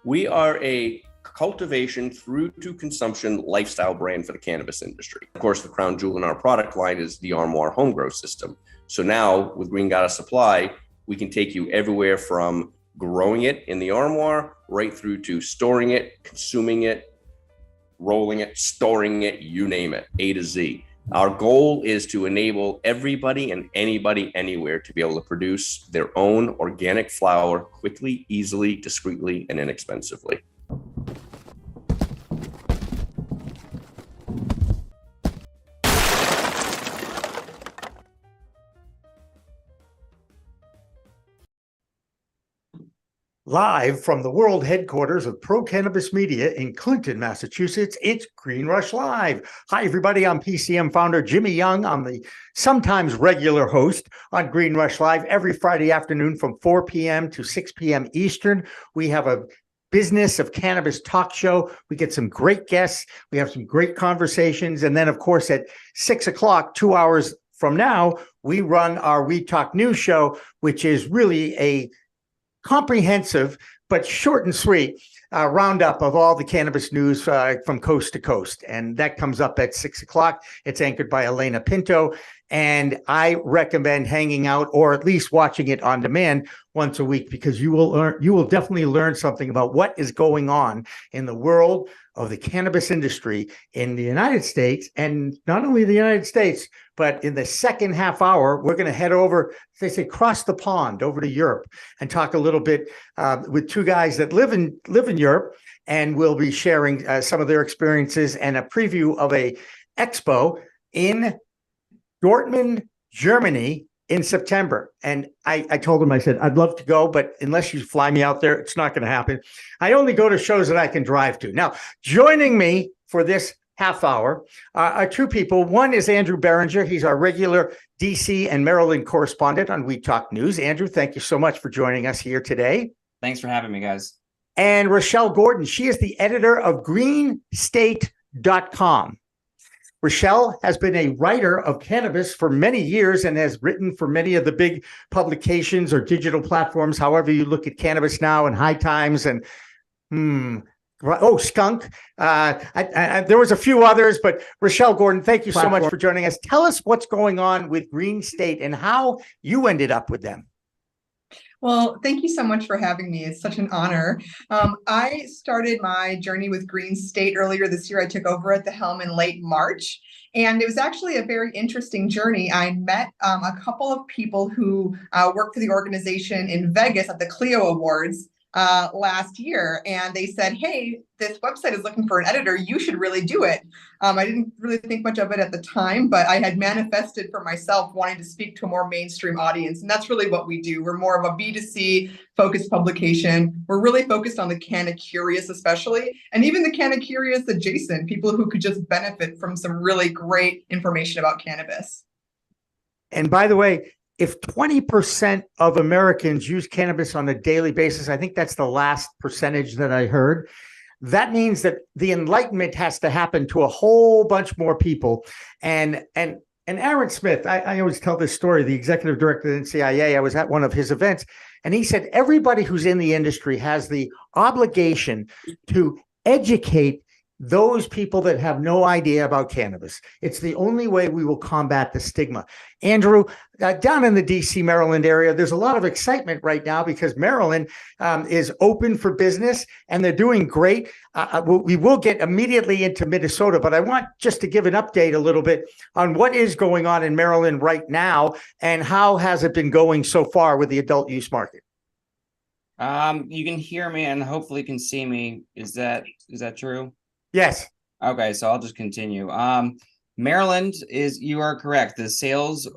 We are a cultivation through to consumption lifestyle brand for the cannabis industry. Of course, the crown jewel in our product line is the Armoire home grow system. So now with Green Goddess Supply, we can take you everywhere from growing it in the Armoire right through to storing it, consuming it, rolling it, storing it, you name it, A to Z. Our goal is to enable everybody and anybody anywhere to be able to produce their own organic flower quickly, easily, discreetly, and inexpensively. Live from the world headquarters of Pro Cannabis Media in Clinton, Massachusetts, it's Green Rush Live. Hi, everybody. I'm PCM founder Jimmy Young. I'm the sometimes regular host on Green Rush Live every Friday afternoon from 4 p.m. to 6 p.m. Eastern. We have a business of cannabis talk show. We get some great guests. We have some great conversations. And then, of course, at 6 o'clock, 2 hours from now, we run our We Talk News show, which is really a comprehensive but short and sweet roundup of all the cannabis news from coast to coast. And that comes up at 6 o'clock. It's anchored by Alaina Pinto. And I recommend hanging out or at least watching it on demand once a week, because you will definitely learn something about what is going on in the world of the cannabis industry in the United States. And not only the United States, but in the second half hour, we're going to head over, they say, cross the pond over to Europe and talk a little bit with two guys that live in Europe, and we'll be sharing some of their experiences and a preview of a expo in Dortmund, Germany in September. And I told him, I said, I'd love to go, but unless you fly me out there, it's not going to happen. I only go to shows that I can drive to. Now, joining me for this half hour are two people. One is Andrew Behringer. He's our regular DC and Maryland correspondent on We Talk News. Andrew, thank you so much for joining us here today. Thanks for having me, guys. And Rachelle Gordon. She is the editor of greenstate.com. Rachelle has been a writer of cannabis for many years and has written for many of the big publications or digital platforms, however you look at Cannabis Now and High Times and Skunk. There was a few others, but Rachelle Gordon, thank you so much for joining us. Tell us what's going on with Green State and how you ended up with them. Well, thank you so much for having me. It's such an honor. I started my journey with Green State earlier this year. I took over at the helm in late March, and it was actually a very interesting journey. I met a couple of people who work for the organization in Vegas at the Clio Awards last year, and they said, hey, this website is looking for an editor. You should really do it. I didn't really think much of it at the time, but I had manifested for myself wanting to speak to a more mainstream audience. And that's really what we do. We're more of a B2C focused publication. We're really focused on the canna curious, especially, and even the canna curious adjacent, people who could just benefit from some really great information about cannabis. And by the way, if 20% of Americans use cannabis on a daily basis, I think that's the last percentage that I heard. That means that the enlightenment has to happen to a whole bunch more people. And Aaron Smith, I always tell this story, the executive director of the NCIA, I was at one of his events, and he said, everybody who's in the industry has the obligation to educate those people that have no idea about cannabis. It's the only way we will combat the stigma. Andrew, down in the DC, Maryland area, there's a lot of excitement right now because Maryland is open for business and they're doing great. We will get immediately into Minnesota, but I want just to give an update a little bit on what is going on in Maryland right now and how has it been going so far with the adult use market? You can hear me and hopefully can see me. Is that true? Yes. Okay, so I'll just continue. Maryland you are correct. The sales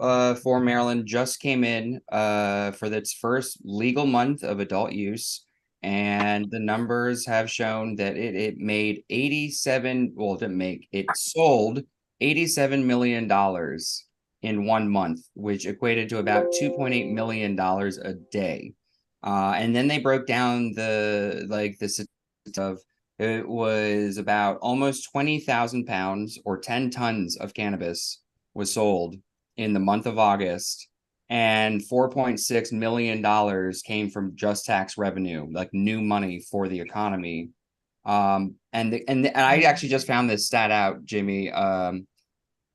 for Maryland just came in for its first legal month of adult use. And the numbers have shown that it made it sold $87 million in 1 month, which equated to about $2.8 million a day. And then they broke down the of it was about almost 20,000 pounds or 10 tons of cannabis was sold in the month of August. and $4.6 million came from just tax revenue, like new money for the economy. And I actually just found this stat out, Jimmy,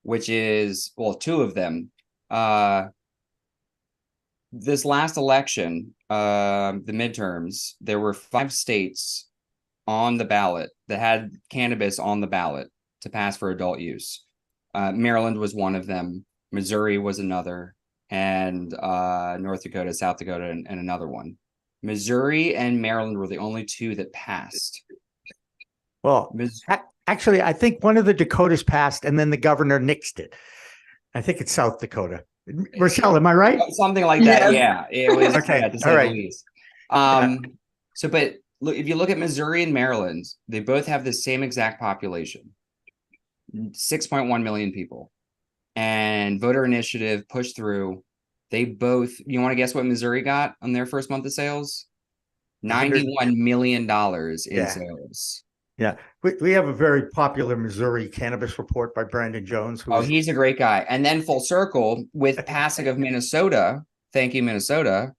which is, well, two of them. This last election, the midterms, there were 5 states on the ballot that had cannabis on the ballot to pass for adult use. Maryland was one of them. Missouri was another, and North Dakota, South Dakota, and another one. Missouri and Maryland were the only 2 that passed. Well, actually, I think one of the Dakotas passed, and then the governor nixed it. I think it's South Dakota. Rachelle, am I right? Something like that. Yeah, it was. Okay. Yeah, All right. So, but look, if you look at Missouri and Maryland, they both have the same exact population, 6.1 million people, and voter initiative pushed through. They both. You want to guess what Missouri got on their first month of sales? $91 million in sales. Yeah, we have a very popular Missouri cannabis report by Brandon Jones. He's a great guy. And then full circle with passing of Minnesota. Thank you, Minnesota.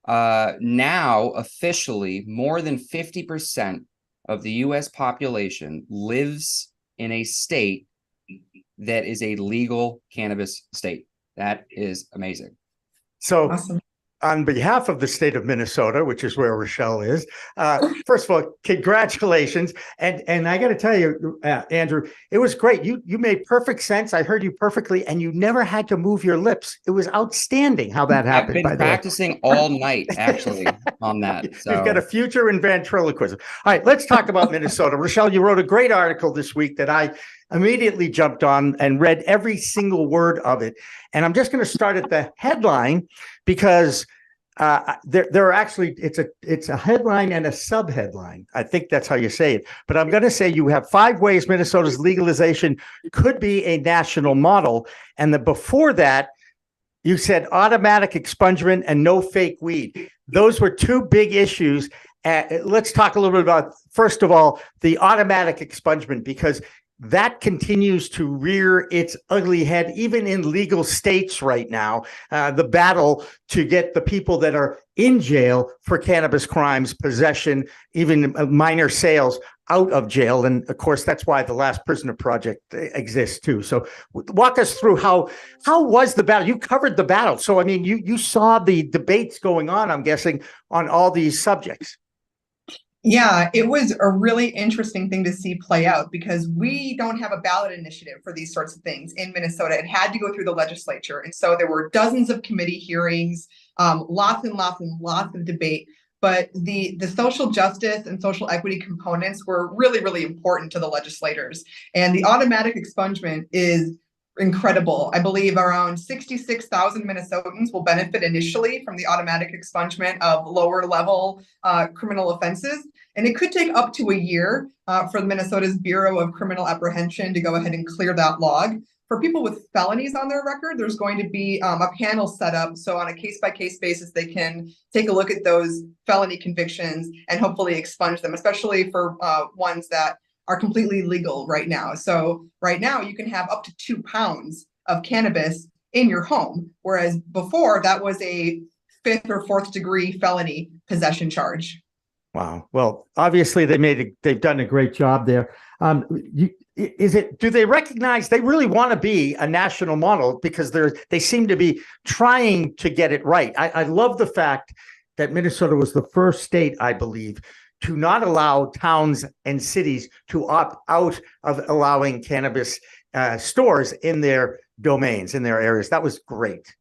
Now officially more than 50% of the U.S. population lives in a state that is a legal cannabis state. That is amazing. So Awesome. On behalf of the state of Minnesota, which is where Rachelle is, first of all, congratulations. And I got to tell you, Andrew, it was great. You made perfect sense. I heard you perfectly, and you never had to move your lips. It was outstanding how that happened. I've been practicing all night, actually, on that. So. You've got a future in ventriloquism. All right, let's talk about Minnesota. Rachelle, you wrote a great article this week that I immediately jumped on and read every single word of it. And I'm just going to start at the headline because there are actually, it's a headline and a sub-headline. I think that's how you say it. But I'm going to say you have 5 ways Minnesota's legalization could be a national model. And before that, you said automatic expungement and no fake weed. Those were 2 big issues. Let's talk a little bit about, first of all, the automatic expungement, because that continues to rear its ugly head, even in legal states right now. The battle to get the people that are in jail for cannabis crimes, possession, even minor sales, out of jail. And of course, that's why the Last Prisoner Project exists too. So walk us through how was the battle? You covered the battle. So, I mean, you saw the debates going on, I'm guessing, on all these subjects. Yeah, it was a really interesting thing to see play out because we don't have a ballot initiative for these sorts of things in Minnesota. It had to go through the legislature. And so there were dozens of committee hearings, lots and lots and lots of debate. But the social justice and social equity components were really, really important to the legislators. And the automatic expungement is incredible. I believe around 66,000 Minnesotans will benefit initially from the automatic expungement of lower level criminal offenses. And it could take up to a year for Minnesota's Bureau of Criminal Apprehension to go ahead and clear that log. For people with felonies on their record, there's going to be a panel set up. So on a case-by-case basis, they can take a look at those felony convictions and hopefully expunge them, especially for ones that are completely legal right now. So right now you can have up to 2 pounds of cannabis in your home, whereas before that was a 5th or 4th degree felony possession charge. Wow. Well, obviously they've done a great job there. Do they recognize they really want to be a national model because they seem to be trying to get it right? I love the fact that Minnesota was the first state, I believe, to not allow towns and cities to opt out of allowing cannabis stores in their domains, in their areas. That was great.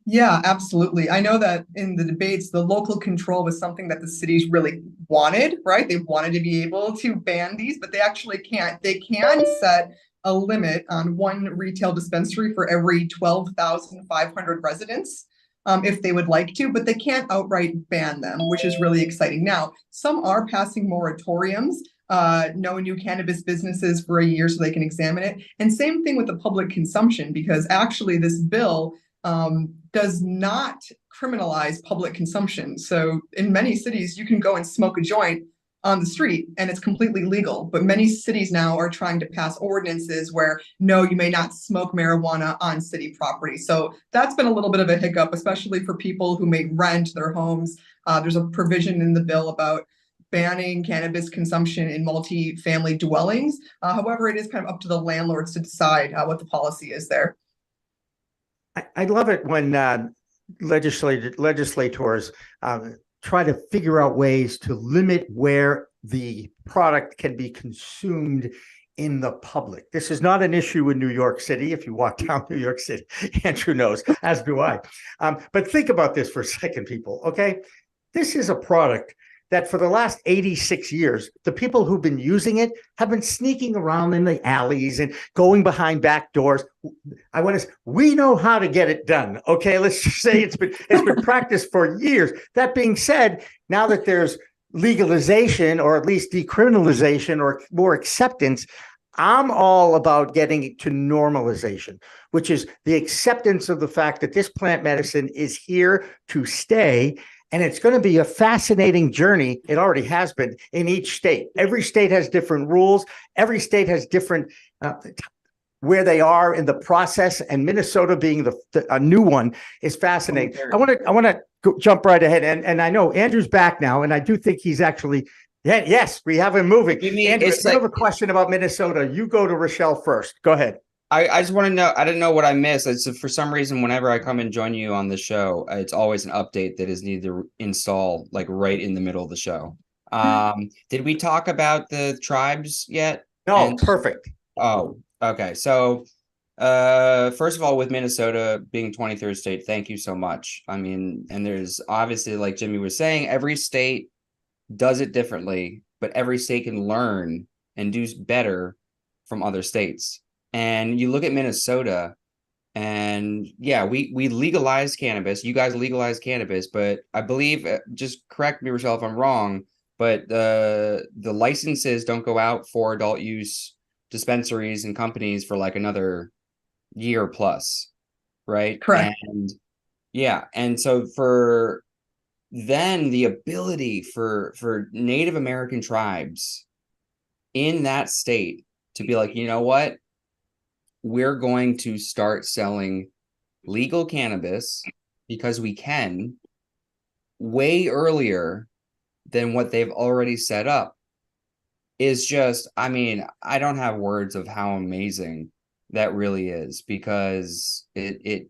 Yeah, absolutely. I know that in the debates, the local control was something that the cities really wanted, right? They wanted to be able to ban these, but they actually can't. They can set a limit on 1 retail dispensary for every 12,500 residents. If they would like to, but they can't outright ban them, which is really exciting. Now, some are passing moratoriums, no new cannabis businesses for a year so they can examine it. And same thing with the public consumption, because actually this bill does not criminalize public consumption. So in many cities, you can go and smoke a joint on the street and it's completely legal. But many cities now are trying to pass ordinances where, no, you may not smoke marijuana on city property. So that's been a little bit of a hiccup, especially for people who may rent their homes. There's a provision in the bill about banning cannabis consumption in multi-family dwellings. However, it is kind of up to the landlords to decide what the policy is there. I love it when legislators try to figure out ways to limit where the product can be consumed in the public. This is not an issue in New York City. If you walk down New York City, Andrew knows, as do I. But think about this for a second, people, okay? This is a product that for the last 86 years, the people who've been using it have been sneaking around in the alleys and going behind back doors. We know how to get it done. Okay, let's just say it's been practiced for years. That being said, now that there's legalization or at least decriminalization or more acceptance, I'm all about getting it to normalization, which is the acceptance of the fact that this plant medicine is here to stay. And it's going to be a fascinating journey. It already has been in each state. Every state has different rules. Every state has different where they are in the process. And Minnesota being a new one is fascinating. I want to jump right ahead. And I know Andrew's back now, and I do think he's actually. Yes, we have him moving. Andrew, I have a question about Minnesota. You go to Rachelle first. Go ahead. I just want to know, I didn't know what I missed. It's for some reason, whenever I come and join you on the show, it's always an update that is needed to install like right in the middle of the show. Did we talk about the tribes yet? No, perfect. Oh, okay. So first of all, with Minnesota being 23rd state, thank you so much. I mean, and there's obviously, like Jimmy was saying, every state does it differently, but every state can learn and do better from other states. And you look at Minnesota, and yeah, we legalize cannabis. You guys legalize cannabis, but I believe, just correct me, Rachelle, if I'm wrong, but the licenses don't go out for adult use dispensaries and companies for like another year plus, right? Correct. And yeah, and so for then the ability for Native American tribes in that state to be like, you know what? We're going to start selling legal cannabis because we can way earlier than what they've already set up is just, I mean, I don't have words of how amazing that really is, because like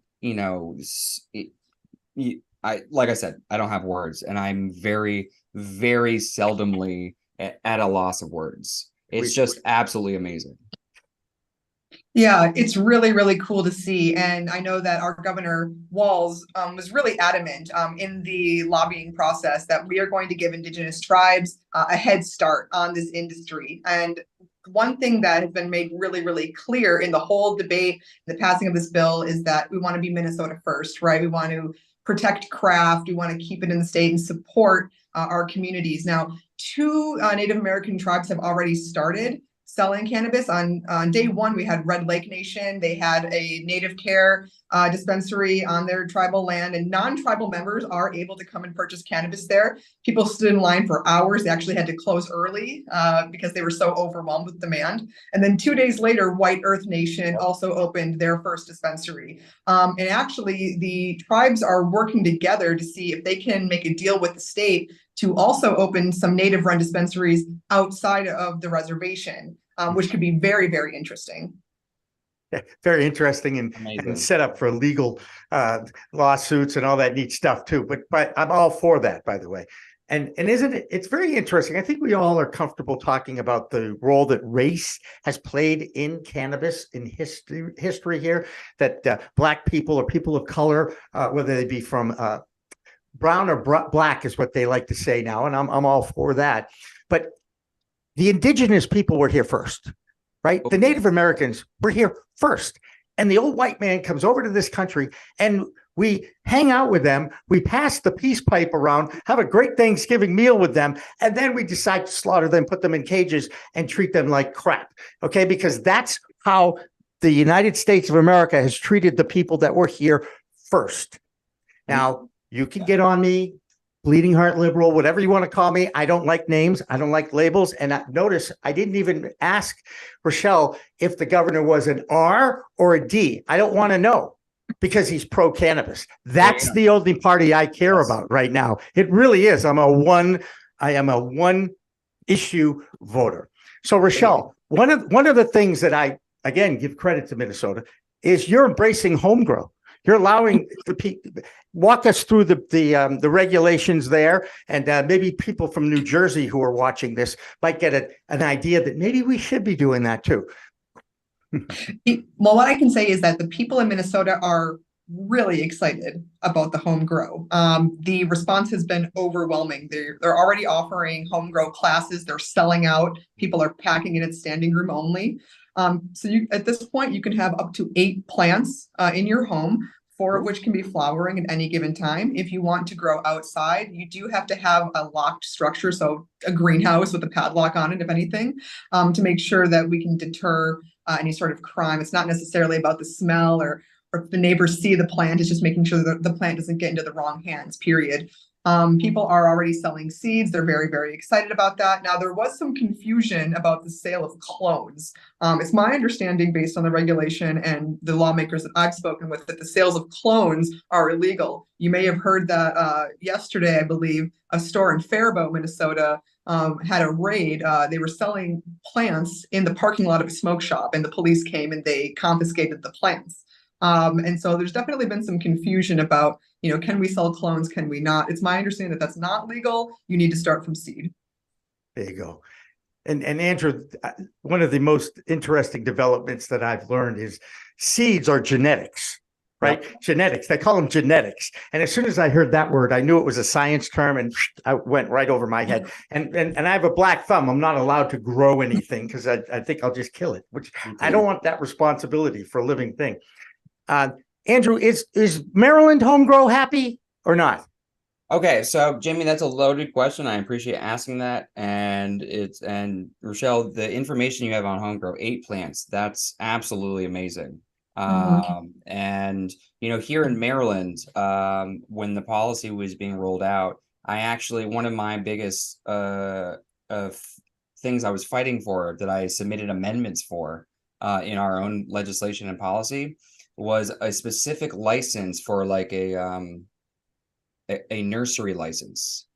I said, I don't have words, and I'm very, very seldomly at a loss of words. It's just absolutely amazing. Yeah, it's really, really cool to see. And I know that our Governor Walz was really adamant in the lobbying process that we are going to give Indigenous tribes a head start on this industry. And one thing that has been made really, really clear in the whole debate, the passing of this bill, is that we want to be Minnesota first, right? We want to protect craft. We want to keep it in the state and support our communities. Now, 2 Native American tribes have already started selling cannabis. On day one, we had Red Lake Nation. They had a native care dispensary on their tribal land, and non-tribal members are able to come and purchase cannabis there. People stood in line for hours. They actually had to close early because they were so overwhelmed with demand. And then 2 days later, White Earth Nation also opened their first dispensary. And actually, the tribes are working together to see if they can make a deal with the state to also open some native-run dispensaries outside of the reservation, which could be very, very interesting. Yeah, very interesting and set up for legal lawsuits and all that neat stuff too. But I'm all for that, by the way. And isn't it? It's very interesting. I think we all are comfortable talking about the role that race has played in cannabis in history here. That Black people or people of color, whether they be from brown or black, is what they like to say now, and I'm all for that. But the indigenous people were here first, right? The Native Americans were here first, and the old white man comes over to this country, and we hang out with them. We pass the peace pipe around, have a great Thanksgiving meal with them, and then we decide to slaughter them, put them in cages, and treat them like crap. Okay, because that's how the United States of America has treated the people that were here first. Now, you can get on me, bleeding heart liberal, whatever you want to call me. I don't like names. I don't like labels. And notice I didn't even ask Rachelle if the governor was an R or a D. I don't want to know because he's pro-cannabis. That's the only party I care about right now. It really is. I am a one issue voter. So Rachelle, one of the things that I, again, give credit to Minnesota is you're embracing home grow. You're allowing the people, walk us through the regulations there, and maybe people from New Jersey who are watching this might get an idea that maybe we should be doing that too. Well, what I can say is that the people in Minnesota are really excited about the home grow. The response has been overwhelming. They're already offering home grow classes. They're selling out. People are packing it at standing room only. So at this point, you can have up to 8 plants in your home, 4 of which can be flowering at any given time. If you want to grow outside, you do have to have a locked structure, so a greenhouse with a padlock on it, if anything, to make sure that we can deter any sort of crime. It's not necessarily about the smell or if the neighbors see the plant, it's just making sure that the plant doesn't get into the wrong hands, period. People are already selling seeds. They're very, very excited about that. Now, there was some confusion about the sale of clones. It's my understanding, based on the regulation and the lawmakers that I've spoken with, that the sales of clones are illegal. You may have heard that yesterday, I believe, a store in Faribault, Minnesota, had a raid. They were selling plants in the parking lot of a smoke shop, and the police came and they confiscated the plants. And so there's definitely been some confusion about, can we sell clones? Can we not? It's my understanding that that's not legal. You need to start from seed. There you go. And Andrew, one of the most interesting developments that I've learned is seeds are genetics, right? Yep. Genetics. They call them genetics. And as soon as I heard that word, I knew it was a science term, and I went right over my head. And I have a black thumb. I'm not allowed to grow anything because I think I'll just kill it, which I don't want that responsibility for a living thing. Andrew, is Maryland home grow happy or not? Okay, so Jimmy, that's a loaded question. I appreciate asking that. And Rachelle, the information you have on home grow, 8 plants, that's absolutely amazing. And here in Maryland, when the policy was being rolled out, one of my biggest things I was fighting for, that I submitted amendments for in our own legislation and policy, was a specific license for like a nursery license.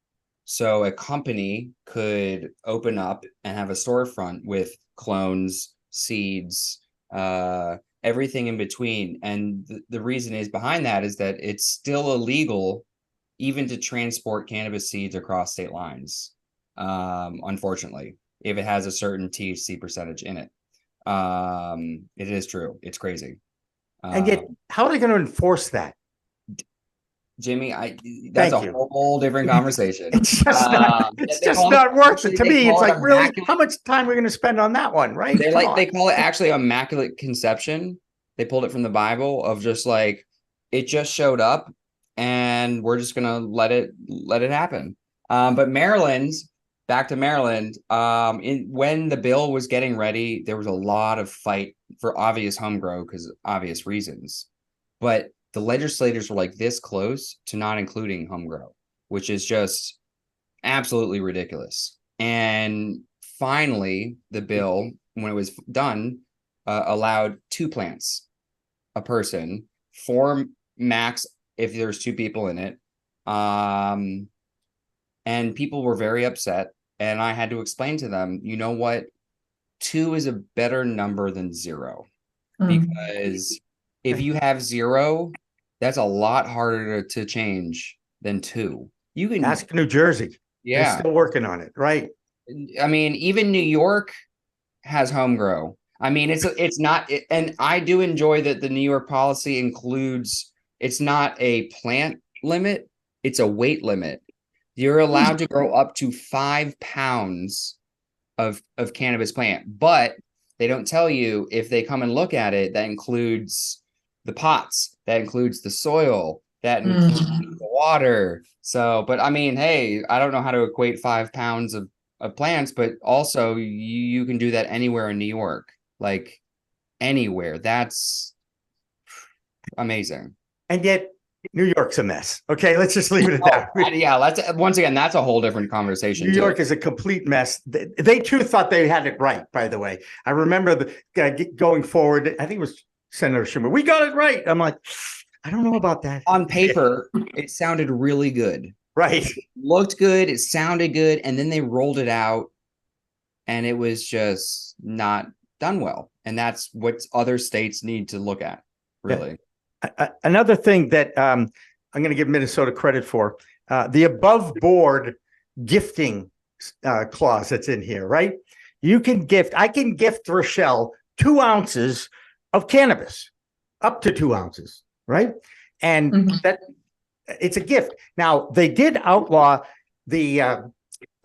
So a company could open up and have a storefront with clones, seeds, everything in between. And the reason is behind that is that it's still illegal even to transport cannabis seeds across state lines, unfortunately, if it has a certain THC percentage in it. It is true. It's crazy. And yet, how are they going to enforce that? Jimmy, that's a whole different conversation. It's just not worth it to me. It's like, really, how much time are we going to spend on that one, right? They call it actually immaculate conception. They pulled it from the Bible of just like, it just showed up and we're just going to let it happen. But Maryland, back to Maryland, when the bill was getting ready, there was a lot of fight for obvious home grow because obvious reasons. But the legislators were like this close to not including home grow, which is just absolutely ridiculous. And finally, the bill, when it was done, allowed 2 plants a person, 4 max if there's 2 people in it. And people were very upset. And I had to explain to them, you know what? 2 is a better number than 0. Because if you have 0, that's a lot harder to change than 2. You can ask New Jersey. Yeah. They're still working on it, right? I mean, even New York has home grow. I mean, it's not, and I do enjoy that the New York policy includes, it's not a plant limit, it's a weight limit. You're allowed to grow up to 5 pounds of cannabis plant, but they don't tell you if they come and look at it, that includes the pots, that includes the soil, that includes the water. So, but I mean, hey, I don't know how to equate 5 pounds of plants, but also you can do that anywhere in New York, like anywhere. That's amazing. And yet New York's a mess. Okay, let's just leave it at that. Yeah, once again, that's a whole different conversation. New York is a complete mess. They too thought they had it right, by the way. I remember going forward, I think it was Senator Schumer, we got it right. I'm like, I don't know about that. On paper, it sounded really good. Right. It looked good, it sounded good, and then they rolled it out, and it was just not done well. And that's what other states need to look at, really. Another thing that I'm going to give Minnesota credit for, the above board gifting clause that's in here, right? I can gift Rachelle 2 ounces of cannabis, up to 2 ounces, right? And that it's a gift. Now, they did outlaw the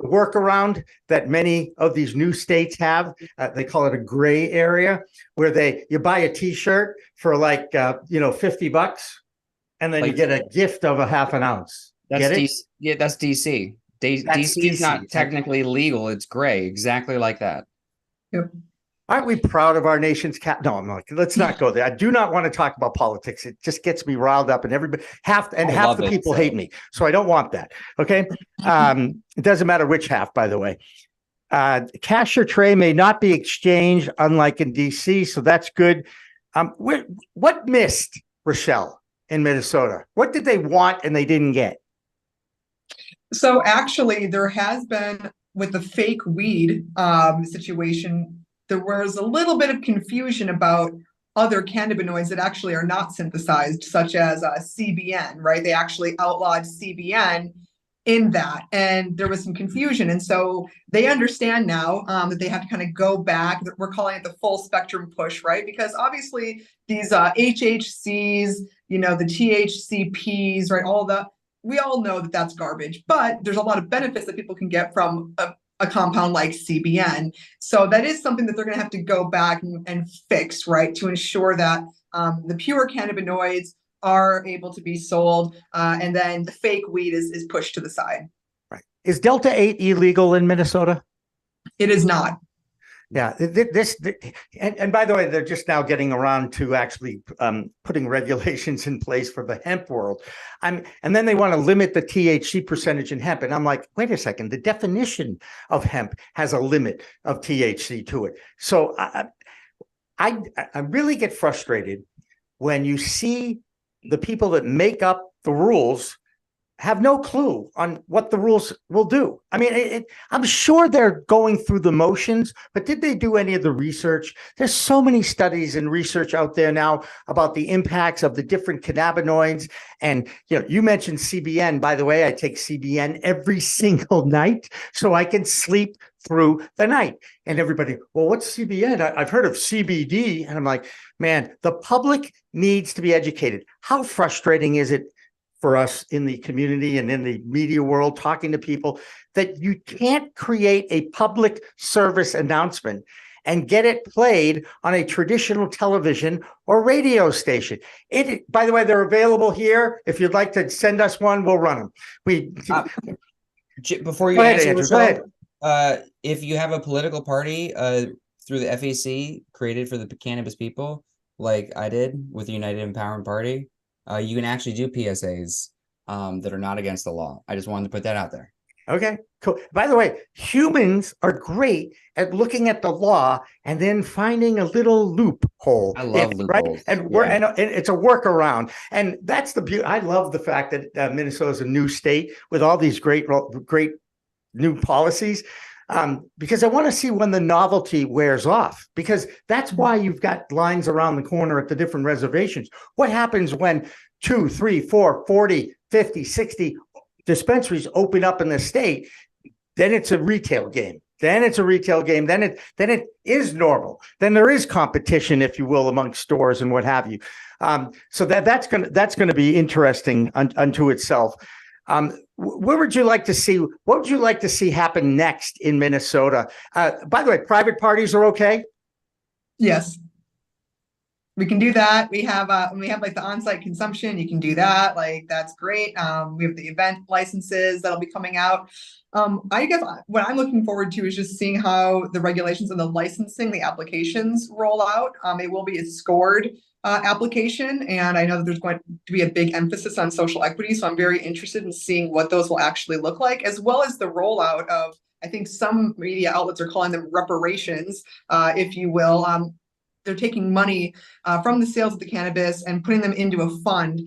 workaround that many of these new states have. They call it a gray area, where you buy a t-shirt for like $50, and then you get a gift of a half an ounce. That's DC. That's DC. DC is not technically legal. It's gray, exactly like that. Yep. Aren't we proud of our nation's No, I'm not. Let's not go there. I do not want to talk about politics. It just gets me riled up, and half the people hate me. So I don't want that. Okay. It doesn't matter which half, by the way. Cash or tray may not be exchanged, unlike in DC. So that's good. What missed, Rachelle, in Minnesota? What did they want and they didn't get? So actually, there has been, with the fake weed situation, there was a little bit of confusion about other cannabinoids that actually are not synthesized, such as CBN, right? They actually outlawed CBN in that, and there was some confusion. And so they understand now that they have to kind of go back. We're calling it the full spectrum push, right? Because obviously these HHCs, the THCPs, right? We all know that that's garbage, but there's a lot of benefits that people can get from a compound like CBN. So that is something that they're going to have to go back and fix, right, to ensure that the pure cannabinoids are able to be sold, and then the fake weed is pushed to the side. Right. Is Delta 8 illegal in Minnesota? It is not. Yeah, and by the way, they're just now getting around to actually putting regulations in place for the hemp world. And then they want to limit the THC percentage in hemp. And I'm like, wait a second, the definition of hemp has a limit of THC to it. So I really get frustrated when you see the people that make up the rules have no clue on what the rules will do. I mean, I'm sure they're going through the motions, but did they do any of the research? There's so many studies and research out there now about the impacts of the different cannabinoids. And, you mentioned CBN. By the way, I take CBN every single night so I can sleep through the night. And everybody, well, what's CBN? I've heard of CBD. And I'm like, man, the public needs to be educated. How frustrating is it for us in the community and in the media world, talking to people, that you can't create a public service announcement and get it played on a traditional television or radio station? By the way, they're available here. If you'd like to send us one, we'll run them. Before you answer, Andrew, go ahead. If you have a political party through the FEC created for the cannabis people, like I did with the United Empowerment Party, you can actually do PSAs that are not against the law. I just wanted to put that out there. Okay, cool. By the way, humans are great at looking at the law and then finding a little loophole. I love loopholes. Right? And it's a workaround. And that's the beauty. I love the fact that Minnesota is a new state with all these great new policies. Because I want to see when the novelty wears off, because that's why you've got lines around the corner at the different reservations. What happens when 2, 3, 4, 40, 50, 60 dispensaries open up in the state? Then it's a retail game. Then it is normal. Then there is competition, if you will, amongst stores and what have you. So that's going to be interesting unto itself. What would you like to see happen next in Minnesota? By the way, private parties are okay? Yes. We can do that. We have like the on-site consumption. You can do that. Like, that's great. We have the event licenses that'll be coming out. I guess what I'm looking forward to is just seeing how the regulations and the licensing, the applications roll out. It will be scored application. And I know that there's going to be a big emphasis on social equity. So I'm very interested in seeing what those will actually look like, as well as the rollout of, I think some media outlets are calling them reparations, if you will. They're taking money from the sales of the cannabis and putting them into a fund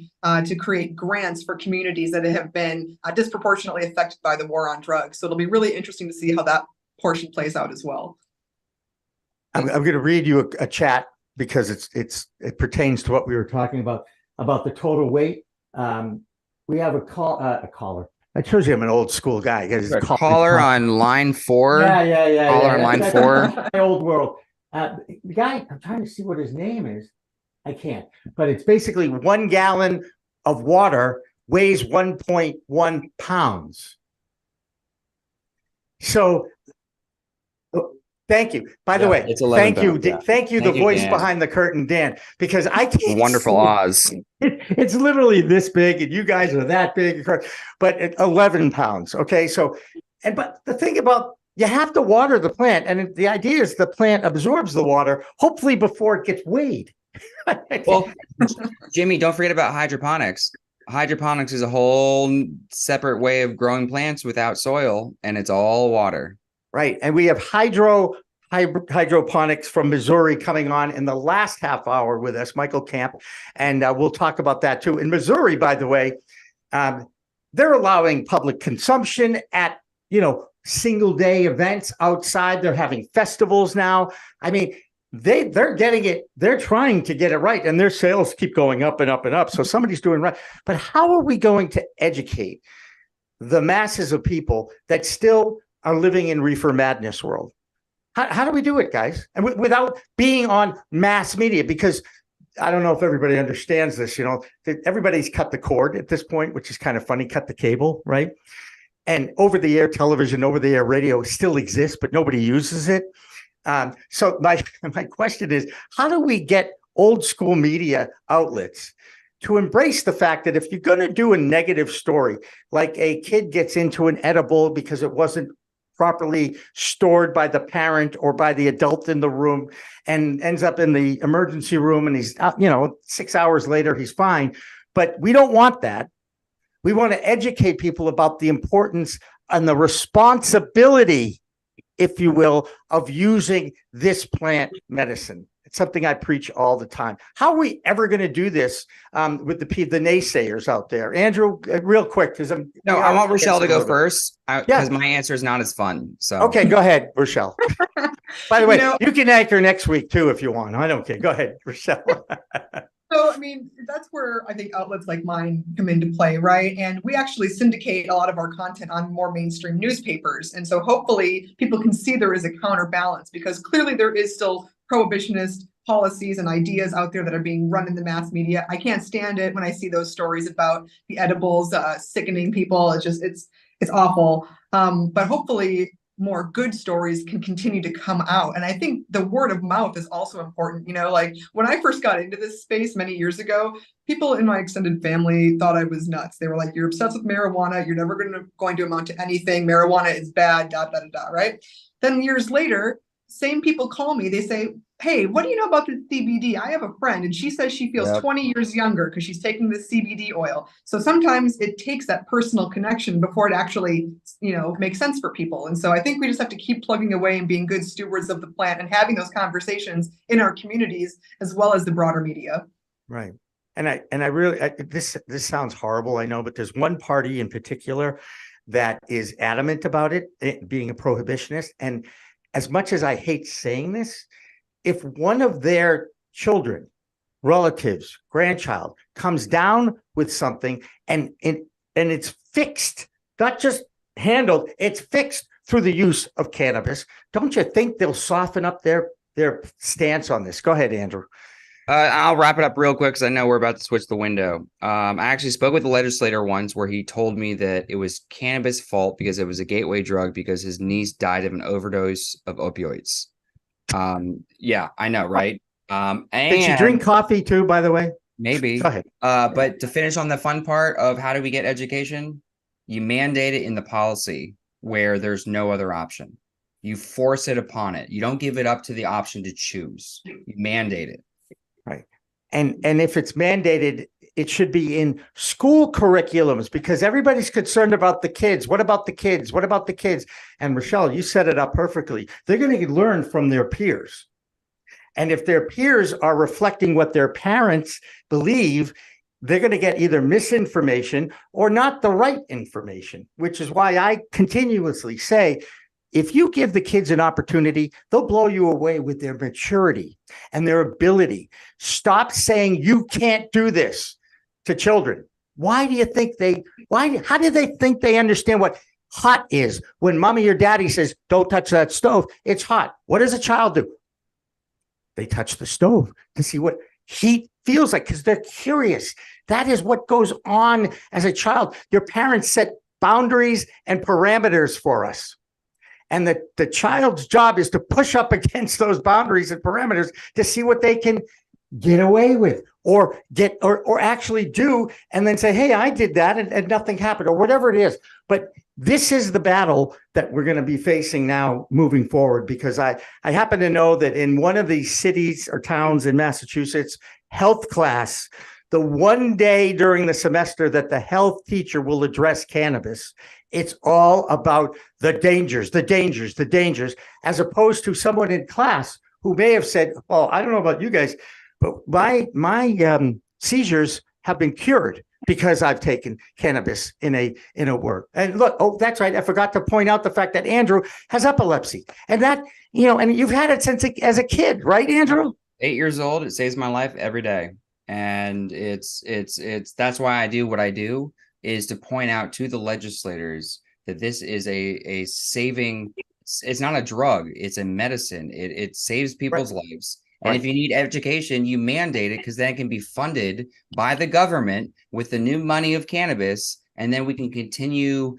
to create grants for communities that have been disproportionately affected by the war on drugs. So it'll be really interesting to see how that portion plays out as well. I'm going to read you a chat because it pertains to what we were talking about the total weight. We have a caller. I told you I'm an old school guy. A caller on line 4. Yeah. Caller on line 4. My old world. The guy, I'm trying to see what his name is. I can't, but it's basically 1 gallon of water weighs 1.1 pounds. So thank you. By the way, it's 11 thank you. pounds, yeah. Thank you, Thank the you, voice Dan. behind the curtain, Dan, because I can't Wonderful see Oz. it's literally this big and you guys are that big, but at 11 pounds. Okay. So, but the thing about, you have to water the plant. And the idea is the plant absorbs the water, hopefully before it gets weighed. Well, Jimmy, don't forget about hydroponics. Hydroponics is a whole separate way of growing plants without soil, and it's all water. Right. And we have hydroponics from Missouri coming on in the last half hour with us, Michael Kamp. And we'll talk about that too. In Missouri, by the way, they're allowing public consumption at, single day events outside. They're having festivals now. I mean, they're getting it. They're trying to get it right. And their sales keep going up and up and up. So somebody's doing right. But how are we going to educate the masses of people that still are living in reefer madness world? How do we do it, guys? And without being on mass media, because I don't know if everybody understands this, that everybody's cut the cord at this point, which is kind of funny, cut the cable, right? And over-the-air television, over-the-air radio still exists, but nobody uses it. So my question is, how do we get old school media outlets to embrace the fact that if you're going to do a negative story, like a kid gets into an edible because it wasn't properly stored by the parent or by the adult in the room and ends up in the emergency room and he's, 6 hours later, he's fine. But we don't want that. We want to educate people about the importance and the responsibility, if you will, of using this plant medicine. It's something I preach all the time. How are we ever going to do this with the naysayers out there? Andrew, real quick, because I want Rachelle to go first because my answer is not as fun. So okay, go ahead, Rachelle. By the way, you can anchor next week too if you want. I don't care. Go ahead, Rachelle. So, that's where I think outlets like mine come into play, right? And we actually syndicate a lot of our content on more mainstream newspapers. And so hopefully people can see there is a counterbalance, because clearly there is still prohibitionist policies and ideas out there that are being run in the mass media. I can't stand it when I see those stories about the edibles sickening people. It's awful. But hopefully more good stories can continue to come out. And I think the word of mouth is also important. Like when I first got into this space many years ago, people in my extended family thought I was nuts. They were like, you're obsessed with marijuana. You're never going to amount to anything. Marijuana is bad, right? Then years later, same people call me. They say, hey, what do you know about the CBD? I have a friend and she says she feels 20 years younger because she's taking the CBD oil. So sometimes it takes that personal connection before it actually, makes sense for people. And so I think we just have to keep plugging away and being good stewards of the plant and having those conversations in our communities as well as the broader media. Right. And I really, this sounds horrible, I know, but there's one party in particular that is adamant about it being a prohibitionist. And as much as I hate saying this, if one of their children, relatives, grandchild comes down with something and it's fixed, not just handled, it's fixed through the use of cannabis, don't you think they'll soften up their stance on this? Go ahead, Andrew. I'll wrap it up real quick because I know we're about to switch the window. I actually spoke with a legislator once where he told me that it was cannabis' fault because it was a gateway drug because his niece died of an overdose of opioids. Yeah, I know, right? And did she drink coffee too, by the way? Maybe. Go ahead. But to finish on the fun part of how do we get education, you mandate it in the policy where there's no other option. You force it upon it. You don't give it up to the option to choose. You mandate it. Right. And if it's mandated, it should be in school curriculums because everybody's concerned about the kids. What about the kids? What about the kids? And Rachelle, you set it up perfectly. They're going to learn from their peers. And if their peers are reflecting what their parents believe, they're going to get either misinformation or not the right information, which is why I continuously say, if you give the kids an opportunity, they'll blow you away with their maturity and their ability. Stop saying you can't do this to children. Why do you think how do they think they understand what hot is? When mommy or daddy says, don't touch that stove, it's hot. What does a child do? They touch the stove to see what heat feels like because they're curious. That is what goes on as a child. Your parents set boundaries and parameters for us. And the child's job is to push up against those boundaries and parameters to see what they can get away with or actually do, and then say, hey, I did that and nothing happened, or whatever it is. But this is the battle that we're going to be facing now moving forward, because I happen to know that in one of these cities or towns in Massachusetts, health class, the one day during the semester that the health teacher will address cannabis, it's all about the dangers, as opposed to someone in class who may have said, oh, I don't know about you guys, but my seizures have been cured because I've taken cannabis in a work. And look, oh, that's right. I forgot to point out the fact that Andrew has epilepsy, and that, and you've had it since as a kid, right, Andrew? 8 years old. It saves my life every day. And it's that's why I do what I do, is to point out to the legislators that this is a saving. It's not a drug. It's a medicine. It saves people's lives. And if you need education, you mandate it, because then it can be funded by the government with the new money of cannabis. And then we can continue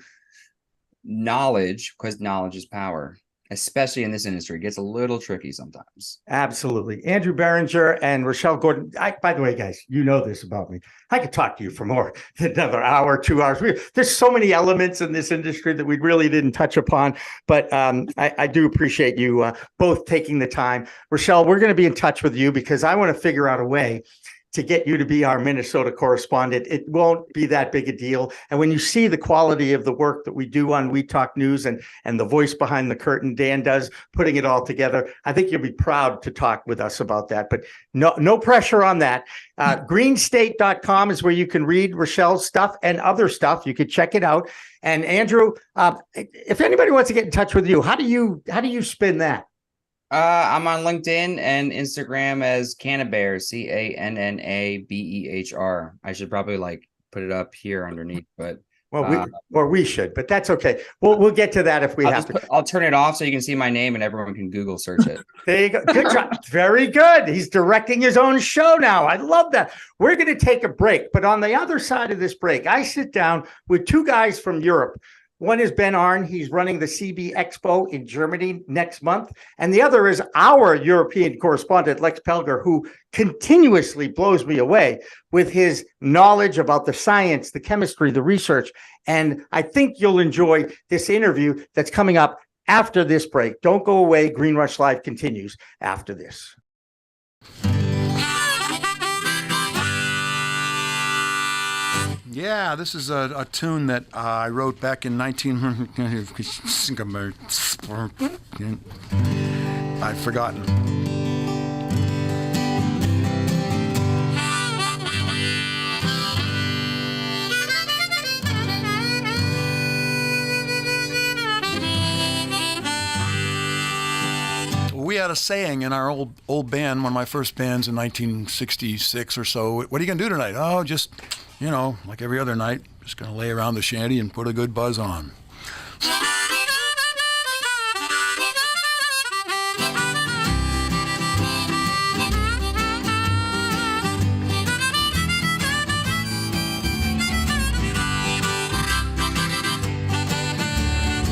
knowledge, because knowledge is power, especially in this industry. It gets a little tricky sometimes. Absolutely. Andrew Behringer and Rachelle Gordon. By the way, guys, you know this about me. I could talk to you for more than another hour, 2 hours. There's so many elements in this industry that we really didn't touch upon, but I do appreciate you both taking the time. Rachelle, we're going to be in touch with you because I want to figure out a way to get you to be our Minnesota correspondent. It won't be that big a deal. And when you see the quality of the work that we do on We Talk News and the voice behind the curtain Dan does, putting it all together, I think you'll be proud to talk with us about that. But no pressure on that. Greenstate.com is where you can read Rachelle's stuff and other stuff. You could check it out. And Andrew, if anybody wants to get in touch with you, how do you spin that? I'm on LinkedIn and Instagram as Cannabehr, Cannabehr. I should probably put it up here underneath, but we should, but that's okay. We'll get to that if we have to. I'll turn it off so you can see my name and everyone can Google search it. There you go. Good job. Very good. He's directing his own show now. I love that. We're going to take a break, but on the other side of this break, I sit down with two guys from Europe. One is Ben Arn. He's running the CB Expo in Germany next month. And the other is our European correspondent, Lex Pelger, who continuously blows me away with his knowledge about the science, the chemistry, the research. And I think you'll enjoy this interview that's coming up after this break. Don't go away. Green Rush Live continues after this. Yeah, this is a tune that I wrote back in I'd forgotten. We had a saying in our old band, one of my first bands in 1966 or so. What are you gonna do tonight? Oh, just, like every other night, just gonna lay around the shanty and put a good buzz on.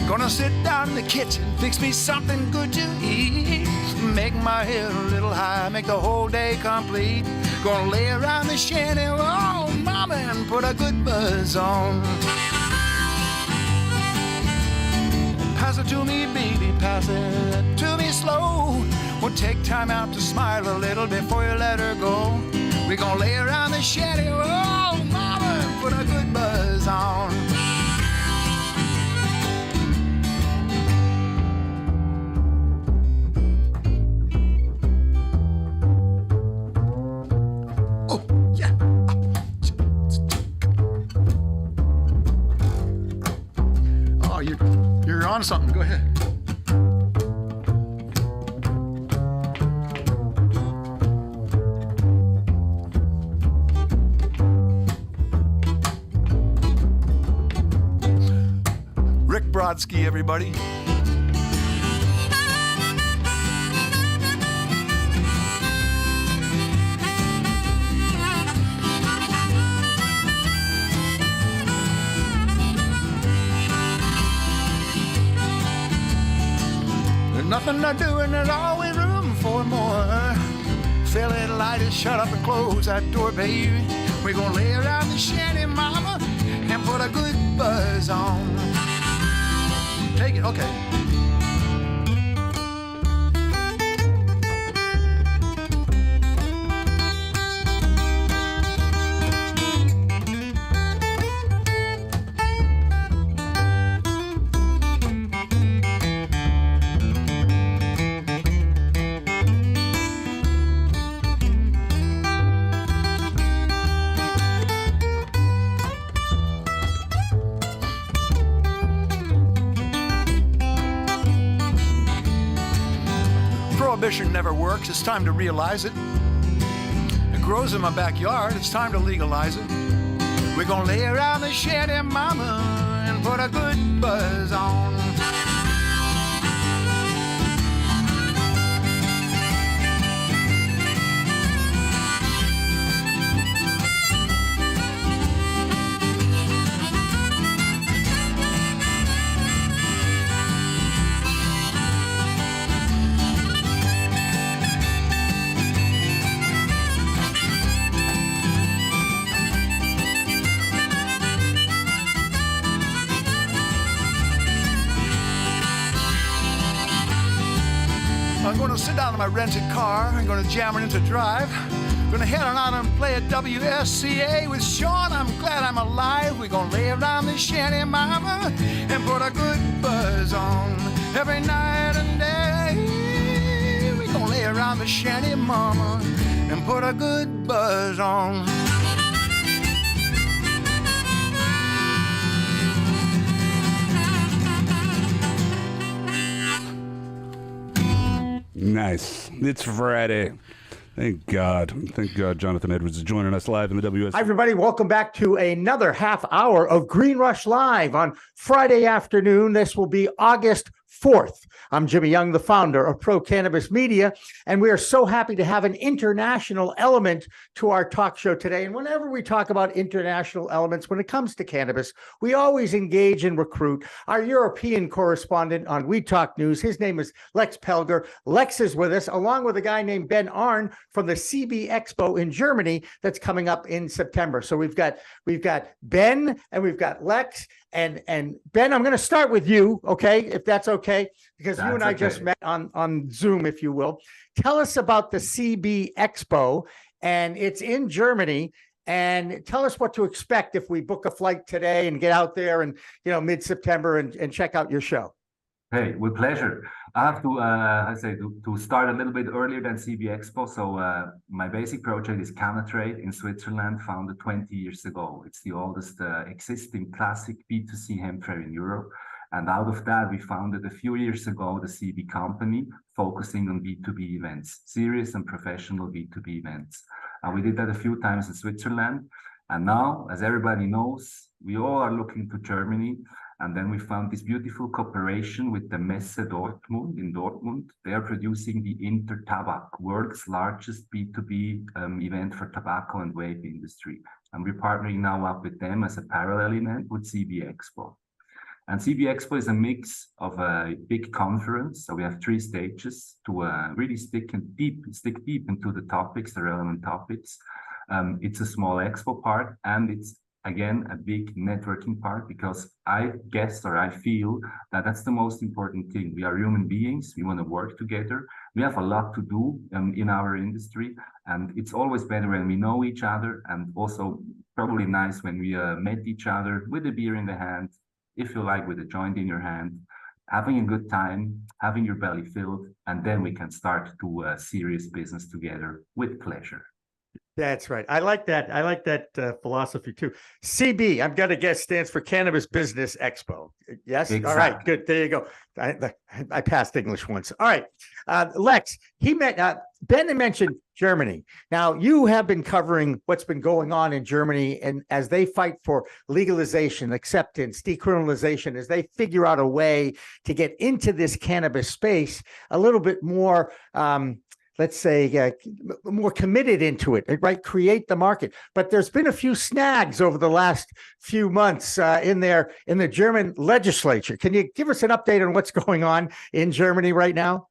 Gonna sit down in the kitchen, fix me something good to eat. Make my head a little high, make the whole day complete. Gonna lay around the shanty, oh mama, and put a good buzz on. Pass it to me, baby, pass it to me slow. Well, take time out to smile a little before you let her go. We're gonna lay around the shanty, oh mama, and put a good buzz on. Oh, yeah. Oh, you're on something. Go ahead. Brodsky, everybody. There's nothing to do and there's always room for more. Fill it, light it, shut up and close that door, baby. We're gonna lay around the shanty, mama, and put a good buzz on. Take it, okay. Prohibition never works, it's time to realize it. It grows in my backyard, it's time to legalize it. We're gonna lay around the shanty, mama, and put a good buzz on. I'm gonna sit down in my rented car, I'm gonna jam it into drive. Gonna head on out and play at WSCA with Sean. I'm glad I'm alive. We're gonna lay around the shanty, mama, and put a good buzz on. Every night and day, we're gonna lay around the shanty, mama, and put a good buzz on. Nice. It's Friday. Thank God. Thank God Jonathan Edwards is joining us live in the WS. Hi, everybody. Welcome back to another half hour of Green Rush Live on Friday afternoon. This will be August 4th. I'm Jimmy Young, the founder of Pro Cannabis Media, and we are so happy to have an international element to our talk show today. And whenever we talk about international elements, when it comes to cannabis, we always engage and recruit our European correspondent on We Talk News. His name is Lex Pelger. Lex is with us, along with a guy named Ben Arn from the CB Expo in Germany that's coming up in September. So we've got Ben and we've got Lex. And Ben, I'm going to start with you, okay, if that's okay, because you and I just met on Zoom, if you will. Tell us about the CB Expo, and it's in Germany. And tell us what to expect if we book a flight today and get out there and, mid-September and check out your show. Hey, with pleasure. I have to start a little bit earlier than CB Expo. So my basic project is Cannatrade in Switzerland, founded 20 years ago. It's the oldest existing classic B2C hemp trade in Europe. And out of that, we founded a few years ago the CB company, focusing on B2B events, serious and professional B2B events. And we did that a few times in Switzerland. And now, as everybody knows, we all are looking to Germany. And then we found this beautiful cooperation with the Messe Dortmund in Dortmund. They are producing the Intertabak, world's largest B2B event for tobacco and vape industry. And we're partnering now up with them as a parallel event with CB Expo. And CB Expo is a mix of a big conference. So we have 3 stages to really stick deep into the topics, the relevant topics. It's a small expo part, and it's again, a big networking part, because I guess, or I feel that that's the most important thing. We are human beings. We want to work together. We have a lot to do in our industry, and it's always better when we know each other, and also probably nice when we met each other with a beer in the hand, if you like, with a joint in your hand, having a good time, having your belly filled, and then we can start to do serious business together with pleasure. That's right. I like that. I like that philosophy too. CB, I'm going to guess, stands for Cannabis Business Expo. Yes. Exactly. All right. Good. There you go. I passed English once. All right. Lex, Ben mentioned Germany. Now, you have been covering what's been going on in Germany, and as they fight for legalization, acceptance, decriminalization, as they figure out a way to get into this cannabis space a little bit more, let's say, more committed into it, right? Create the market. But there's been a few snags over the last few months in the German legislature. Can you give us an update on what's going on in Germany right now?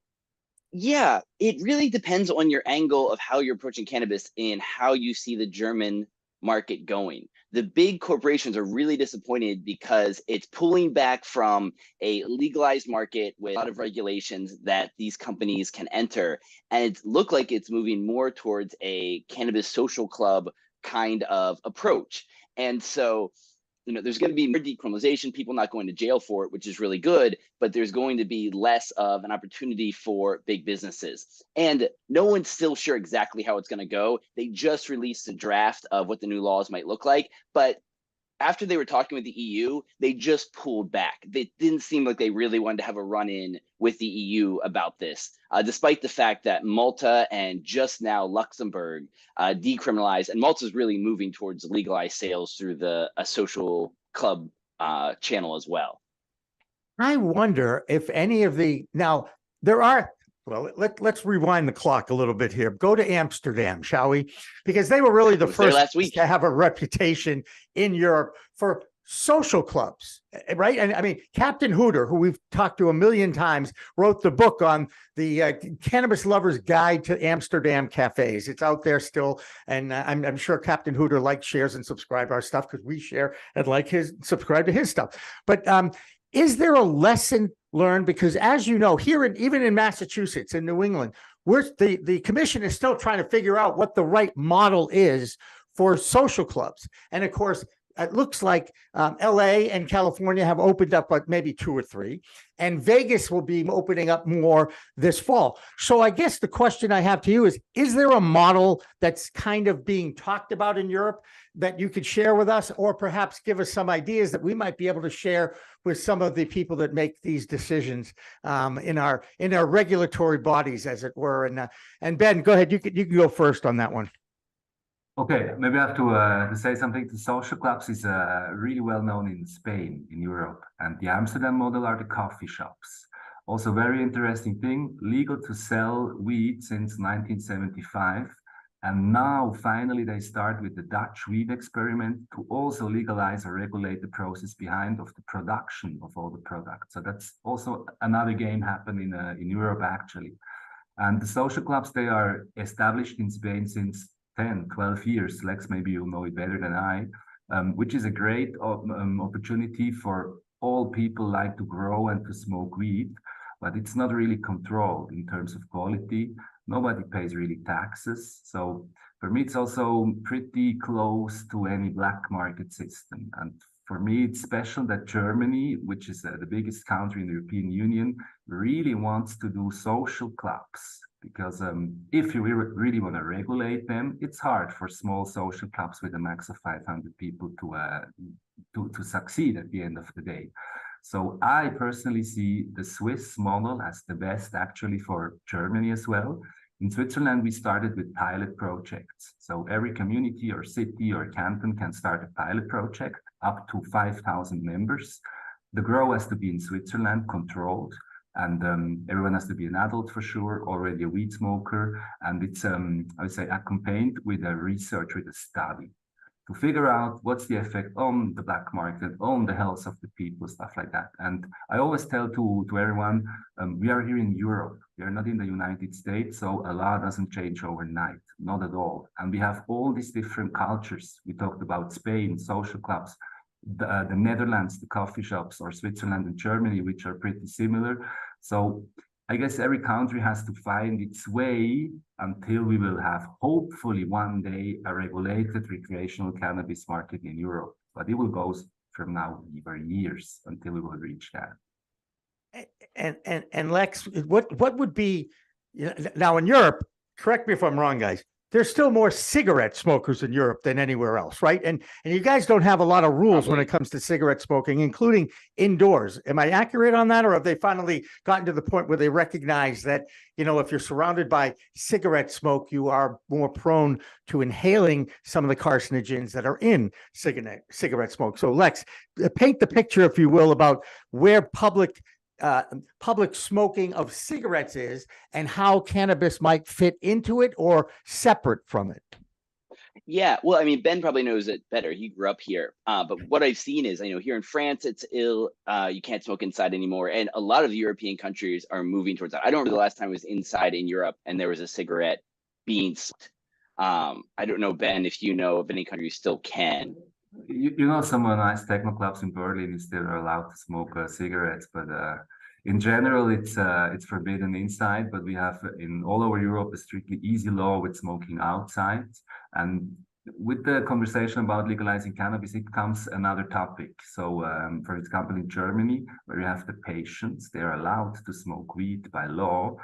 Yeah, it really depends on your angle of how you're approaching cannabis and how you see the German market going. The big corporations are really disappointed because it's pulling back from a legalized market with a lot of regulations that these companies can enter. And it looked like it's moving more towards a cannabis social club kind of approach. And so, there's going to be more decriminalization, people not going to jail for it, which is really good, but there's going to be less of an opportunity for big businesses. And no one's still sure exactly how it's going to go. They just released a draft of what the new laws might look like, but after they were talking with the EU, they just pulled back. It didn't seem like they really wanted to have a run-in with the EU about this, despite the fact that Malta and just now Luxembourg decriminalized, and Malta's really moving towards legalized sales through a social club channel as well. I wonder if any of now there are. Well, let's rewind the clock a little bit here. Go to Amsterdam, shall we? Because they were really the first last week to have a reputation in Europe for social clubs, right? And I mean, Captain Hooter, who we've talked to a million times, wrote the book on the Cannabis Lover's Guide to Amsterdam Cafes. It's out there still, and I'm sure Captain Hooter likes, shares, and subscribe our stuff because we share and subscribe to his stuff. But is there a lesson learned? Because as you know, here even in Massachusetts and New England, the commission is still trying to figure out what the right model is for social clubs. And of course, it looks like LA and California have opened up like maybe 2 or 3, and Vegas will be opening up more this fall. So I guess the question I have to you is there a model that's kind of being talked about in Europe that you could share with us, or perhaps give us some ideas that we might be able to share with some of the people that make these decisions in our regulatory bodies, as it were? And Ben, go ahead. You can go first on that one. Okay, maybe I have to say something. The social clubs is really well known in Spain, in Europe, and the Amsterdam model are the coffee shops. Also, very interesting thing, legal to sell weed since 1975, and now finally they start with the Dutch weed experiment to also legalize or regulate the process behind of the production of all the products. So that's also another game happening in Europe actually. And the social clubs, they are established in Spain since 10, 12 years. Lex, maybe you'll know it better than I, which is a great opportunity for all people like to grow and to smoke weed, but it's not really controlled in terms of quality. Nobody pays really taxes. So for me, it's also pretty close to any black market system. And for me, it's special that Germany, which is the biggest country in the European Union, really wants to do social clubs. Because if you really want to regulate them, it's hard for small social clubs with a max of 500 people to succeed at the end of the day. So I personally see the Swiss model as the best actually for Germany as well. In Switzerland, we started with pilot projects. So every community or city or canton can start a pilot project up to 5,000 members. The grow has to be in Switzerland, controlled. And everyone has to be an adult for sure, already a weed smoker. And it's, I would say, accompanied with a research, with a study. to figure out what's the effect on the black market, on the health of the people, stuff like that. And I always tell to everyone, we are here in Europe. We are not in the United States, so a law doesn't change overnight, not at all. And we have all these different cultures. We talked about Spain, social clubs, the Netherlands, the coffee shops, or Switzerland and Germany, which are pretty similar. So I guess every country has to find its way until we will have, hopefully one day, a regulated recreational cannabis market in Europe. But it will go from now for years until we will reach that. And Lex, what would be, now in Europe, correct me if I'm wrong, guys, there's still more cigarette smokers in Europe than anywhere else, right? And you guys don't have a lot of rules when it comes to cigarette smoking, including indoors. Am I accurate on that? Or have they finally gotten to the point where they recognize that, if you're surrounded by cigarette smoke, you are more prone to inhaling some of the carcinogens that are in cigarette smoke? So Lex, paint the picture, if you will, about where public smoking of cigarettes is and how cannabis might fit into it or separate from it. Yeah, well, I mean, Ben probably knows it better. He grew up here. But what I've seen is, here in France, it's ill. You can't smoke inside anymore. And a lot of the European countries are moving towards that. I don't remember the last time I was inside in Europe and there was a cigarette being smoked. I don't know, Ben, if you know of any country still can. Some nice techno clubs in Berlin still are allowed to smoke cigarettes, but in general, it's forbidden inside. But we have in all over Europe a strictly easy law with smoking outside. And with the conversation about legalizing cannabis, it comes another topic. So, for example, in Germany, where you have the patients, they're allowed to smoke weed by law.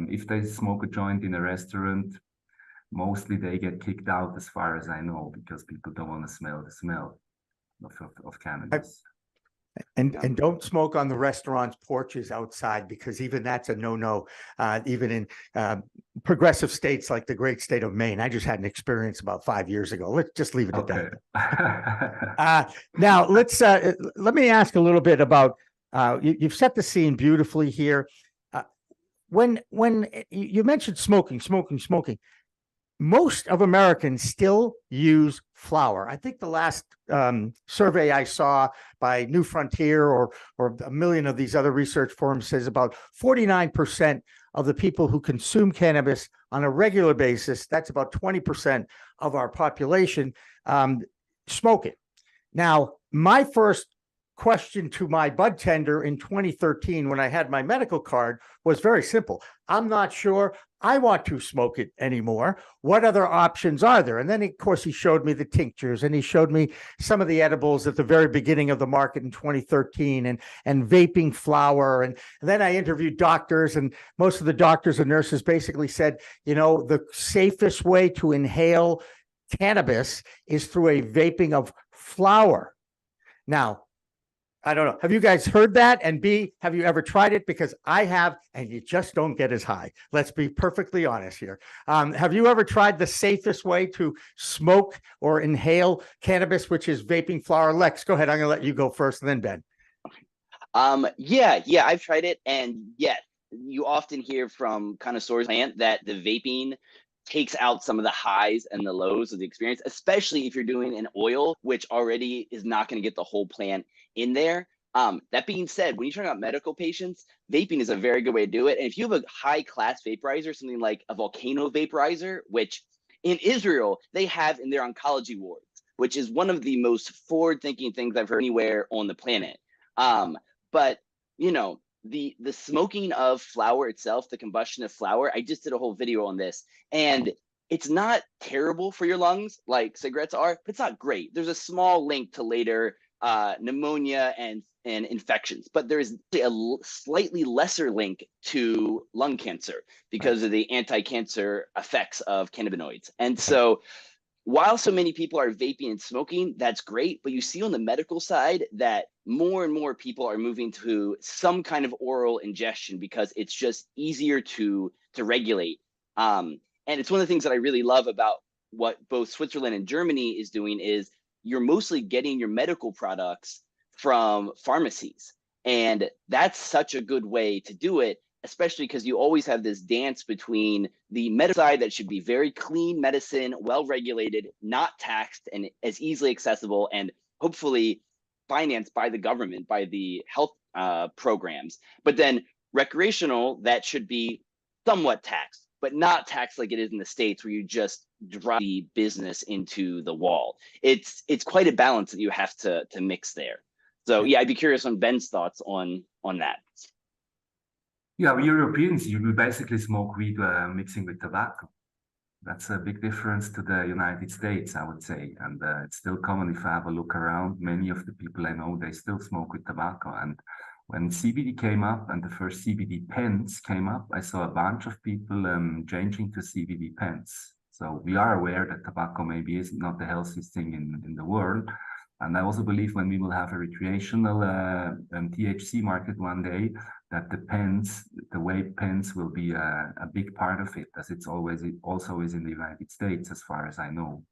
If they smoke a joint in a restaurant, mostly they get kicked out, as far as I know, because people don't want to smell the smell of cannabis. And don't smoke on the restaurant's porches outside, because even that's a no-no, even in progressive states like the great state of Maine. I just had an experience about 5 years ago. Let's just leave it at that. Now, let me ask a little bit about, you've set the scene beautifully here. When you mentioned smoking, most of Americans still use flower. I think the last survey I saw by New Frontier or a million of these other research firms says about 49% of the people who consume cannabis on a regular basis, that's about 20% of our population, smoke it. Now, my first question to my bud tender in 2013 when I had my medical card was very simple. I'm not sure I want to smoke it anymore. What other options are there? And then, of course, he showed me the tinctures and he showed me some of the edibles at the very beginning of the market in 2013 and vaping flower. And then I interviewed doctors, and most of the doctors and nurses basically said, the safest way to inhale cannabis is through a vaping of flower. Now, I don't know. Have you guys heard that? And B, have you ever tried it? Because I have, and you just don't get as high. Let's be perfectly honest here. Have you ever tried the safest way to smoke or inhale cannabis, which is vaping flower? Lex, go ahead. I'm going to let you go first, and then Ben. Yeah, I've tried it. And yes, you often hear from connoisseurs that the vaping takes out some of the highs and the lows of the experience, especially if you're doing an oil, which already is not going to get the whole plant in there. That being said, when you're talking about medical patients, vaping is a very good way to do it. And if you have a high class vaporizer, something like a volcano vaporizer, which in Israel, they have in their oncology wards, which is one of the most forward-thinking things I've heard anywhere on the planet. But, the smoking of flower itself, the combustion of flower, I just did a whole video on this, and it's not terrible for your lungs like cigarettes are, but it's not great. There's a small link to later pneumonia and infections, but there is a slightly lesser link to lung cancer because of the anti-cancer effects of cannabinoids. And so while so many people are vaping and smoking, that's great. But you see on the medical side that more and more people are moving to some kind of oral ingestion because it's just easier to regulate. And it's one of the things that I really love about what both Switzerland and Germany is doing is you're mostly getting your medical products from pharmacies. And that's such a good way to do it especially because you always have this dance between the medical side that should be very clean medicine, well regulated, not taxed, and as easily accessible, and hopefully financed by the government, by the health programs. But then recreational, that should be somewhat taxed, but not taxed like it is in the States, where you just drive the business into the wall. It's quite a balance that you have to mix there. So yeah, I'd be curious on Ben's thoughts on that. Yeah, we Europeans, you will basically smoke weed mixing with tobacco. That's a big difference to the United States, I would say. And it's still common. If I have a look around, many of the people I know, they still smoke with tobacco. And when CBD came up and the first CBD pens came up, I saw a bunch of people changing to CBD pens. So we are aware that tobacco maybe is not the healthiest thing in the world. And I also believe when we will have a recreational THC market one day, that the pens, the vape pens, will be a big part of it, as it's always also is in the United States, as far as I know.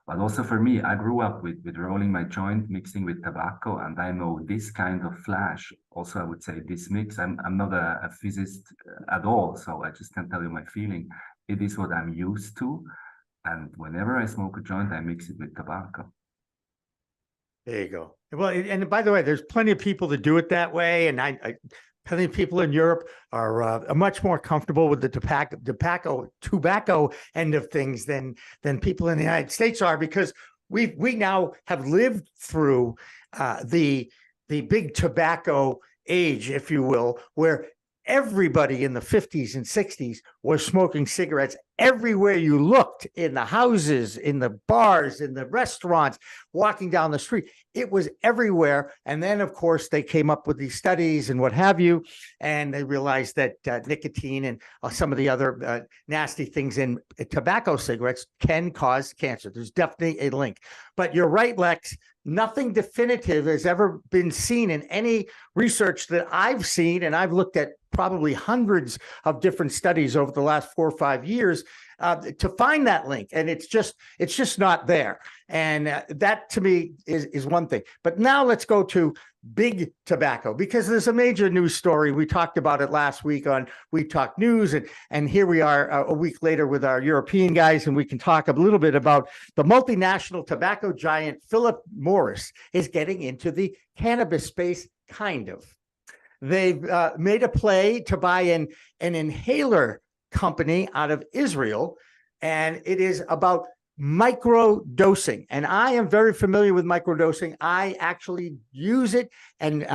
But also for me, I grew up with rolling my joint, mixing with tobacco, and I know this kind of flash. Also, I would say this mix. I'm not a physicist at all, so I just can tell you my feeling. It is what I'm used to, and whenever I smoke a joint, I mix it with tobacco. There you go. Well, and by the way, there's plenty of people that do it that way, and plenty of people in Europe are much more comfortable with the tobacco end of things than people in the United States are, because we now have lived through the big tobacco age, if you will, where everybody in the 50s and 60s was smoking cigarettes everywhere you looked, in the houses, in the bars, in the restaurants, walking down the street. It was everywhere. And then, of course, they came up with these studies and what have you, and they realized that nicotine and some of the other nasty things in tobacco cigarettes can cause cancer. There's definitely a link. But you're right, Lex. Nothing definitive has ever been seen in any research that I've seen, and I've looked at probably hundreds of different studies over the last 4 or 5 years to find that link, and it's just not there. And that to me is one thing. But now let's go to big tobacco, because there's a major news story. We talked about it last week on We Talk News, and here we are a week later with our European guys, and we can talk a little bit about the multinational tobacco giant Philip Morris is getting into the cannabis space, kind of. They've made a play to buy an inhaler company out of Israel, and it is about micro dosing. And I am very familiar with micro dosing. I actually use it, and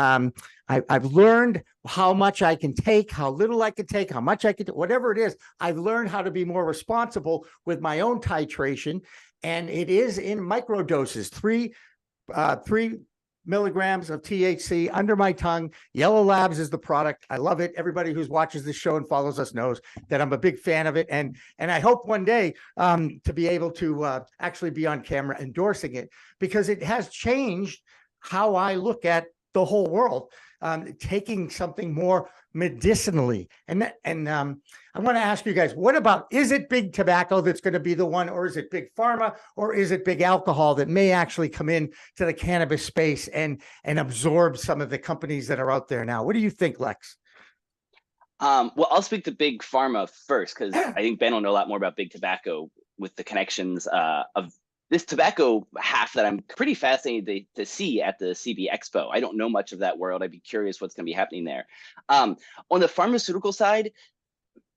I've learned how much I can take, how little I can take, how much I can do, whatever it is. I've learned how to be more responsible with my own titration, and it is in micro doses, 3 milligrams of THC under my tongue. Yellow Labs is the product. I love it. Everybody who watches this show and follows us knows that I'm a big fan of it. And I hope one day to be able to actually be on camera endorsing it, because it has changed how I look at the whole world, taking something more medicinally. And I want to ask you guys, what about, is it big tobacco that's going to be the one, or is it big pharma, or is it big alcohol that may actually come in to the cannabis space and absorb some of the companies that are out there now? What do you think, Lex? Well, I'll speak to big pharma first, because I think Ben will know a lot more about big tobacco with the connections of this tobacco half that I'm pretty fascinated to see at the CB Expo. I don't know much of that world. I'd be curious what's going to be happening there. On the pharmaceutical side,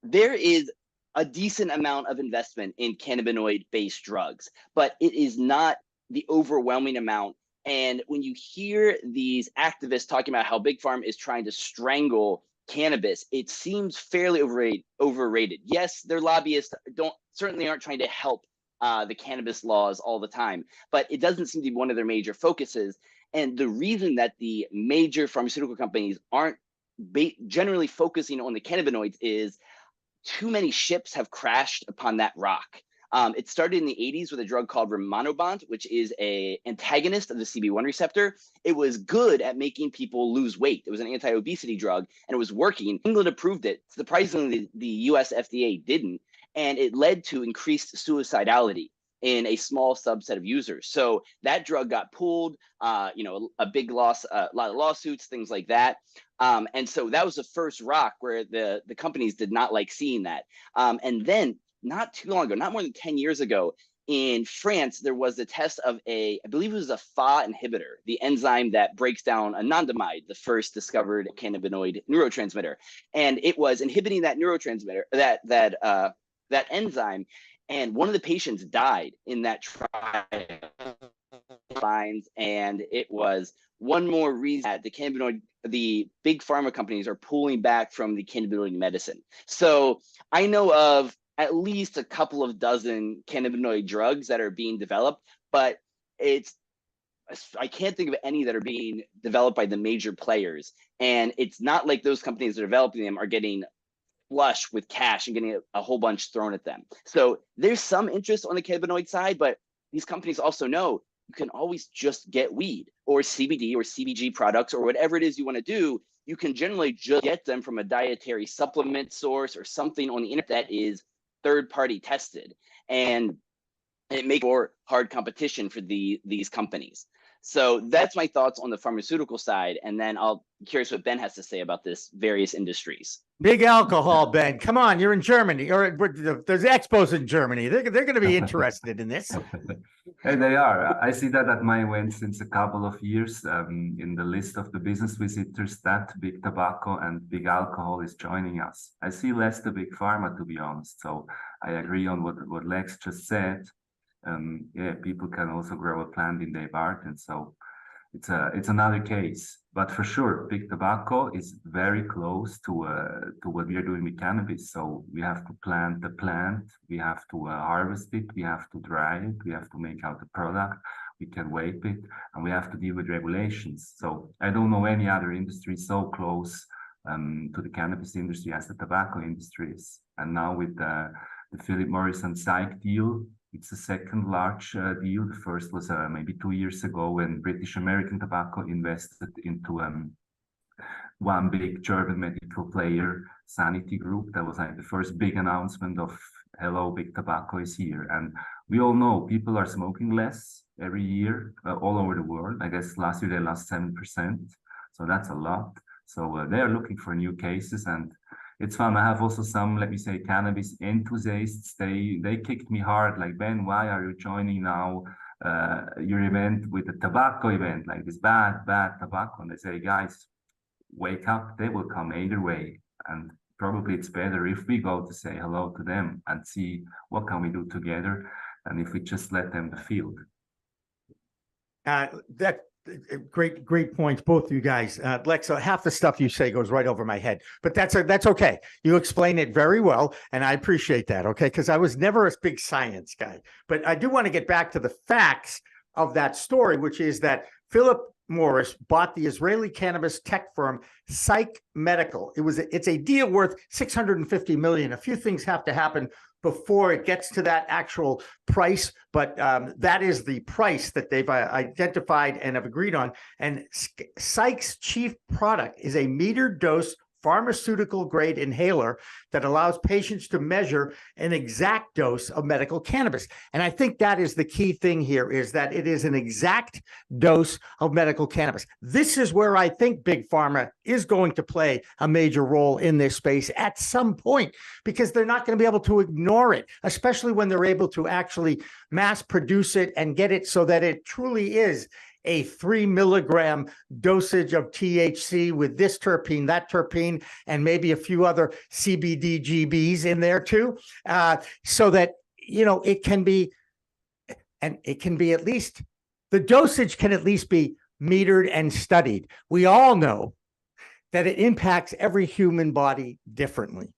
there is a decent amount of investment in cannabinoid-based drugs, but it is not the overwhelming amount. And when you hear these activists talking about how Big Pharma is trying to strangle cannabis, it seems fairly overrated. Yes, their lobbyists certainly aren't trying to help the cannabis laws all the time, but it doesn't seem to be one of their major focuses. And the reason that the major pharmaceutical companies aren't generally focusing on the cannabinoids is too many ships have crashed upon that rock. It started in the 80s with a drug called rimonabant, which is an antagonist of the CB1 receptor. It was good at making people lose weight. It was an anti-obesity drug, and it was working. England approved it. Surprisingly, the US FDA didn't, and it led to increased suicidality. in a small subset of users. So that drug got pulled, a big loss, a lot of lawsuits, things like that. And so that was the first rock where the companies did not like seeing that. And then not too long ago, not more than 10 years ago, in France, there was a test of I believe it was a Fa inhibitor, the enzyme that breaks down anandamide, the first discovered cannabinoid neurotransmitter. And it was inhibiting that neurotransmitter, that enzyme. And one of the patients died in that trial. And it was one more reason that the big pharma companies are pulling back from the cannabinoid medicine. So I know of at least a couple of dozen cannabinoid drugs that are being developed, but I can't think of any that are being developed by the major players. And it's not like those companies that are developing them are getting flush with cash and getting a whole bunch thrown at them. So there's some interest on the cannabinoid side, but these companies also know you can always just get weed or CBD or CBG products or whatever it is you want to do. You can generally just get them from a dietary supplement source or something on the internet that is third-party tested, and it makes for hard competition for these companies. So that's my thoughts on the pharmaceutical side, and then I'll be curious what Ben has to say about this various industries. Big alcohol, Ben. Come on, you're in Germany, or there's expos in Germany. They're going to be interested in this. Hey, they are. I see that at my event since a couple of years. In the list of the business visitors, that big tobacco and big alcohol is joining us. I see less the big pharma, to be honest. So I agree on what Lex just said. People can also grow a plant in their garden. So it's another case. But for sure, big tobacco is very close to what we are doing with cannabis. So we have to plant the plant, we have to harvest it, we have to dry it, we have to make out the product, we can vape it, and we have to deal with regulations. So I don't know any other industry so close to the cannabis industry as the tobacco industry is. And now with the Philip Morris and Psych deal, it's the second large deal. The first was maybe 2 years ago when British American Tobacco invested into one big German medical player, Sanity Group. That was like the first big announcement of, hello, big tobacco is here. And we all know people are smoking less every year all over the world. I guess last year they lost 7%. So that's a lot. So they are looking for new cases, and it's fun. I have also some, let me say, cannabis enthusiasts. They kicked me hard, like, Ben, why are you joining now your event with a tobacco event, like this bad tobacco? And they say, guys, wake up, they will come either way. And probably it's better if we go to say hello to them and see what can we do together, and if we just let them the field. Great points, both of you guys. Lex, half the stuff you say goes right over my head, but that's okay. You explain it very well, and I appreciate that. Okay, because I was never a big science guy, but I do want to get back to the facts of that story, which is that Philip Morris bought the Israeli cannabis tech firm Psych Medical. It's a deal worth $650 million. A few things have to happen before it gets to that actual price, but that is the price that they've identified and have agreed on. And Psych's chief product is a metered dose pharmaceutical grade inhaler that allows patients to measure an exact dose of medical cannabis. And I think that is the key thing here, is that it is an exact dose of medical cannabis. This is where I think Big Pharma is going to play a major role in this space at some point, because they're not going to be able to ignore it, especially when they're able to actually mass produce it and get it so that it truly is a 3 milligram dosage of THC with this terpene, that terpene, and maybe a few other CBDGBs in there too, so that, it can be, and it can be at least, the dosage can at least be metered and studied. We all know that it impacts every human body differently.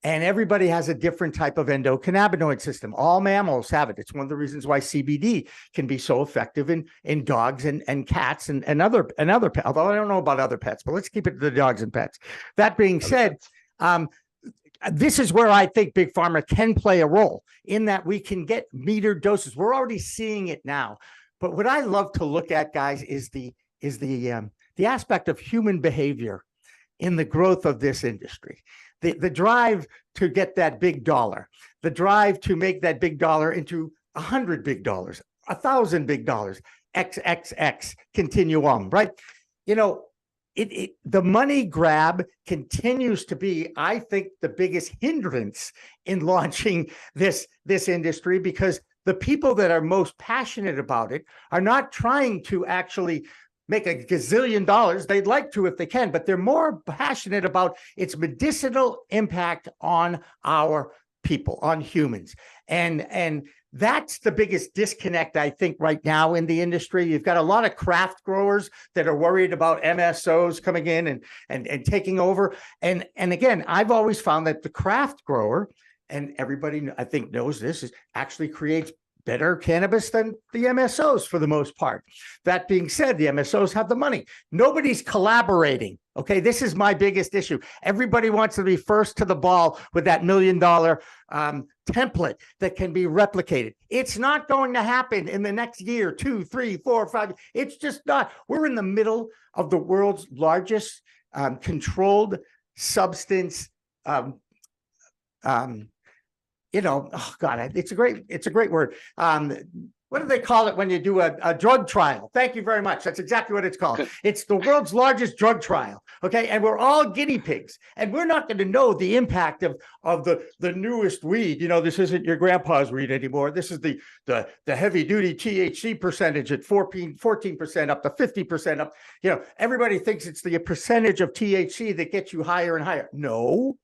And everybody has a different type of endocannabinoid system. All mammals have it. It's one of the reasons why CBD can be so effective in dogs and cats and other pets. Although I don't know about other pets, but let's keep it to the dogs and pets. That being said, this is where I think Big Pharma can play a role, in that we can get metered doses. We're already seeing it now. But what I love to look at, guys, is the aspect of human behavior in the growth of this industry. The drive to get that big dollar, the drive to make that big dollar into $100 big, $1,000 big, XXX, continue on, right? You know, the money grab continues to be, I think, the biggest hindrance in launching this industry, because the people that are most passionate about it are not trying to actually make a gazillion dollars. They'd like to if they can, but they're more passionate about its medicinal impact on our people, on humans. And that's the biggest disconnect, I think, right now in the industry. You've got a lot of craft growers that are worried about MSOs coming in and taking over. And again, I've always found that the craft grower, and everybody I think knows this, is actually creates better cannabis than the MSOs for the most part. That being said, the MSOs have the money. Nobody's collaborating. Okay, this is my biggest issue. Everybody wants to be first to the ball with that $1 million template that can be replicated. It's not going to happen in the next year, 2, 3, 4, 5. It's just not. We're in the middle of the world's largest controlled substance you know, oh God, it's a great word. What do they call it when you do a drug trial? Thank you very much. That's exactly what it's called. It's the world's largest drug trial. Okay. And we're all guinea pigs, and we're not going to know the impact of the newest weed. You know, this isn't your grandpa's weed anymore. This is the heavy duty THC percentage at 14% up to 50% up. You know, everybody thinks it's the percentage of THC that gets you higher and higher. No.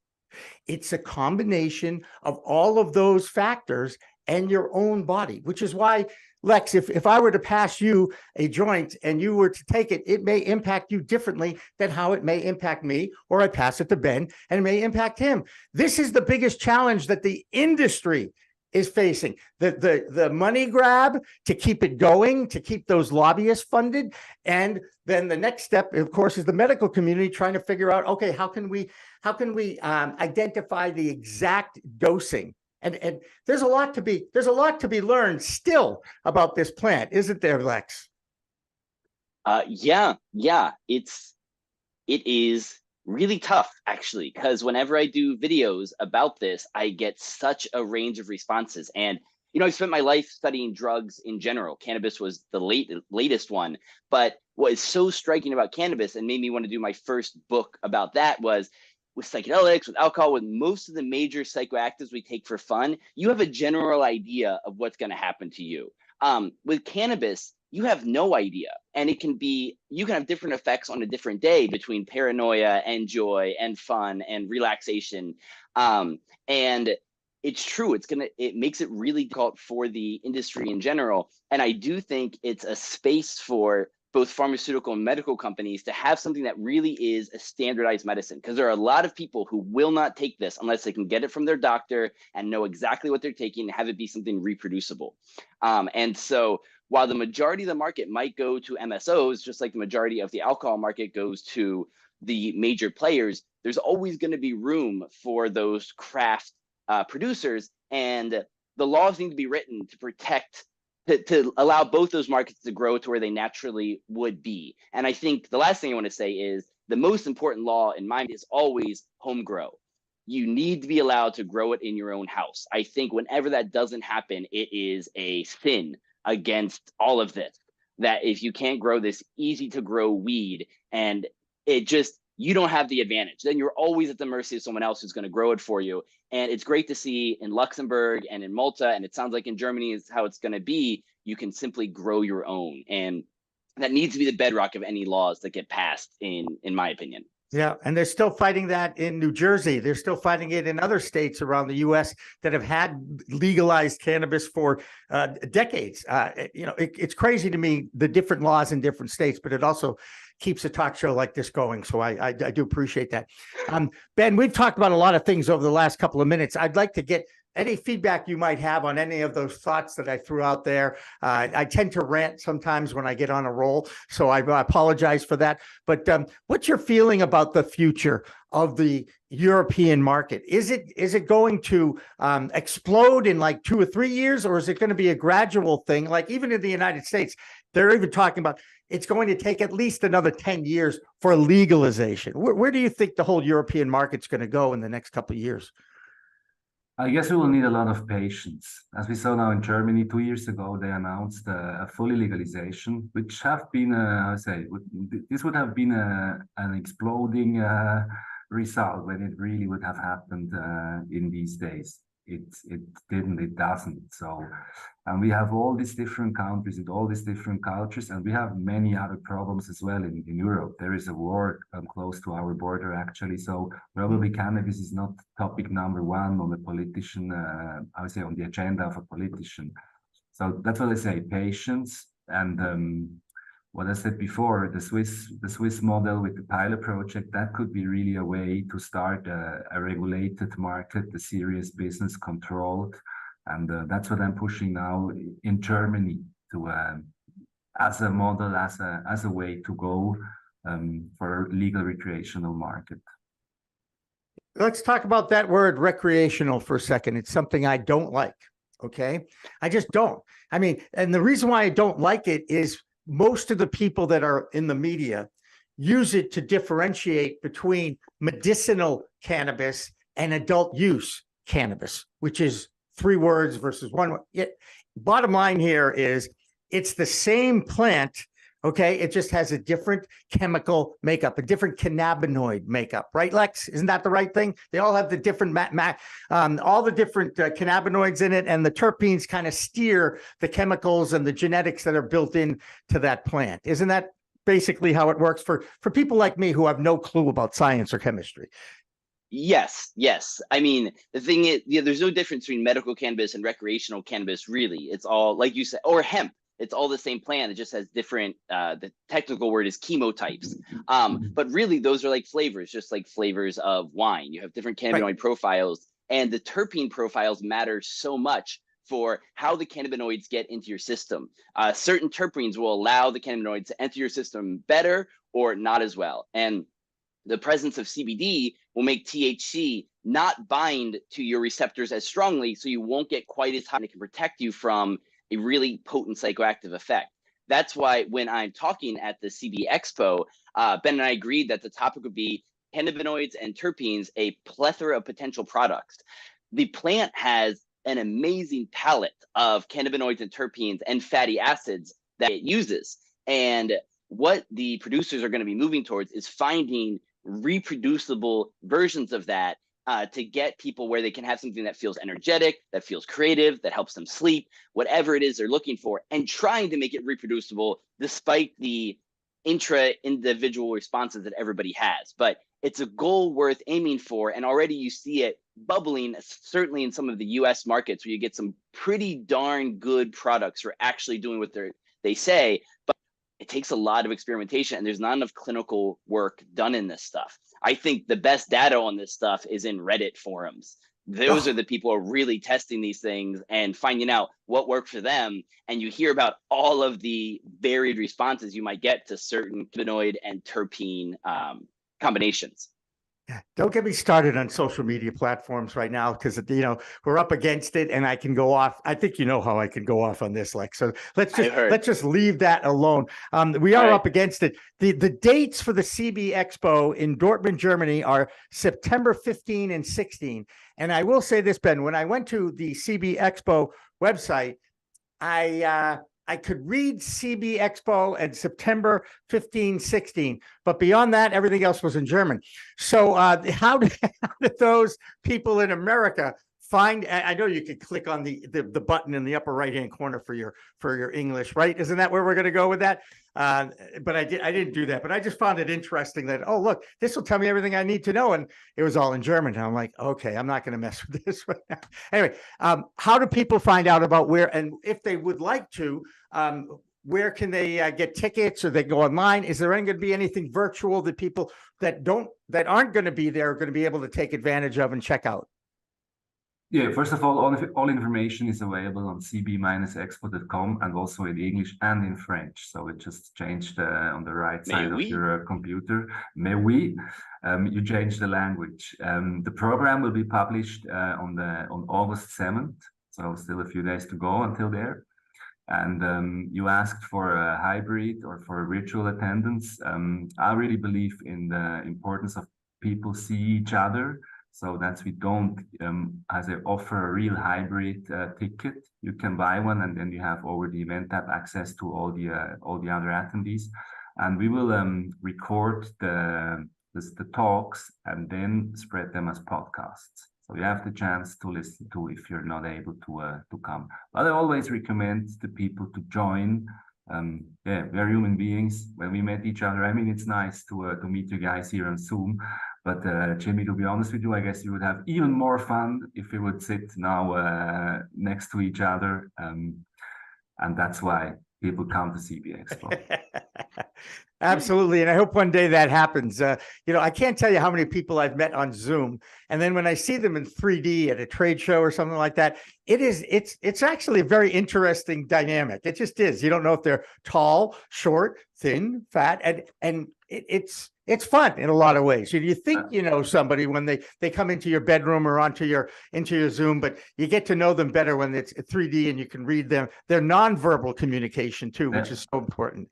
It's a combination of all of those factors and your own body, which is why, Lex, if I were to pass you a joint and you were to take it, it may impact you differently than how it may impact me, or I pass it to Ben and it may impact him. This is the biggest challenge that the industry is facing. The money grab to keep it going, to keep those lobbyists funded. And then the next step, of course, is the medical community trying to figure out, okay, how can we identify the exact dosing? And there's a lot to be learned still about this plant, isn't there, Lex? Yeah. It is really tough, actually, because whenever I do videos about this, I get such a range of responses. And, you know, I've spent my life studying drugs in general. Cannabis was the latest one. But what is so striking about cannabis and made me want to do my first book about that was, with psychedelics, with alcohol, with most of the major psychoactives we take for fun, you have a general idea of what's going to happen to you. With cannabis, you have no idea. And you can have different effects on a different day between paranoia and joy and fun and relaxation. And it's true, it makes it really difficult for the industry in general. And I do think it's a space for both pharmaceutical and medical companies to have something that really is a standardized medicine, because there are a lot of people who will not take this unless they can get it from their doctor and know exactly what they're taking and have it be something reproducible. And so while the majority of the market might go to MSOs, just like the majority of the alcohol market goes to the major players, there's always going to be room for those craft producers, and the laws need to be written to protect, to allow both those markets to grow to where they naturally would be. And I think the last thing I want to say is the most important law in my mind is always home grow. You need to be allowed to grow it in your own house. I think whenever that doesn't happen, it is a sin against all of this, that if you can't grow this easy to grow weed and you don't have the advantage, then you're always at the mercy of someone else who's going to grow it for you. And it's great to see in Luxembourg and in Malta, and it sounds like in Germany is how it's going to be. You can simply grow your own. And that needs to be the bedrock of any laws that get passed, in my opinion. Yeah, and they're still fighting that in New Jersey. They're still fighting it in other states around the U.S. that have had legalized cannabis for decades. It's crazy to me, the different laws in different states, but it also keeps a talk show like this going. So I do appreciate that. Ben, we've talked about a lot of things over the last couple of minutes. I'd like to get any feedback you might have on any of those thoughts that I threw out there. I tend to rant sometimes when I get on a roll, so I apologize for that. But what's your feeling about the future of the European market? Is it going to explode in like 2 or 3 years, or is it going to be a gradual thing? Like even in the United States, they're even talking about it's going to take at least another 10 years for legalization. Where do you think the whole European market's going to go in the next couple of years? I guess we will need a lot of patience. As we saw now in Germany 2 years ago, they announced a fully legalization, which have been, this would have been an exploding result when it really would have happened in these days. It didn't, it doesn't. So, and we have all these different countries with all these different cultures, and we have many other problems as well in Europe. There is a war close to our border, actually. So probably cannabis is not topic number one on the politician, I would say on the agenda of a politician. So that's what I say, patience. And what I said before, the Swiss model with the pilot project, that could be really a way to start a regulated market, a serious business controlled. And that's what I'm pushing now in Germany to as a model, as a way to go for legal recreational market. Let's talk about that word recreational for a second. It's something I don't like. Okay. I just don't. I mean, and the reason why I don't like it is most of the people that are in the media use it to differentiate between medicinal cannabis and adult use cannabis, which is 3 words versus 1 word. Bottom line here is it's the same plant. Okay, it just has a different chemical makeup, a different cannabinoid makeup, right, Lex? Isn't that the right thing? They all have the different all the different cannabinoids in it, and the terpenes kind of steer the chemicals and the genetics that are built in to that plant. Isn't that basically how it works for people like me who have no clue about science or chemistry? Yes. I mean, the thing is, there's no difference between medical cannabis and recreational cannabis, really. It's all, like you said, or hemp. It's all the same plant. It just has different, the technical word is chemotypes. But really, those are like flavors, just like flavors of wine. You have different cannabinoid profiles, and the terpene profiles matter so much for how the cannabinoids get into your system. Certain terpenes will allow the cannabinoids to enter your system better or not as well. And the presence of CBD will make THC not bind to your receptors as strongly, so you won't get quite as high, and it can protect you from a really potent psychoactive effect. That's why when I'm talking at the CB Expo, Ben and I agreed that the topic would be cannabinoids and terpenes, a plethora of potential products. The plant has an amazing palette of cannabinoids and terpenes and fatty acids that it uses. And what the producers are going to be moving towards is finding reproducible versions of that to get people where they can have something that feels energetic, that feels creative, that helps them sleep, whatever it is they're looking for, and trying to make it reproducible despite the intra-individual responses that everybody has. But it's a goal worth aiming for, and already you see it bubbling, certainly in some of the US markets, where you get some pretty darn good products for actually doing what they say, but it takes a lot of experimentation, and there's not enough clinical work done in this stuff. I think the best data on this stuff is in Reddit forums. Those are the people who are really testing these things and finding out what worked for them. And you hear about all of the varied responses you might get to certain cannabinoid and terpene combinations. Yeah, don't get me started on social media platforms right now, because we're up against it, and I can go off. I think you know how I can go off on this, Lex. So let's just leave that alone. We are up against it. The dates for the CB Expo in Dortmund, Germany, are September 15 and 16. And I will say this, Ben, when I went to the CB Expo website, I could read CB Expo and September 15, 16, but beyond that, everything else was in German. So how did those people in America find? I know you could click on the button in the upper right-hand corner for your English, right? Isn't that where we're going to go with that? But I didn't do that. But I just found it interesting that, oh, look, this will tell me everything I need to know. And it was all in German. And I'm like, okay, I'm not going to mess with this right now. Anyway, how do people find out about where, and if they would like to, where can they get tickets, or they go online? Is there going to be anything virtual that people that aren't going to be there are going to be able to take advantage of and check out? Yeah, first of all information is available on cb-expo.com, and also in English and in French. So it just changed on the right side of your computer. Mais oui, you changed the language. The program will be published on August 7th. So still a few days to go until there. And you asked for a hybrid or for a virtual attendance. I really believe in the importance of people see each other. So that's we don't, as I offer a real hybrid ticket. You can buy one, and then you have over the event app access to all the other attendees. And we will record the talks and then spread them as podcasts. So you have the chance to listen to if you're not able to come. But I always recommend the people to join. We're human beings. When we met each other, I mean, it's nice to meet you guys here on Zoom. But Jimmy, to be honest with you, I guess you would have even more fun if we would sit now next to each other. And that's why people come to CB Expo. Absolutely. And I hope one day that happens. I can't tell you how many people I've met on Zoom. And then when I see them in 3D at a trade show or something like that, it's actually a very interesting dynamic. It just is. You don't know if they're tall, short, thin, fat, and it's fun in a lot of ways. You think you know somebody when they come into your bedroom or into your Zoom, but you get to know them better when it's 3D and you can read their nonverbal communication too, which is so important.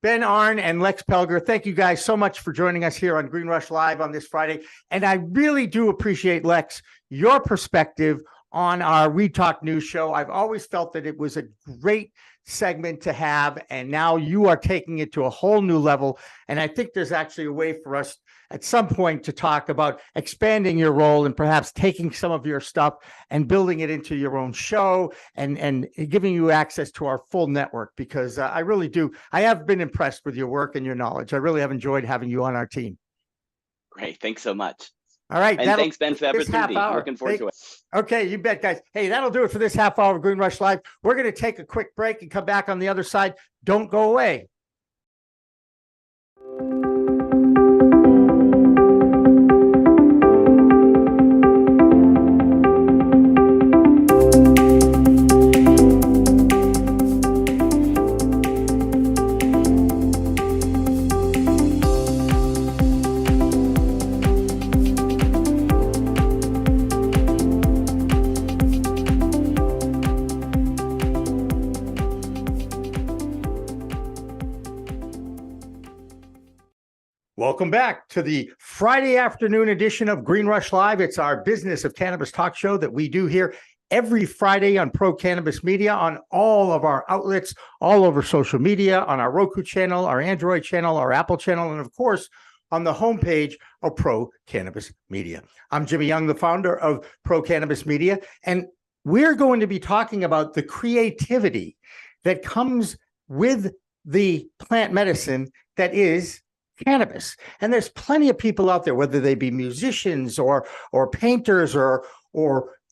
Ben Arn and Lex Pelger, thank you guys so much for joining us here on Green Rush Live on this Friday. And I really do appreciate, Lex, your perspective on our We Talk News show. I've always felt that it was a great segment to have, and now you are taking it to a whole new level. And I think there's actually a way for us at some point to talk about expanding your role and perhaps taking some of your stuff and building it into your own show and giving you access to our full network, because I really do. I have been impressed with your work and your knowledge. I really have enjoyed having you on our team. Great. Thanks so much. All right. And thanks, Ben, for the opportunity. Looking forward to it. Okay, you bet, guys. Hey, that'll do it for this half hour of Green Rush Live. We're going to take a quick break and come back on the other side. Don't go away. Welcome back to the Friday afternoon edition of Green Rush Live. It's our Business of Cannabis talk show that we do here every Friday on Pro Cannabis Media, on all of our outlets, all over social media, on our Roku channel, our Android channel, our Apple channel, and of course, on the homepage of Pro Cannabis Media. I'm Jimmy Young, the founder of Pro Cannabis Media, and we're going to be talking about the creativity that comes with the plant medicine that is cannabis. And there's plenty of people out there, whether they be musicians or painters or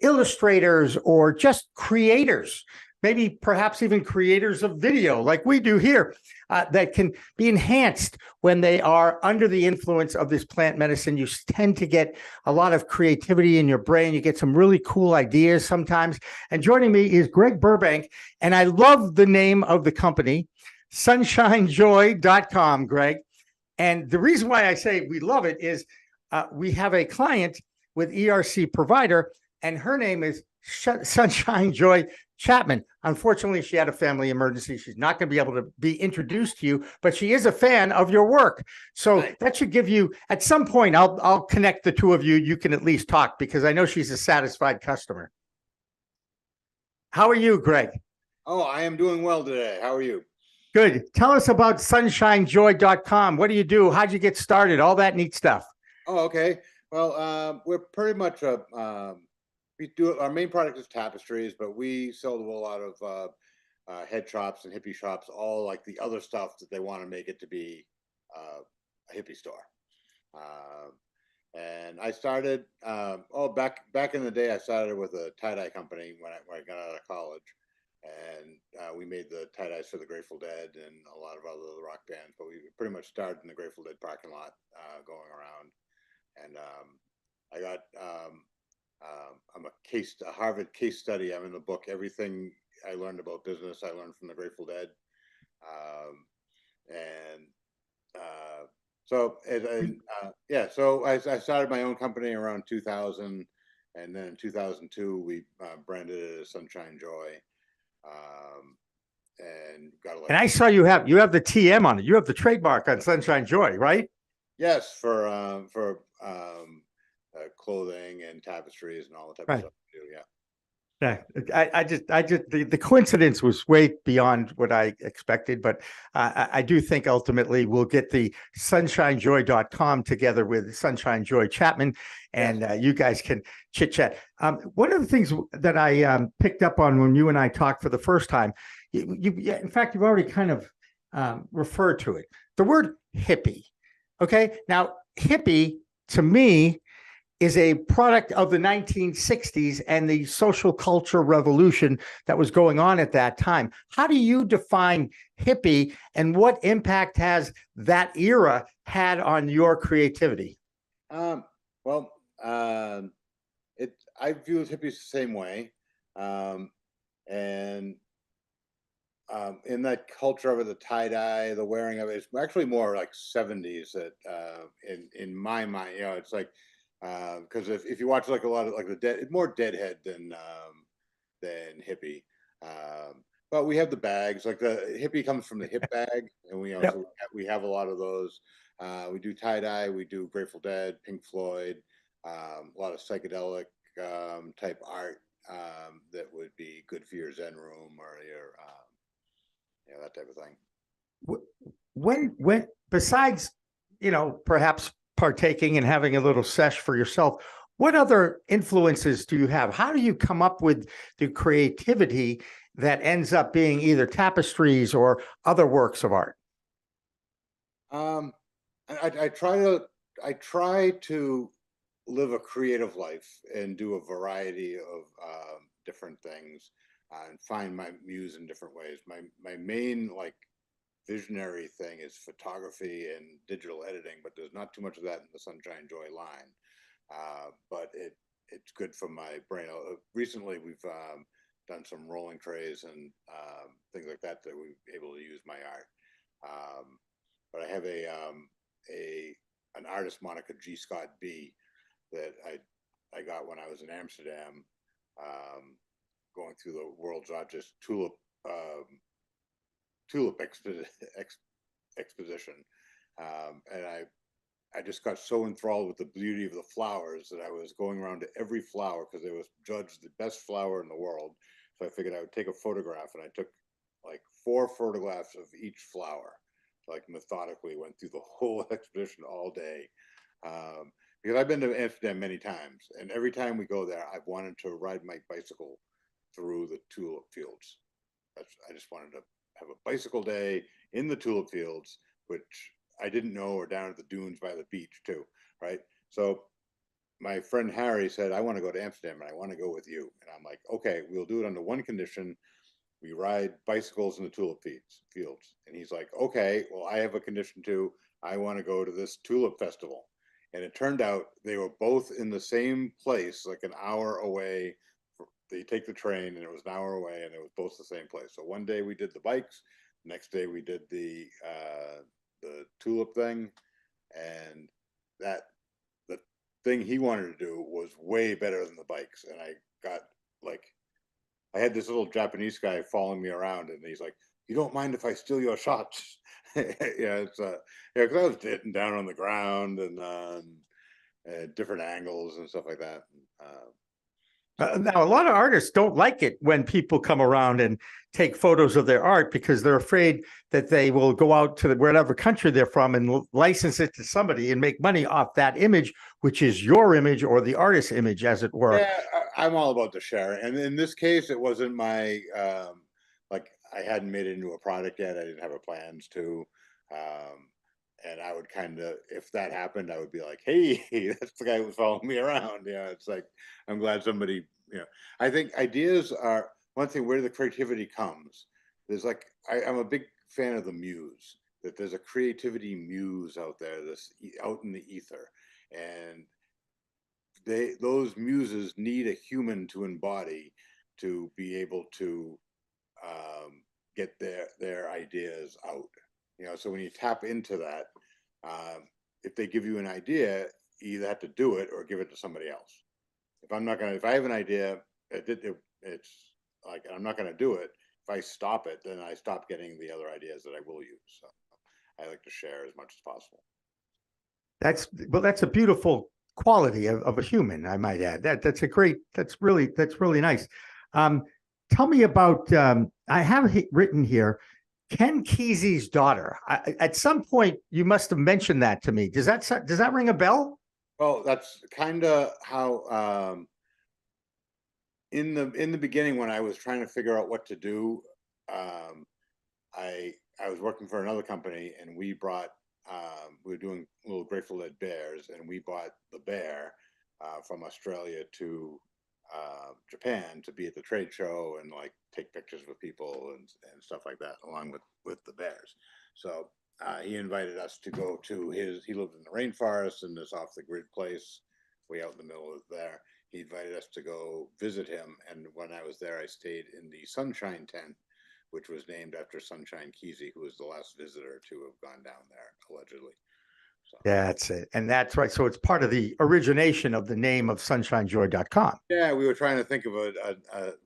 illustrators or just creators, maybe perhaps even creators of video like we do here, that can be enhanced when they are under the influence of this plant medicine. You tend to get a lot of creativity in your brain. You get some really cool ideas sometimes. And joining me is Greg Burbank, and I love the name of the company, sunshinejoy.com, Greg. And the reason why I say we love it is we have a client with ERC Provider, and her name is Sunshine Joy Chapman. Unfortunately, she had a family emergency. She's not going to be able to be introduced to you, but she is a fan of your work. So that should give you, at some point, I'll connect the two of you. You can at least talk, because I know she's a satisfied customer. How are you, Greg? Oh, I am doing well today. How are you? Good. Tell us about sunshinejoy.com. What do you do? How'd you get started? All that neat stuff. Oh, okay. Well, we're pretty much we do, our main product is tapestries, but we sell to a lot of head shops and hippie shops, all like the other stuff that they want to make it to be a hippie store. And I started back in the day. I started with a tie-dye company when I got out of college. And we made the tie-dyes for the Grateful Dead and a lot of other rock bands, but we pretty much started in the Grateful Dead parking lot, going around. And I got, I'm a Harvard case study. I'm in the book. Everything I learned about business, I learned from the Grateful Dead. So I started my own company around 2000. And then in 2002, we branded it as Sunshine Joy. And I saw you have the TM on it. You have the trademark on Sunshine Joy, right? Yes, for clothing and tapestries and all the type of Right. stuff we do. Yeah. Yeah, the coincidence was way beyond what I expected, but I do think ultimately we'll get the sunshinejoy.com together with Sunshine Joy Chapman, and you guys can chit chat. One of the things that I picked up on when you and I talked for the first time, in fact, you've already kind of referred to it, the word hippie. Okay, now hippie to me is a product of the 1960s and the social culture revolution that was going on at that time. How do you define hippie, and what impact has that era had on your creativity? Well, I view hippies the same way, and in that culture of it, the tie dye, the wearing of it, it's actually more like 70s. That in my mind, it's like. Because if you watch like a lot of like more deadhead than hippie, but we have the bags. Like the hippie comes from the hip bag, and Yep. so we have a lot of those. We do tie dye, we do Grateful Dead, Pink Floyd, a lot of psychedelic type art that would be good for your Zen room or your that type of thing. When besides, perhaps partaking and having a little sesh for yourself, what other influences do you have? How do you come up with the creativity that ends up being either tapestries or other works of art? I try to live a creative life and do a variety of different things and find my muse in different ways. My main like visionary thing is photography and digital editing, but there's not too much of that in the Sunshine Joy line. But it's good for my brain. Recently, we've done some rolling trays and things like that we're able to use my art. But I have an artist Monica G. Scott B. that I got when I was in Amsterdam, going through the world's largest tulip exposition, and I just got so enthralled with the beauty of the flowers that I was going around to every flower because it was judged the best flower in the world. So I figured I would take a photograph, and I took like 4 photographs of each flower, like methodically went through the whole exposition all day. Because I've been to Amsterdam many times, and every time we go there, I've wanted to ride my bicycle through the tulip fields. I just wanted to have a bicycle day in the tulip fields, which I didn't know, or down at the dunes by the beach too, right? So my friend Harry said, I want to go to Amsterdam and I want to go with you. And I'm like, okay, we'll do it under one condition. We ride bicycles in the tulip fields. And he's like, okay, well, I have a condition too. I want to go to this tulip festival. And it turned out they were both in the same place, like an hour away. They take the train, and it was an hour away, and it was both the same place. So one day we did the bikes, next day we did the tulip thing, and the thing he wanted to do was way better than the bikes. And I got like, I had this little Japanese guy following me around, and he's like, "You don't mind if I steal your shots?" It's because I was sitting down on the ground and at different angles and stuff like that. Now, a lot of artists don't like it when people come around and take photos of their art because they're afraid that they will go out to whatever country they're from and license it to somebody and make money off that image, which is your image or the artist's image, as it were. Yeah, I'm all about the sharing. And in this case, it wasn't my, like I hadn't made it into a product yet. I didn't have plans to. And I would kind of, if that happened, I would be like, hey, that's the guy who was following me around. It's like, I'm glad somebody, I think ideas are one thing where the creativity comes. There's like, I'm a big fan of the muse, that there's a creativity muse out there, out in the ether. And those muses need a human to embody to be able to get their ideas out. So when you tap into that, if they give you an idea, you either have to do it or give it to somebody else. If I have an idea, it's like, I'm not gonna do it. If I stop it, then I stop getting the other ideas that I will use. So I like to share as much as possible. That's a beautiful quality of a human, I might add. That's really nice. Tell me about I have written here Ken Kesey's daughter. At some point, you must have mentioned that to me. Does that ring a bell? Well, that's kind of how in the beginning when I was trying to figure out what to do, I was working for another company, and we were doing little Grateful Dead bears, and we bought the bear from Australia to Japan to be at the trade show and like take pictures with people and stuff like that, along with the bears. So he invited us to go to he lived in the rainforest in this off the grid place way out in the middle of there. He invited us to go visit him, and when I was there, I stayed in the Sunshine Tent, which was named after Sunshine Kesey, who was the last visitor to have gone down there, allegedly. So. That's it. And that's right. So it's part of the origination of the name of sunshinejoy.com. Yeah, we were trying to think of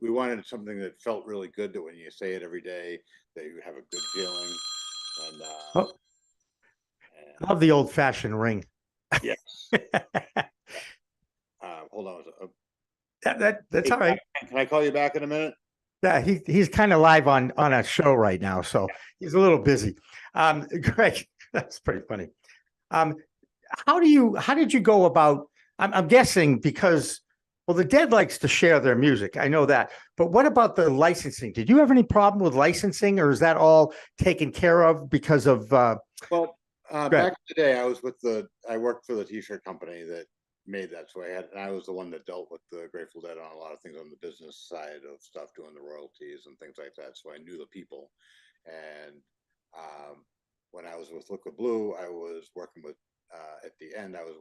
we wanted something that felt really good, that when you say it every day, that you have a good feeling. And, love the old fashioned ring. Yes. Hold on. That's all right. Can I call you back in a minute? Yeah, he's kind of live on a show right now, so he's a little busy. Greg, that's pretty funny. How did you go about? I'm guessing because, well, the Dead likes to share their music. I know that, but what about the licensing? Did you have any problem with licensing, or is that all taken care of because of? Back in the day, I worked for the T-shirt company that made that, so I was the one that dealt with the Grateful Dead on a lot of things on the business side of stuff, doing the royalties and things like that. So I knew the people, and when I was with Liquid Blue, I was working with at the end I was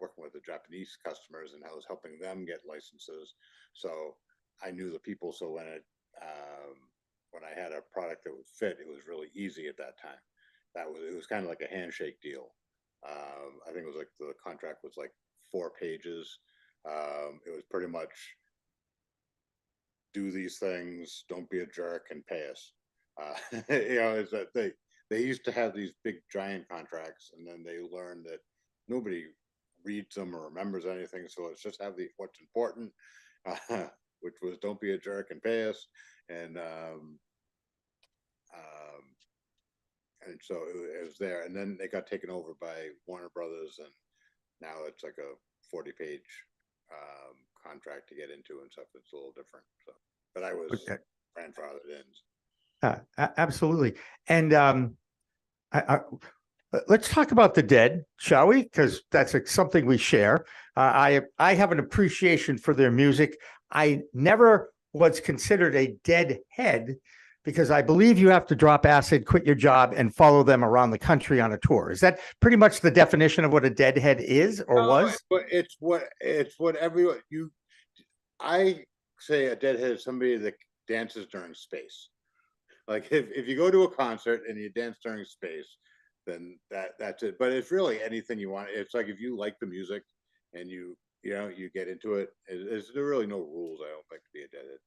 working with the Japanese customers, and I was helping them get licenses. So I knew the people. So when I had a product that would fit, it was really easy at that time. It was kind of like a handshake deal. I think it was like the contract was like 4 pages. It was pretty much do these things, don't be a jerk, and pay us. Is that they used to have these big giant contracts, and then they learned that nobody reads them or remembers anything. So let's just have what's important, which was don't be a jerk and pay us. And so it was there, and then it got taken over by Warner Brothers, and now it's like a 40-page contract to get into and stuff. It's a little different. So, but I was grandfathered in. Absolutely. And let's talk about the Dead, shall we? Because that's something we share. I have an appreciation for their music. I never was considered a Deadhead, because I believe you have to drop acid, quit your job, and follow them around the country on a tour. Is that pretty much the definition of what a Deadhead is or was? It's what everyone I say a Deadhead is somebody that dances during space. Like if you go to a concert and you dance during space, then that's it. But it's really anything you want. It's like if you like the music and you get into it. There's really no rules, I don't think, to be a Deadhead.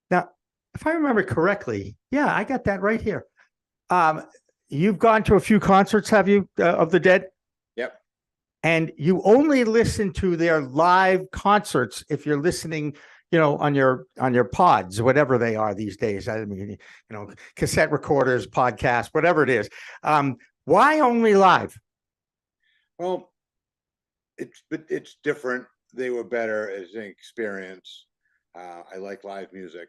Now, if I remember correctly, yeah, I got that right here. You've gone to a few concerts, have you, of the Dead? Yep. And you only listen to their live concerts if you're listening, on your pods, whatever they are these days. I mean, cassette recorders, podcasts, whatever it is. Why only live? Well, it's different. They were better as an experience. I like live music.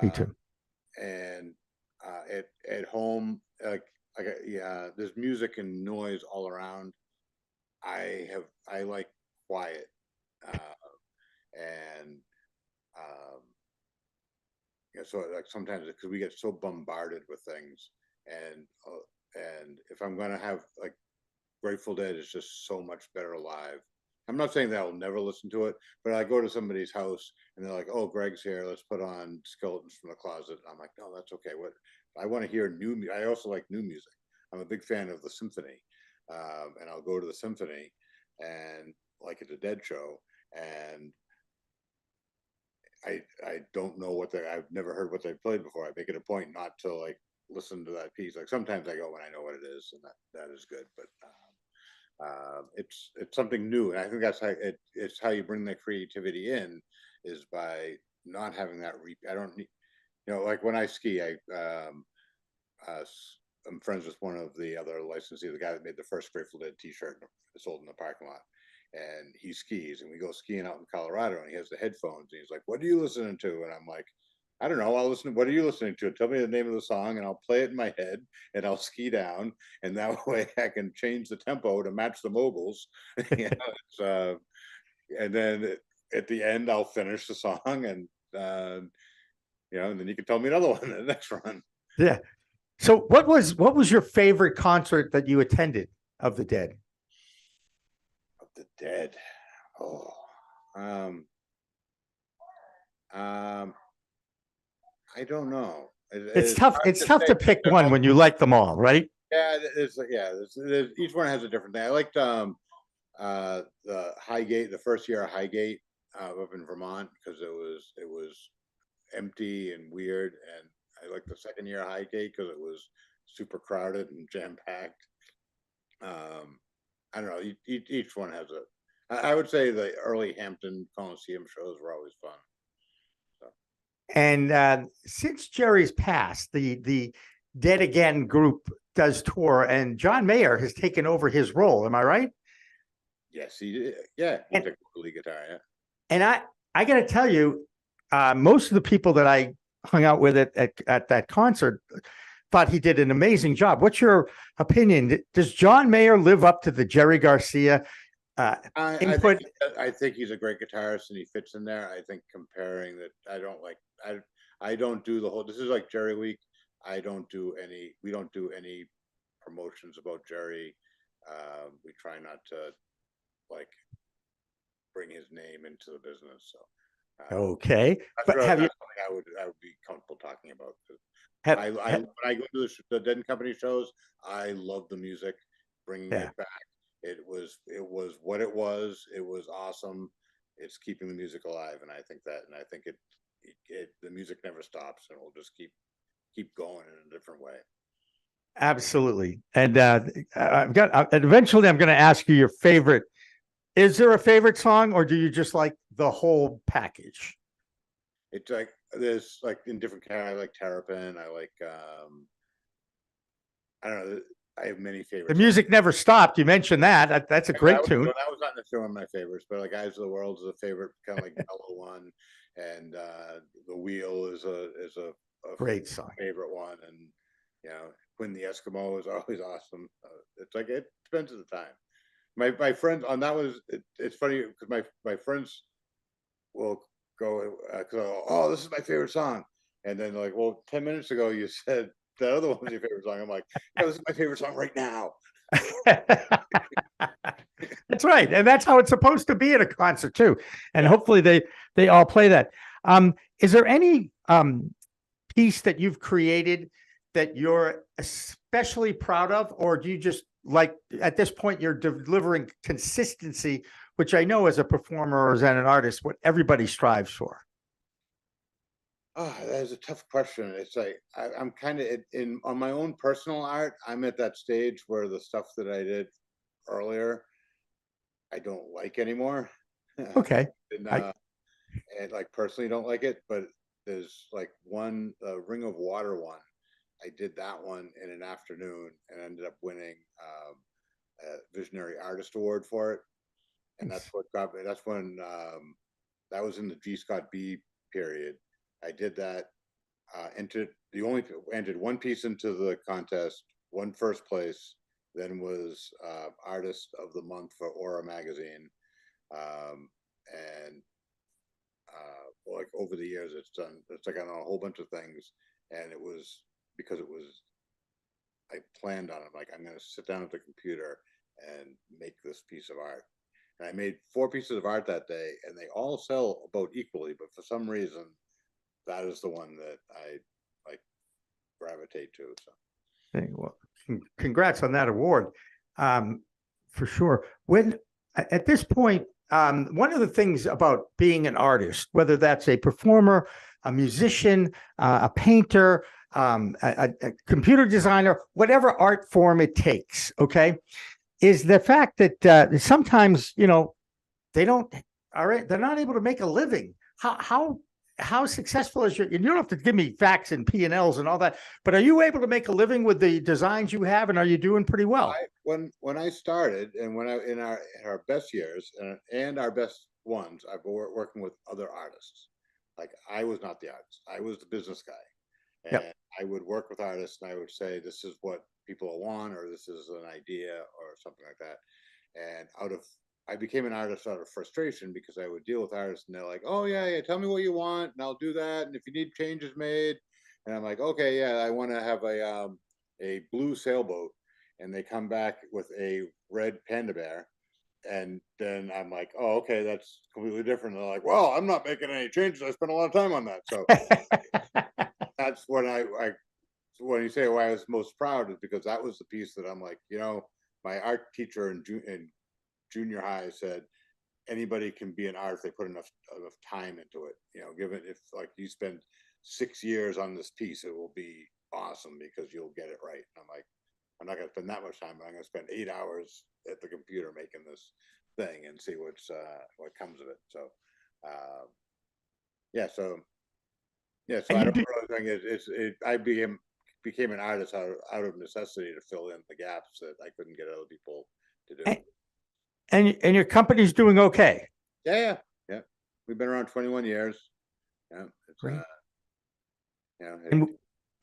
Me too. And at home, there's music and noise all around. I like quiet, and so like sometimes because we get so bombarded with things, and if I'm gonna have like Grateful Dead is just so much better live. I'm not saying that I'll never listen to it, but I go to somebody's house and they're like, "Oh, Greg's here. Let's put on Skeletons from the Closet." I'm like, "No, that's okay. What I want to hear new music. I also like new music. I'm a big fan of the symphony, and I'll go to the symphony and like at the Dead show, and I don't know I've never heard what they played before. I make it a point not to like listen to that piece. Like sometimes I go when I know what it is, and that is good, but It's something new, and I think that's how it's how you bring the creativity in, is by not having that. I don't need, like when I ski, I'm friends with one of the other licensees, the guy that made the first Grateful Dead T-shirt sold in the parking lot, and he skis, and we go skiing out in Colorado, and he has the headphones, and he's like, "What are you listening to?" And I'm like, "I don't know. I'll listen. What are you listening to? Tell me the name of the song, and I'll play it in my head, and I'll ski down, and that way I can change the tempo to match the moguls." And then at the end, I'll finish the song, and and then you can tell me another one in the next run. Yeah. So what was your favorite concert that you attended of the Dead? Of the Dead. Oh. I don't know. It's tough. It's tough to pick one when you like them all, right? Yeah, each one has a different thing. I liked the Highgate, the first year of Highgate up in Vermont, because it was empty and weird, and I liked the second year of Highgate because it was super crowded and jam packed. I don't know. Each one has I would say the early Hampton Coliseum shows were always fun. And since Jerry's passed, the Dead Again group does tour, and John Mayer has taken over his role. Am I right? Yes, he did. Yeah, he took the lead guitar. Yeah. And I got to tell you, most of the people that I hung out with at that concert thought he did an amazing job. What's your opinion? Does John Mayer live up to the Jerry Garcia input? I think he's a great guitarist, and he fits in there. I think comparing that, I don't do the whole. This is like Jerry Week. We don't do any promotions about Jerry. We try not to bring his name into the business. So okay, but have you? I would be comfortable talking about. When I go to the Dead and Company shows, I love the music, bringing it back. It was what it was. It was awesome. It's keeping the music alive, and I think the music never stops, and we'll just keep going in a different way. Absolutely. And eventually I'm going to ask you your favorite. Is there a favorite song, or do you just like the whole package? It's like there's in different kind. I like Terrapin. I like I don't know. I have many favorites. The music never stopped. You mentioned that. That's a great tune. That was not necessarily one of my favorites, but like Eyes of the World is a favorite, kind of like mellow one, and The Wheel is a great song, favorite one, and When the Eskimo is always awesome. It's like it depends on the time. My friends on that was it's funny because my friends will go oh, this is my favorite song, and then they're like, well, 10 minutes ago you said the other one was your favorite song. I'm like, no, this is my favorite song right now. That's right, and that's how it's supposed to be at a concert too. And hopefully they all play that. Is there any piece that you've created that you're especially proud of, or do you just at this point you're delivering consistency, which I know as a performer or as an artist, what everybody strives for? Oh, that is a tough question. It's like I'm kind of on my own personal art. I'm at that stage where the stuff that I did earlier, I don't like anymore. Okay. And personally don't like it, but there's one Ring of Water one. I did that one in an afternoon and ended up winning a Visionary Artist Award for it. And that's what got me. That's when that was in the G. Scott B period. I did that. Entered one piece into the contest, won first place, then was Artist of the Month for Aura magazine, and over the years it's on a whole bunch of things, and it was because I planned on it. I'm going to sit down at the computer and make this piece of art, and I made 4 pieces of art that day, and they all sell about equally, but for some reason that is the one that I gravitate to. So, well, congrats on that award, for sure. When at this point, one of the things about being an artist, whether that's a performer, a musician, a painter, a computer designer, whatever art form it takes, okay, is the fact that sometimes, you know, they're not able to make a living. How successful is and you don't have to give me facts and P&Ls and all that, but are you able to make a living with the designs you have, and are you doing pretty well? When I started, and when in our best years and our best ones, I've been working with other artists. Like, I was not the artist, I was the business guy, and Yep. I would work with artists, and I would say, this is what people want, or this is an idea, or something like that. And I became an artist out of frustration, because I would deal with artists and they're like, oh yeah, tell me what you want and I'll do that. And if you need changes made, and I'm like, okay, yeah, I want to have a blue sailboat. And they come back with a red panda bear. And then I'm like, oh, okay, that's completely different. And they're like, well, I'm not making any changes. I spent a lot of time on that. So that's when when you say why I was most proud, is because that was the piece that I'm like, you know, my art teacher in junior high said, anybody can be an artist, they put enough time into it. You know, given if like you spend 6 years on this piece, it will be awesome because you'll get it right. And I'm like, I'm not going to spend that much time, but I'm going to spend 8 hours at the computer making this thing and see what comes of it. So so I don't really think I became an artist out of necessity to fill in the gaps that I couldn't get other people to do. And your company's doing okay. Yeah. We've been around 21 years. Yeah, it's Great. Yeah.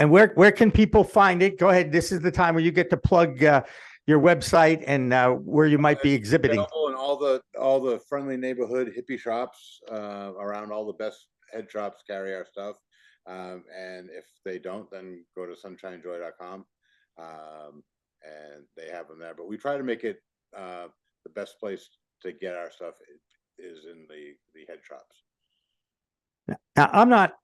And where can people find it? Go ahead. This is the time where you get to plug your website and where you might be exhibiting. In all the friendly neighborhood hippie shops around. All the best head shops carry our stuff. And if they don't, then go to sunshinejoy.com and they have them there. But we try to make it the best place to get our stuff is in the head shops. Now,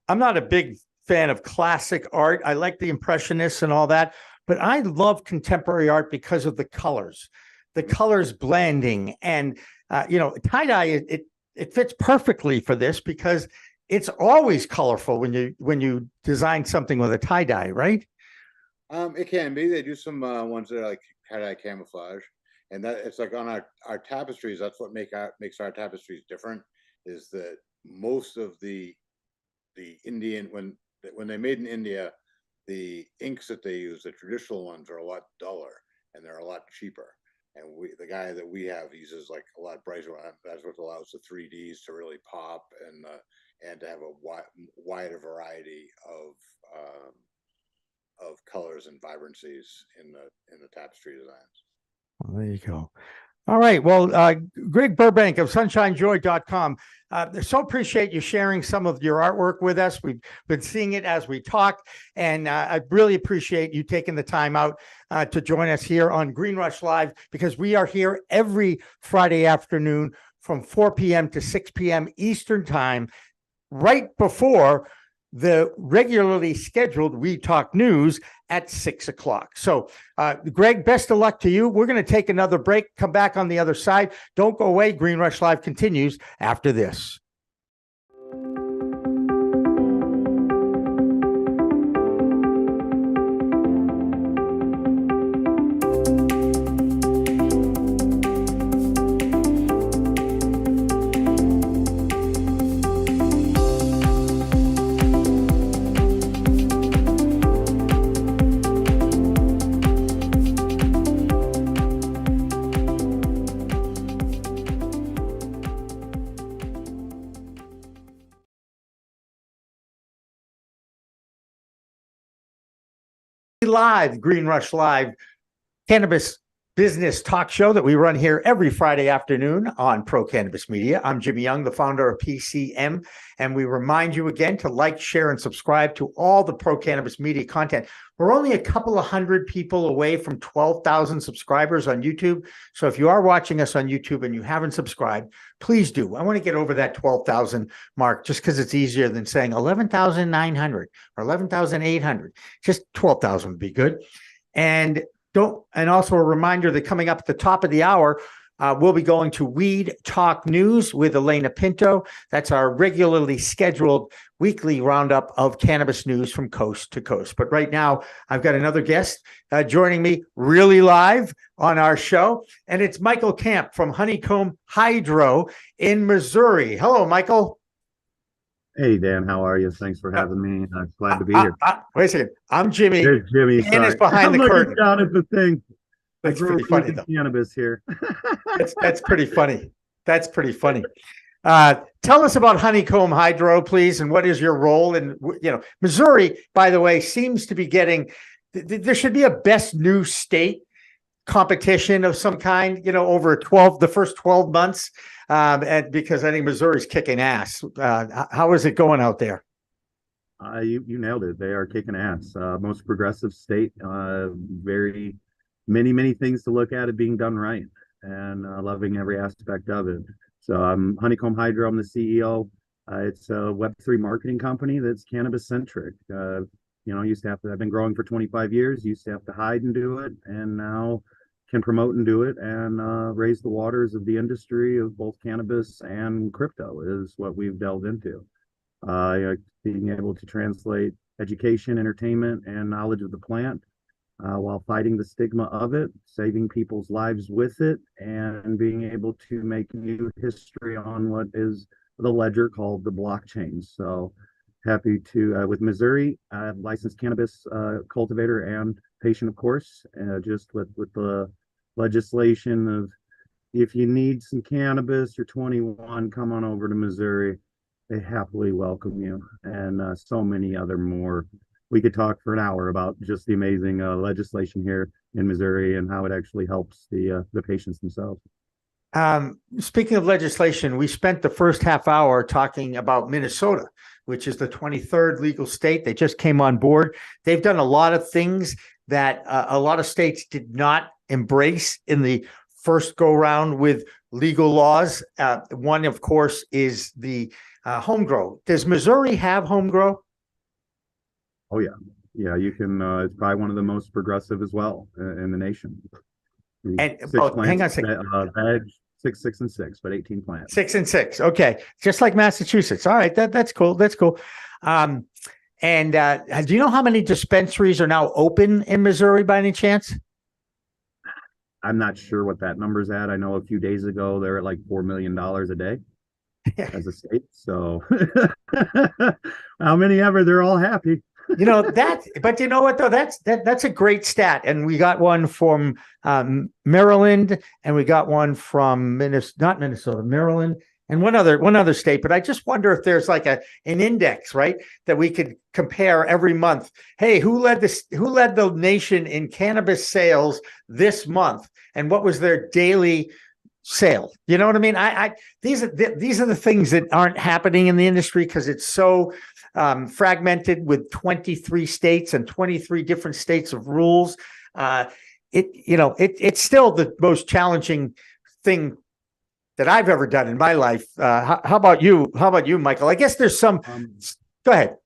I'm not a big fan of classic art. I like the Impressionists and all that, but I love contemporary art because of the colors blending, and you know, tie-dye, it fits perfectly for this because it's always colorful when you design something with a tie-dye, right? It can be. They do some ones that are like tie-dye camouflage. And that it's like on our tapestries, that's what makes our tapestries different, is that most of the Indian, when they made in India, the inks that they use, the traditional ones, are a lot duller and they're a lot cheaper. And the guy that we have uses like a lot brighter one. That's what allows the 3Ds to really pop and to have a wider variety of colors and vibrancies in the tapestry designs. Well, there you go. All right. Well, Greg Burbank of sunshinejoy.com. So appreciate you sharing some of your artwork with us. We've been seeing it as we talk, and I really appreciate you taking the time out to join us here on Green Rush Live, because we are here every Friday afternoon from 4 p.m. to 6 p.m. Eastern Time, right before the regularly scheduled We Talk News at 6 o'clock. So, Greg, best of luck to you. We're going to take another break, come back on the other side. Don't go away. Green Rush Live continues after this. Live, Green Rush Live, cannabis business talk show that we run here every Friday afternoon on Pro Cannabis Media. I'm Jimmy Young, the founder of PCM, and we remind you again to like, share, and subscribe to all the Pro Cannabis Media content. We're only a couple of hundred people away from 12,000 subscribers on YouTube. So if you are watching us on YouTube and you haven't subscribed, please do. I want to get over that 12,000 mark, just because it's easier than saying 11,900 or 11,800. Just 12,000 would be good. And also a reminder that coming up at the top of the hour, We'll be going to Weed Talk News with Alaina Pinto. That's our regularly scheduled weekly roundup of cannabis news from coast to coast. But right now, I've got another guest joining me really live on our show, and it's Michael Kamp from Honeycomb Hydro in Missouri. Hello, Michael. Hey, Dan, how are you? Thanks for having me. I'm glad to be here. Wait a second. I'm Jimmy. There's Jimmy. And it's behind the curtain. Down at the thing. That's pretty funny, though. Cannabis here. That's pretty funny. That's pretty funny. Tell us about Honeycomb Hydro, please, and what is your role? And Missouri, by the way, seems to be getting. There should be a best new state competition of some kind. Over the first 12 months, and because I think Missouri's kicking ass. How is it going out there? You nailed it. They are kicking ass. Most progressive state. Very many things to look at it being done right, and loving every aspect of it. So I'm Honeycomb Hydro. I'm the CEO. It's a Web3 marketing company that's cannabis centric. Used to have to. I've been growing for 25 years. Used to have to hide and do it, and now can promote and do it, and raise the waters of the industry of both cannabis and crypto is what we've delved into. Being able to translate education, entertainment, and knowledge of the plant, while fighting the stigma of it, saving people's lives with it, and being able to make new history on what is the ledger called the blockchain. So happy to, with Missouri, licensed cannabis cultivator and patient, of course, just with the legislation of if you need some cannabis, you're 21, come on over to Missouri. They happily welcome you, and so many other more. We could talk for an hour about just the amazing legislation here in Missouri and how it actually helps the patients themselves. Speaking of legislation, we spent the first half hour talking about Minnesota, which is the 23rd legal state. They just came on board. They've done a lot of things that a lot of states did not embrace in the first go round with legal laws. One, of course, is the home grow. Does Missouri have home grow? Oh yeah, you can. It's probably one of the most progressive as well in the nation. And hang on a second. Veg, 6 and 6, but 18 plants. 6 and 6. Okay, just like Massachusetts. All right, that's cool. That's cool. And do you know how many dispensaries are now open in Missouri by any chance? I'm not sure what that number's at. I know a few days ago they're at like $4 million a day as a state. So how many ever? They're all happy. But you know what though? That's a great stat. And we got one from Maryland, and we got one from Maryland, and one other state. But I just wonder if there's like an index, right, that we could compare every month. Hey, who led the nation in cannabis sales this month, and what was their daily sale? You know what I mean? These are the things that aren't happening in the industry because it's so fragmented with 23 states and 23 different states of rules. It's still the most challenging thing that I've ever done in my life. How about you? How about you, Michael? I guess there's some. Go ahead.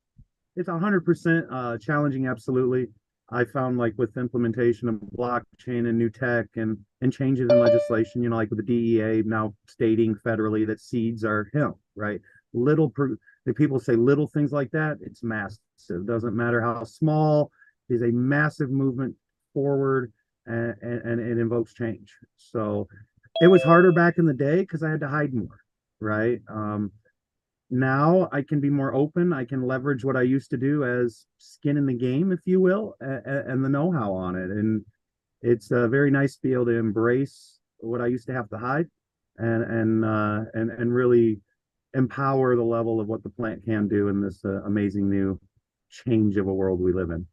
It's 100% challenging. Absolutely. I found like with implementation of blockchain and new tech and changes in legislation, like with the DEA now stating federally that seeds are hemp, right? The people say little things like that. It's massive. It doesn't matter how small. Is a massive movement forward, and it invokes change. So it was harder back in the day because I had to hide more, right? Now I can be more open. I can leverage what I used to do as skin in the game, if you will, and the know-how on it. And it's very nice to be able to embrace what I used to have to hide, and really empower the level of what the plant can do in this amazing new change of a world we live in.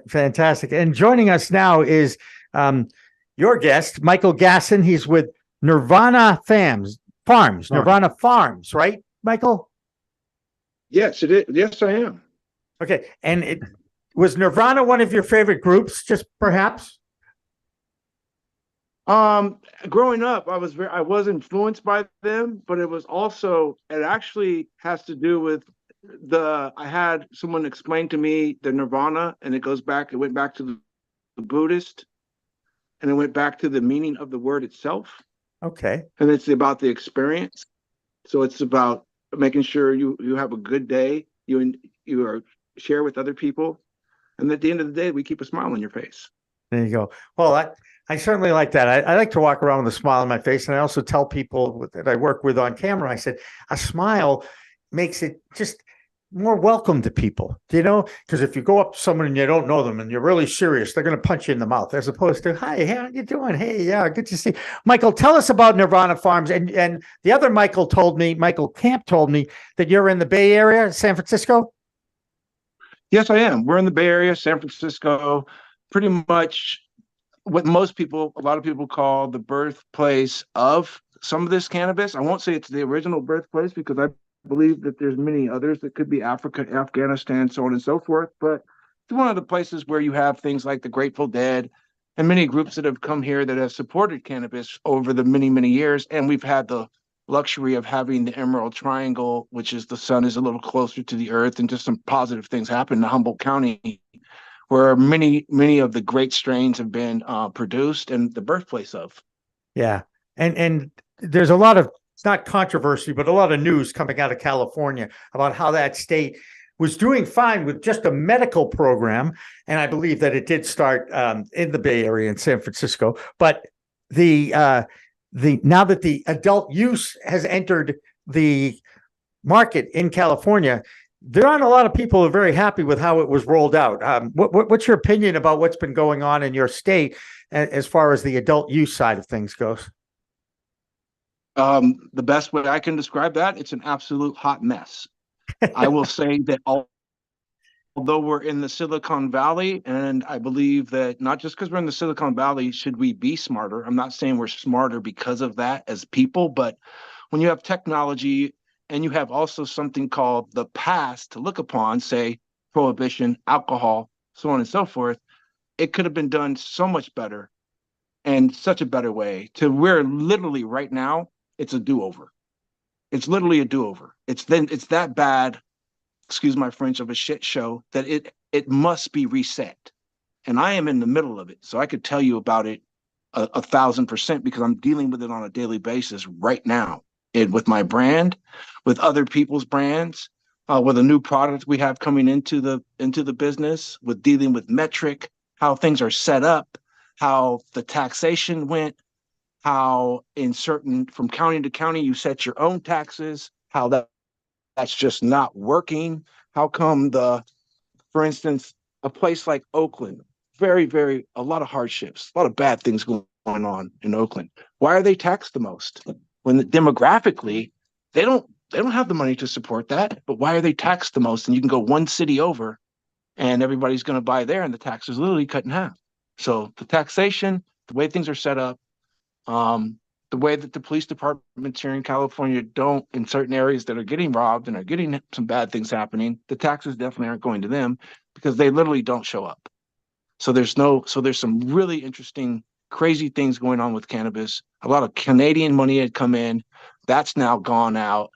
Fantastic. And joining us now is your guest, Michael Gassen. He's with Nrvna Farms. Nrvna Farms, right, Michael? Yes, it is. Yes, I am. Okay. And was Nrvna one of your favorite groups, just perhaps? Growing up, I was influenced by them, but it actually has to do with I had someone explain to me the Nirvana, and it went back to the Buddhist, and it went back to the meaning of the word itself. Okay. And it's about the experience. So it's about making sure you have a good day, you are share with other people, and at the end of the day, we keep a smile on your face. There you go. Well, I certainly like that. I like to walk around with a smile on my face. And I also tell people that I work with on camera, I said, a smile makes it just more welcome to people, because if you go up to someone and you don't know them and you're really serious, they're going to punch you in the mouth, as opposed to, hi, how you doing? Hey, yeah, good to see you. Michael, tell us about Nrvna Farms. And the other Michael Kamp told me that you're in the Bay Area, San Francisco. Yes, I am. We're in the Bay Area, San Francisco, pretty much what a lot of people call the birthplace of some of this cannabis. I won't say it's the original birthplace because I believe that there's many others that could be Africa, Afghanistan, so on and so forth. But it's one of the places where you have things like the Grateful Dead and many groups that have come here that have supported cannabis over the many, many years. And we've had the luxury of having the Emerald Triangle, which is the sun is a little closer to the earth, and just some positive things happen in Humboldt County, where many of the great strains have been produced and the birthplace of. Yeah. And there's a lot of, not controversy, but a lot of news coming out of California about how that state was doing fine with just a medical program. And I believe that it did start in the Bay Area in San Francisco. But now that the adult use has entered the market in California, there aren't a lot of people who are very happy with how it was rolled out. What's your opinion about what's been going on in your state as far as the adult use side of things goes? The best way I can describe that, it's an absolute hot mess. I will say that although we're in the Silicon Valley, and I believe that not just because we're in the Silicon Valley should we be smarter. I'm not saying we're smarter because of that as people, but when you have technology and you have also something called the past to look upon, say prohibition, alcohol, so on and so forth, it could have been done so much better and such a better way to where literally right now, it's a do-over. It's literally a do-over. It's that bad, excuse my French, of a shit show that it must be reset. And I am in the middle of it. So I could tell you about it 1,000% because I'm dealing with it on a daily basis right now. With my brand, with other people's brands, with a new product we have coming into the business, with dealing with metric, how things are set up, how the taxation went, how from county to county you set your own taxes, how that's just not working. How come for instance, a place like Oakland, a lot of hardships, a lot of bad things going on in Oakland. Why are they taxed the most? When demographically, they don't have the money to support that, but why are they taxed the most? And you can go one city over and everybody's going to buy there and the tax is literally cut in half. So the taxation, the way things are set up, the way that the police departments here in California don't, in certain areas that are getting robbed and are getting some bad things happening, the taxes definitely aren't going to them because they literally don't show up. So there's some really interesting, crazy things going on with cannabis. A lot of Canadian money had come in. That's now gone out.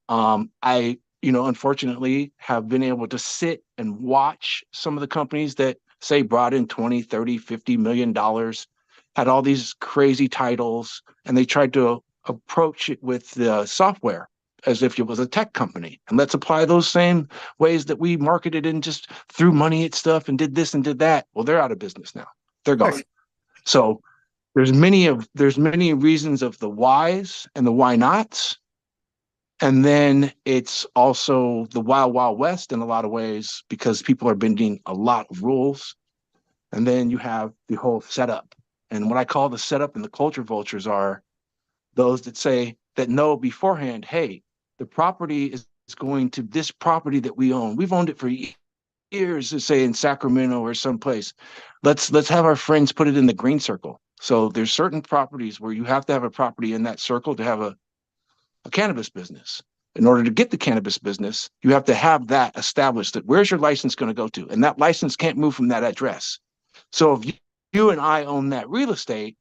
I unfortunately have been able to sit and watch some of the companies that say brought in 20, 30, $50 million, had all these crazy titles, and they tried to approach it with the software as if it was a tech company. And let's apply those same ways that we marketed and just threw money at stuff and did this and did that. Well, they're out of business now. They're gone. So there's many reasons of the whys and the why nots. And then it's also the wild, wild west in a lot of ways because people are bending a lot of rules. And then you have the whole setup. And what I call the setup and the culture vultures are those that say that know beforehand, hey, the property is going to this property that we own. We've owned it for years, let's say in Sacramento or someplace. Let's have our friends put it in the green circle. So there's certain properties where you have to have a property in that circle to have a cannabis business. In order to get the cannabis business, you have to have that established that where's your license going to go to? And that license can't move from that address. So if you and I own that real estate,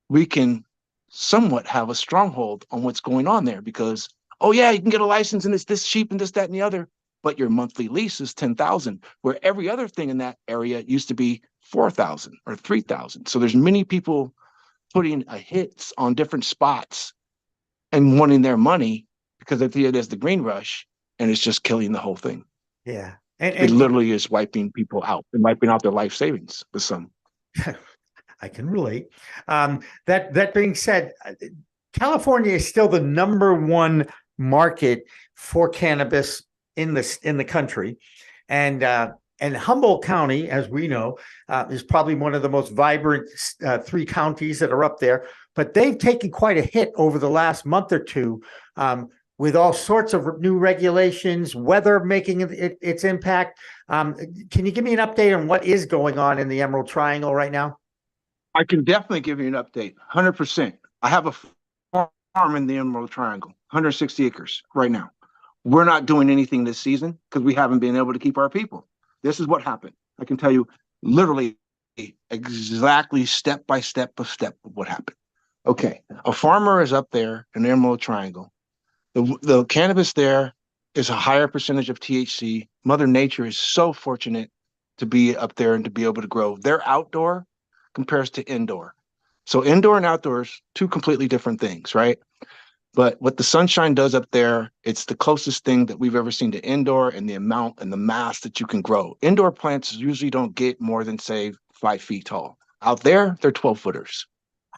we can somewhat have a stronghold on what's going on there because, oh yeah, you can get a license and it's this cheap and this, that, and the other, but your monthly lease is $10,000, where every other thing in that area used to be $4,000 or $3,000. So there's many people putting a hits on different spots and wanting their money because they see it as the green rush, and it's just killing the whole thing. Yeah. It literally is wiping people out and wiping out their life savings with some. I can relate. That being said, California is still the #1 market for cannabis in the country, and Humboldt County, as we know, is probably one of the most vibrant 3 counties that are up there. But they've taken quite a hit over the last month or two, with all sorts of new regulations, weather making its impact. Can you give me an update on what is going on in the Emerald Triangle right now? I can definitely give you an update, 100%. I have a farm in the Emerald Triangle, 160 acres right now. We're not doing anything this season because we haven't been able to keep our people. This is what happened. I can tell you literally exactly step by step of what happened. Okay, a farmer is up there in the Emerald Triangle. The cannabis there is a higher percentage of THC. Mother Nature is so fortunate to be up there and to be able to grow. They're outdoor compares to indoor. So indoor and outdoors, 2 completely different things, right? But what the sunshine does up there, it's the closest thing that we've ever seen to indoor, and the amount and the mass that you can grow. Indoor plants usually don't get more than, say, 5 feet tall. Out there, they're 12-footers.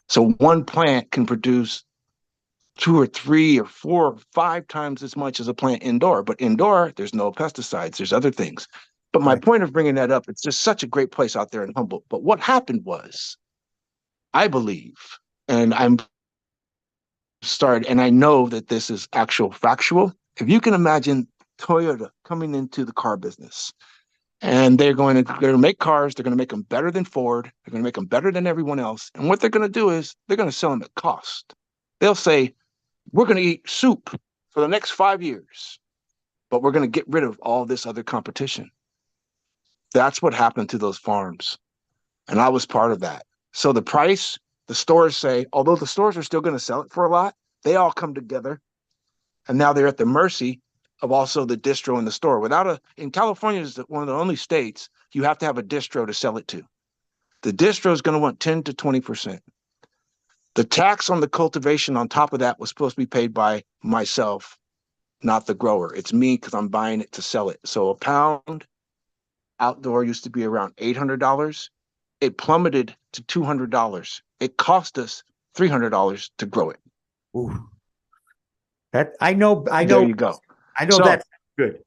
So one plant can produce 2 or 3 or 4 or 5 times as much as a plant indoor. But indoor, there's no pesticides, there's other things. But my point of bringing that up, it's just such a great place out there in Humboldt. But what happened was, I believe, and and I know that this is actual factual. If you can imagine Toyota coming into the car business, and they're going to make cars, they're going to make them better than Ford, they're going to make them better than everyone else. And what they're going to do is they're going to sell them at cost. They'll say, we're going to eat soup for the next 5 years, but we're going to get rid of all this other competition. That's what happened to those farms. And I was part of that. So the price, the stores say, although the stores are still going to sell it for a lot, they all come together. And now they're at the mercy of also the distro in the store. In California is one of the only states you have to have a distro to sell it to. The distro is going to want 10 to 20%. The tax on the cultivation on top of that was supposed to be paid by myself, not the grower. It's me because I'm buying it to sell it. So a pound outdoor used to be around $800. It plummeted to $200. It cost us $300 to grow it. Ooh. That I know. There you go. I know that's good.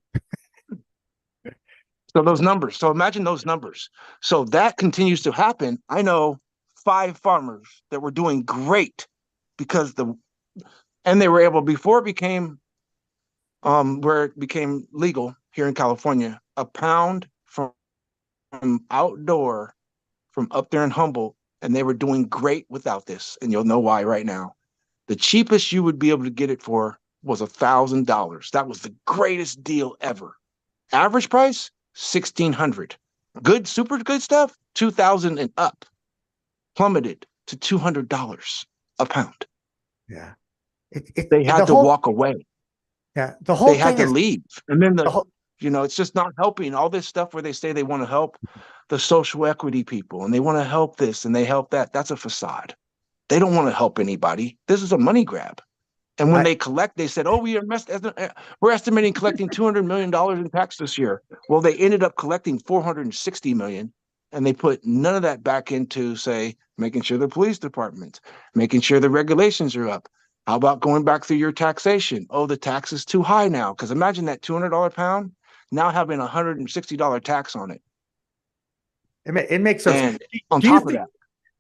So those numbers. So imagine those numbers. So that continues to happen. I know 5 farmers that were doing great because they were able, before it became where it became legal here in California, a pound from outdoor from up there in Humboldt, and they were doing great without this. And you'll know why right now. The cheapest you would be able to get it for was $1,000. That was the greatest deal ever. Average price, $1,600. Good, super good stuff, $2,000 and up. Plummeted to $200 a pound. Yeah. They had to walk away. Yeah. The whole thing they had to leave. And then it's just not helping. All this stuff where they say they want to help the social equity people and they want to help this and they help that. That's a facade. They don't want to help anybody. This is a money grab. And when they collect, they said, we're estimating collecting $200 million in tax this year. Well, they ended up collecting $460 million. And they put none of that back into, say, making sure the police departments, making sure the regulations are up. How about going back through your taxation? Oh, the tax is too high now. Because imagine that $200 pound now having a $160 tax on it. It makes sense. On top of that,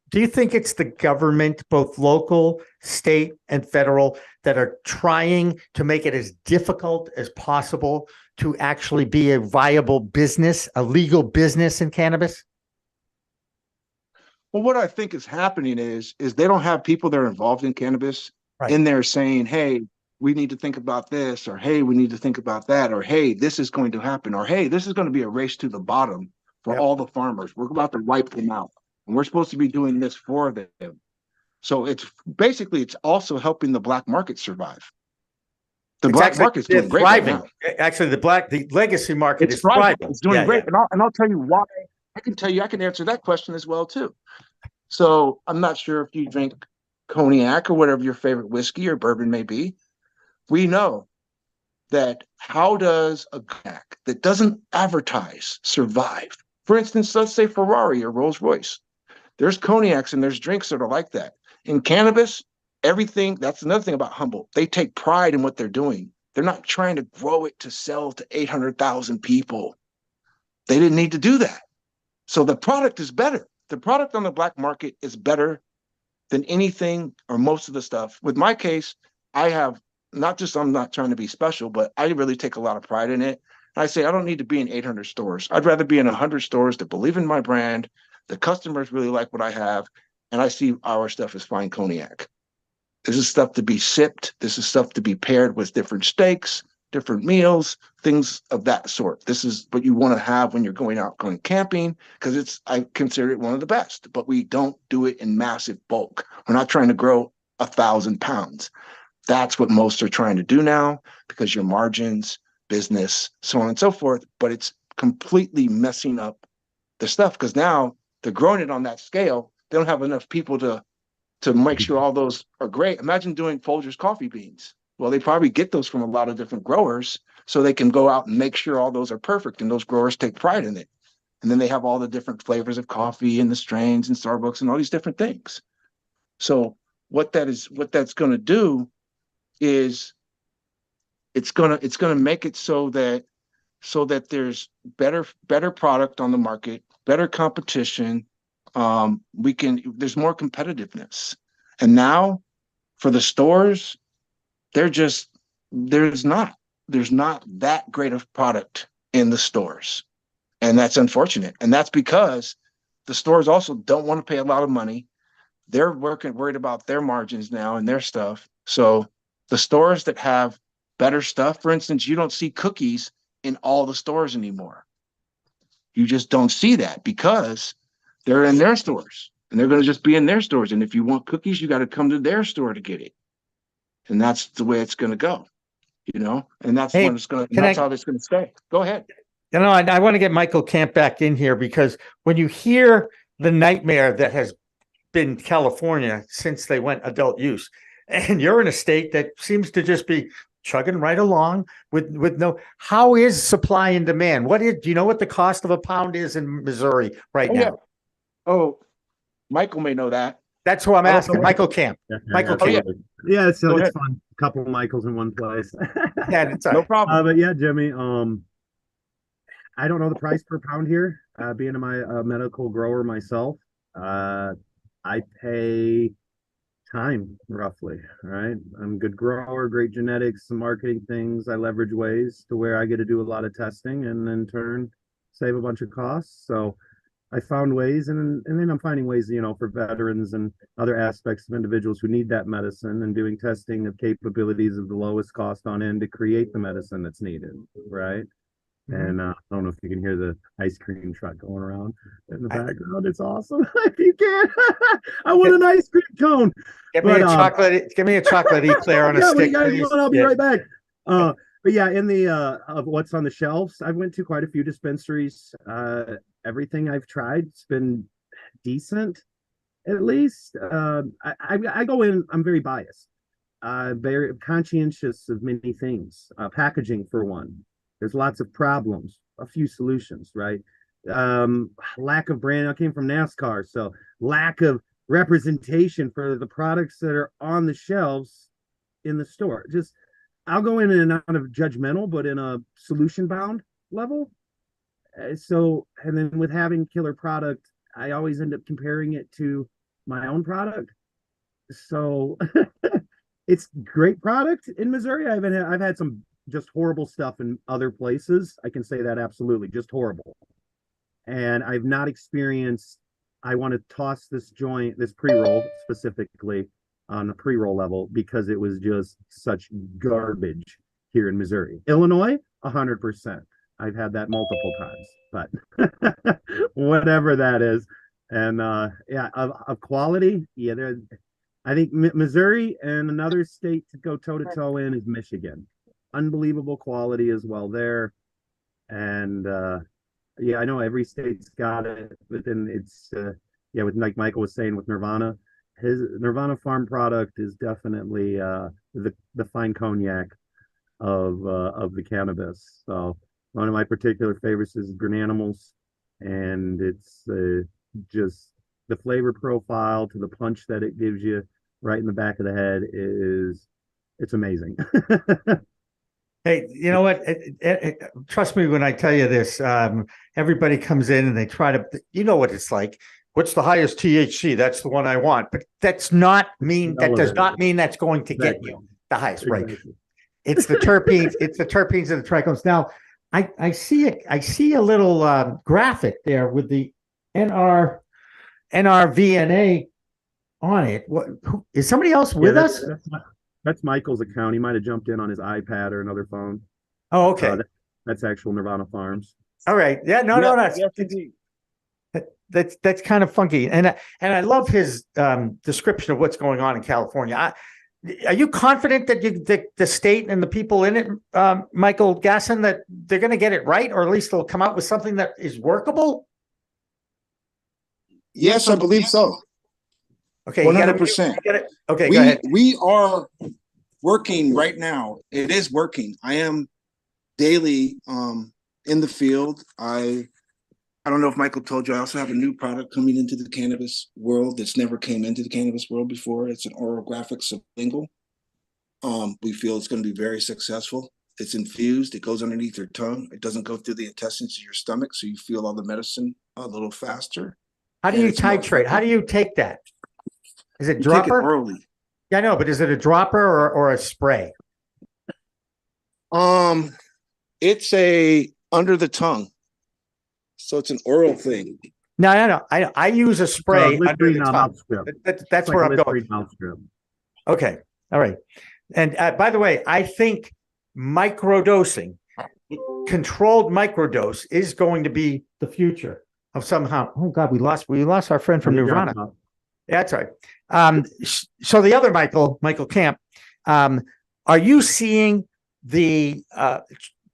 do you think it's the government, both local, state, and federal, that are trying to make it as difficult as possible to actually be a viable business, a legal business in cannabis? Well, what I think is happening is they don't have people that are involved in cannabis in there saying, hey, we need to think about this, or hey, we need to think about that, or hey, this is going to happen, or hey, this is going to be a race to the bottom for all the farmers. We're about to wipe them out, and we're supposed to be doing this for them. So it's also helping the black market survive. The black market's doing great thriving. Right now. Actually, the legacy market is thriving. It's doing great. And I'll tell you why. I can answer that question as well too. So I'm not sure if you drink cognac or whatever your favorite whiskey or bourbon may be. We know that how does a cognac that doesn't advertise survive? For instance, let's say Ferrari or Rolls Royce. There's cognacs and there's drinks that are like that. In cannabis, everything, that's another thing about Humboldt. They take pride in what they're doing. They're not trying to grow it to sell to 800,000 people. They didn't need to do that. So the product is better. The product on the black market is better than anything or most of the stuff. With my case, I have not just, I'm not trying to be special, but I really take a lot of pride in it. I say, I don't need to be in 800 stores. I'd rather be in 100 stores that believe in my brand. The customers really like what I have. And I see our stuff as fine cognac. This is stuff to be sipped. This is stuff to be paired with different steaks, different meals, things of that sort. This is what you want to have when you're going out going camping, because I consider it one of the best, but we don't do it in massive bulk. We're not trying to grow 1,000 pounds. That's what most are trying to do now, because your margins, business, so on and so forth, but it's completely messing up the stuff, because now they're growing it on that scale. They don't have enough people to make sure all those are great. Imagine doing Folgers coffee beans. Well, they probably get those from a lot of different growers, so they can go out and make sure all those are perfect, and those growers take pride in it. And then they have all the different flavors of coffee and the strains and Starbucks and all these different things. So what that's going to do is it's going to make it so that there's better product on the market, better competition. There's more competitiveness. And now for the stores, there's not that great of product in the stores. And that's unfortunate. And that's because the stores also don't want to pay a lot of money. They're worried about their margins now and their stuff. So the stores that have better stuff, for instance, you don't see cookies in all the stores anymore. You just don't see that because they're in their stores, and they're going to just be in their stores. And if you want cookies, you got to come to their store to get it. And that's the way it's going to go, and that's Hey, when it's going to, that's how it's going to stay. Go ahead. I want to get Michael Kamp back in here, because when you hear the nightmare that has been California since they went adult use, and you're in a state that seems to just be chugging right along with no, how is supply and demand? Do you know what the cost of a pound is in Missouri right now? Yeah. Oh, Michael may know that. That's who I'm asking. Michael Kamp. Michael Kamp. Yeah, it's fun. A couple of Michaels in one place. Yeah, it's no problem. But yeah, Jimmy, I don't know the price per pound here. Being a medical grower myself, I pay time roughly. All right, I'm a good grower, great genetics, some marketing things. I leverage ways to where I get to do a lot of testing and in turn save a bunch of costs. So I found ways, and then I'm finding ways, for veterans and other aspects of individuals who need that medicine, and doing testing of capabilities of the lowest cost on end to create the medicine that's needed, right? And I don't know if you can hear the ice cream truck going around in the background. It's awesome. If you can, I want an ice cream cone. Give me a chocolate eclair on a stick. I'll be right back. But yeah, in the of what's on the shelves, I've went to quite a few dispensaries. Everything I've tried, it's been decent, at least. I go in, I'm very biased, very conscientious of many things. Packaging, for one. There's lots of problems, a few solutions, right? Lack of brand. I came from NASCAR, so lack of representation for the products that are on the shelves in the store. I'll go in and not of judgmental, but in a solution bound level. So, and then with having killer product, I always end up comparing it to my own product. So it's great product in Missouri. I've had some just horrible stuff in other places. I can say that absolutely, just horrible. And I've not experienced, I want to toss this pre-roll specifically on the pre-roll level, because it was just such garbage here in Missouri. Illinois, 100%. I've had that multiple times, but whatever that is. And yeah, of quality, yeah, I think Missouri, and another state to go toe-to-toe in is Michigan. Unbelievable quality as well there. And yeah, I know every state's got it, but then yeah, with like Michael was saying with Nrvna, his Nrvna Farm product is definitely the fine cognac of the cannabis. So one of my particular favorites is Grananimals, and it's just the flavor profile to the punch that it gives you right in the back of the head is it's amazing. Hey, you know what? Trust me when I tell you this. Everybody comes in and they try to, you know what it's like. What's the highest THC? That's the one I want. But that's not mean. That does not mean that's going to get you the highest, right? It's the terpenes. It's the terpenes and the trichomes. Now, I see it. I see a little graphic there with the Nrvna on it. What is somebody else with us? That's Michael's account. He might have jumped in on his iPad or another phone. Oh, okay. That's actual Nrvna Farms. All right. Yeah. No. That's kind of funky, and I love his description of what's going on in California. Are you confident that the state and the people in it, Michael Gassen, that they're going to get it right, or at least they'll come out with something that is workable? Yes, I believe so. Okay, 100%. Okay, go ahead. We are working right now. It is working. I am daily in the field. I don't know if Michael told you, I also have a new product coming into the cannabis world that's never came into the cannabis world before. It's an oral graphic sublingual. We feel it's going to be very successful. It's infused. It goes underneath your tongue. It doesn't go through the intestines of your stomach, so you feel all the medicine a little faster. How do you titrate? How do you take that? Is it dropper? Take it orally. Yeah, I know, but is it a dropper or a spray? It's a under the tongue. So it's an oral thing. No, I use a spray under the tongue. That's where I'm going. Okay. All right. And by the way, I think microdosing, controlled microdose, is going to be the future of somehow. Oh God, we lost our friend from Nrvna. Yeah, that's right. So the other Michael Kamp, are you seeing the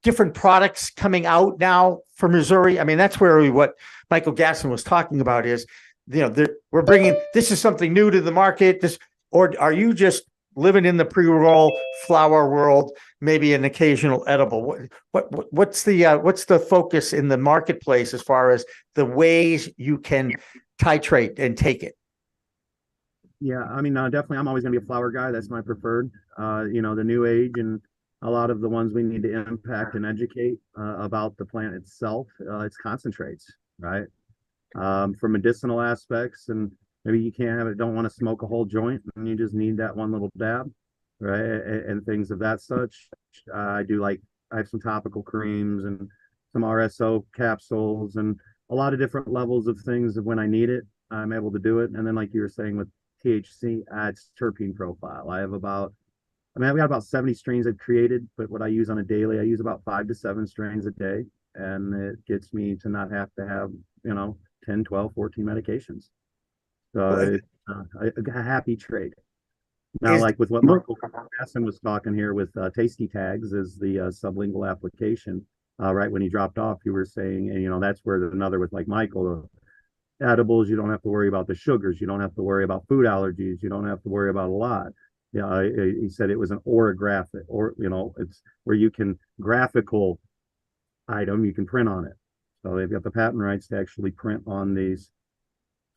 different products coming out now for Missouri? I mean, that's where what Michael Gassen was talking about is, we're bringing, this is something new to the market. Or are you just living in the pre-roll flower world, maybe an occasional edible? What's the focus in the marketplace as far as the ways you can titrate and take it? Yeah, I mean, definitely, I'm always going to be a flower guy. That's my preferred. The new age and a lot of the ones we need to impact and educate about the plant itself. It's concentrates, right? For medicinal aspects, and maybe you don't want to smoke a whole joint, and you just need that one little dab, right? And things of that such. I have some topical creams and some RSO capsules and a lot of different levels of things. When I need it, I'm able to do it. And then, like you were saying with THC, it's terpene profile. I've got about 70 strains I've created, but what I use on a daily, I use about 5 to 7 strains a day. And it gets me to not have to have, 10, 12, 14 medications. So it's a happy trade. Now, like with what Michael Gassen was talking here with Tasty Tags is the sublingual application. Right when he dropped off, you were saying, and that's where another with like Michael, edibles, you don't have to worry about the sugars. You don't have to worry about food allergies. You don't have to worry about a lot. Yeah, he said it was an orographic, or it's where you can graphical item, you can print on it. So they've got the patent rights to actually print on these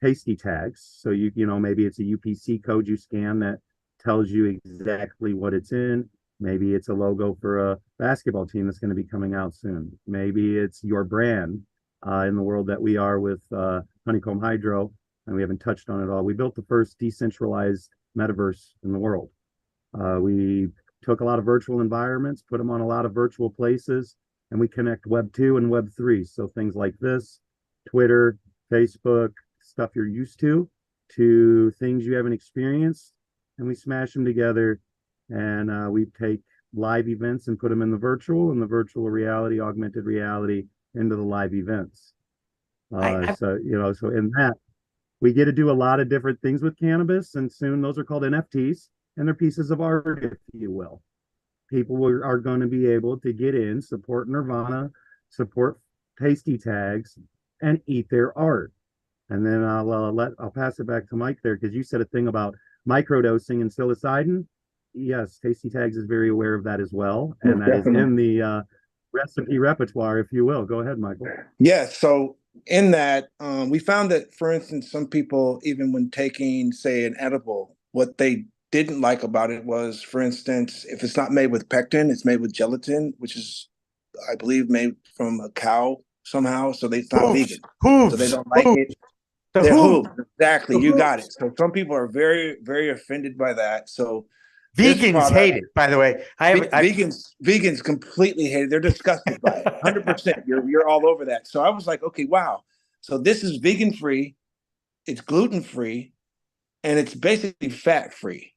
Tasty Tags. So maybe it's a UPC code you scan that tells you exactly what it's in. Maybe it's a logo for a basketball team that's going to be coming out soon. Maybe it's your brand. In the world that we are with Honeycomb Hydro, and we haven't touched on it all. We built the first decentralized metaverse in the world. We took a lot of virtual environments, put them on a lot of virtual places, and we connect Web 2 and Web 3. So things like this, Twitter, Facebook, stuff you're used to things you haven't experienced, and we smash them together, and we take live events and put them in the virtual, and the virtual reality, augmented reality into the live events. So in that, we get to do a lot of different things with cannabis, and soon those are called NFTs, and they're pieces of art, if you will. People are going to be able to get in, support Nrvna, support Tasty Tags, and eat their art. And then I'll pass it back to Mike there, because you said a thing about microdosing and psilocybin. Yes, Tasty Tags is very aware of that as well, and that is in the recipe repertoire, if you will. Go ahead, Michael. Yeah, so in that, we found that, for instance, some people, even when taking, say, an edible, what they didn't like about it was, for instance, if it's not made with pectin, it's made with gelatin, which is, I believe, made from a cow somehow, so it's not vegan. So they don't like it. They're hooves. Exactly, you got it. So some people are very, very offended by that. So vegans hate it, by the way. Vegans completely hate it. They're disgusted by it. 100%. You're all over that. So I was like, okay, wow. So this is vegan free, it's gluten free, and it's basically fat free.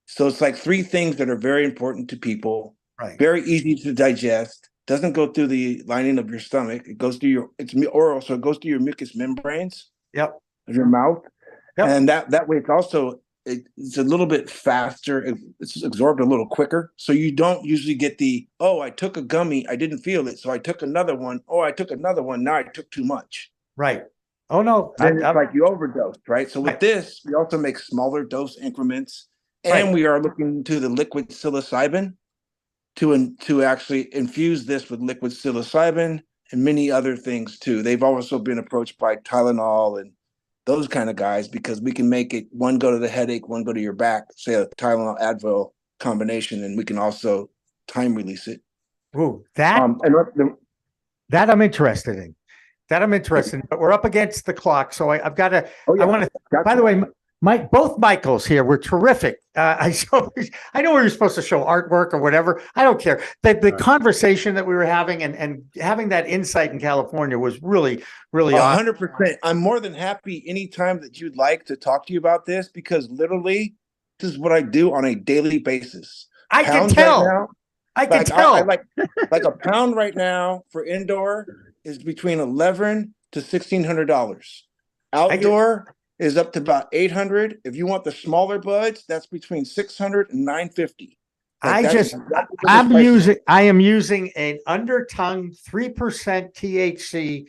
So it's like three things that are very important to people. Right. Very easy to digest. Doesn't go through the lining of your stomach. It goes through it's oral, so it goes through your mucous membranes. Yep. Of your mouth. Yep. And that way it's a little bit faster. It's absorbed a little quicker. So you don't usually get I took a gummy, I didn't feel it, so I took another one. Oh, I took another one, now I took too much. Right. Oh no. Then it's like you overdosed, right? So with this, we also make smaller dose increments, and we are looking to the liquid psilocybin to actually infuse this with liquid psilocybin and many other things too. They've also been approached by Tylenol and those kind of guys, because we can make it one go to the headache, one go to your back, say a Tylenol Advil combination, and we can also time release it. Ooh, that I'm interested in. But we're up against the clock, so I've got to. I want to. By the way, both Michaels here were terrific. I know we were supposed to show artwork or whatever. I don't care. The conversation that we were having and having that insight in California was really, really 100%. I'm more than happy anytime that you'd like to talk to you about this, because literally this is what I do on a daily basis. I can tell. I can tell. I like a pound right now for indoor is between $1,100 to $1,600. Outdoor is up to about $800. If you want the smaller buds, that's between $600 and $950. I am using an under tongue 3% THC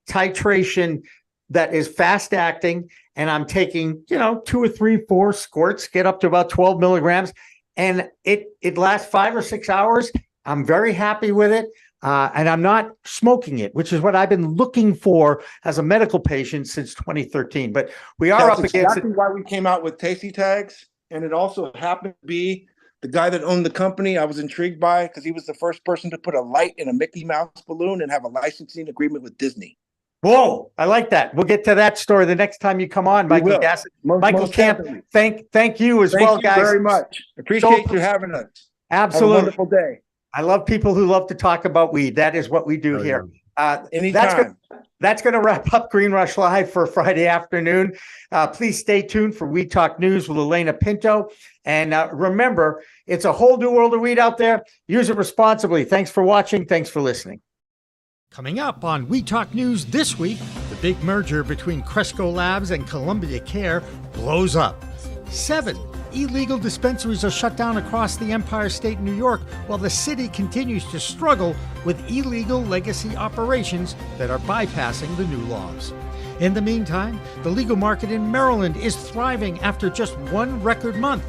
titration that is fast acting, and I'm taking 2 or 3, 4 squirts, get up to about 12 milligrams, and it lasts 5 or 6 hours. I'm very happy with it. And I'm not smoking it, which is what I've been looking for as a medical patient since 2013. But we are up against exactly why we came out with Tasty Tags. And it also happened to be the guy that owned the company I was intrigued by, because he was the first person to put a light in a Mickey Mouse balloon and have a licensing agreement with Disney. Whoa, I like that. We'll get to that story the next time you come on, Michael Gassen. Michael Kamp, thank you as well, guys. Thank you very much. Appreciate you having us. Absolutely. Have a wonderful day. I love people who love to talk about weed. That is what we do here. Anytime. That's going to wrap up Green Rush Live for Friday afternoon. Please stay tuned for Weed Talk News with Alaina Pinto. And remember, it's a whole new world of weed out there. Use it responsibly. Thanks for watching. Thanks for listening. Coming up on Weed Talk News this week, the big merger between Cresco Labs and Columbia Care blows up. 7 illegal dispensaries are shut down across the Empire State, New York, while the city continues to struggle with illegal legacy operations that are bypassing the new laws. In the meantime, the legal market in Maryland is thriving after just one record month.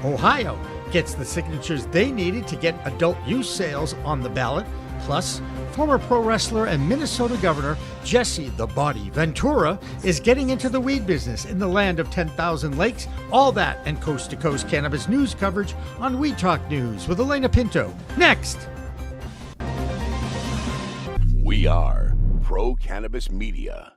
Ohio gets the signatures they needed to get adult use sales on the ballot. Plus, former pro wrestler and Minnesota Governor Jesse the Body Ventura is getting into the weed business in the land of 10,000 lakes. All that and coast-to-coast cannabis news coverage on Weed Talk News with Alaina Pinto. Next. We are Pro Cannabis Media.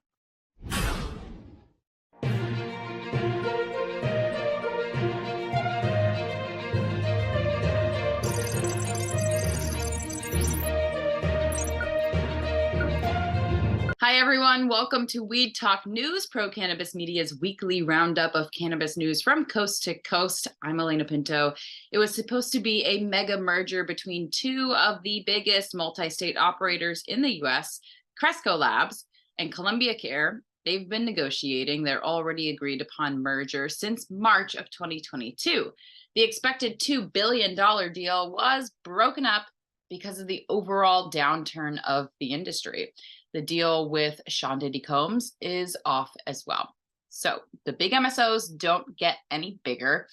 Hi, everyone. Welcome to Weed Talk News, Pro Cannabis Media's weekly roundup of cannabis news from coast to coast. I'm Alaina Pinto. It was supposed to be a mega merger between 2 of the biggest multi-state operators in the U.S., Cresco Labs and Columbia Care. They've been negotiating their already agreed upon merger since March of 2022. The expected $2 billion deal was broken up because of the overall downturn of the industry. The deal with Sean Diddy Combs is off as well. So the big MSOs don't get any bigger.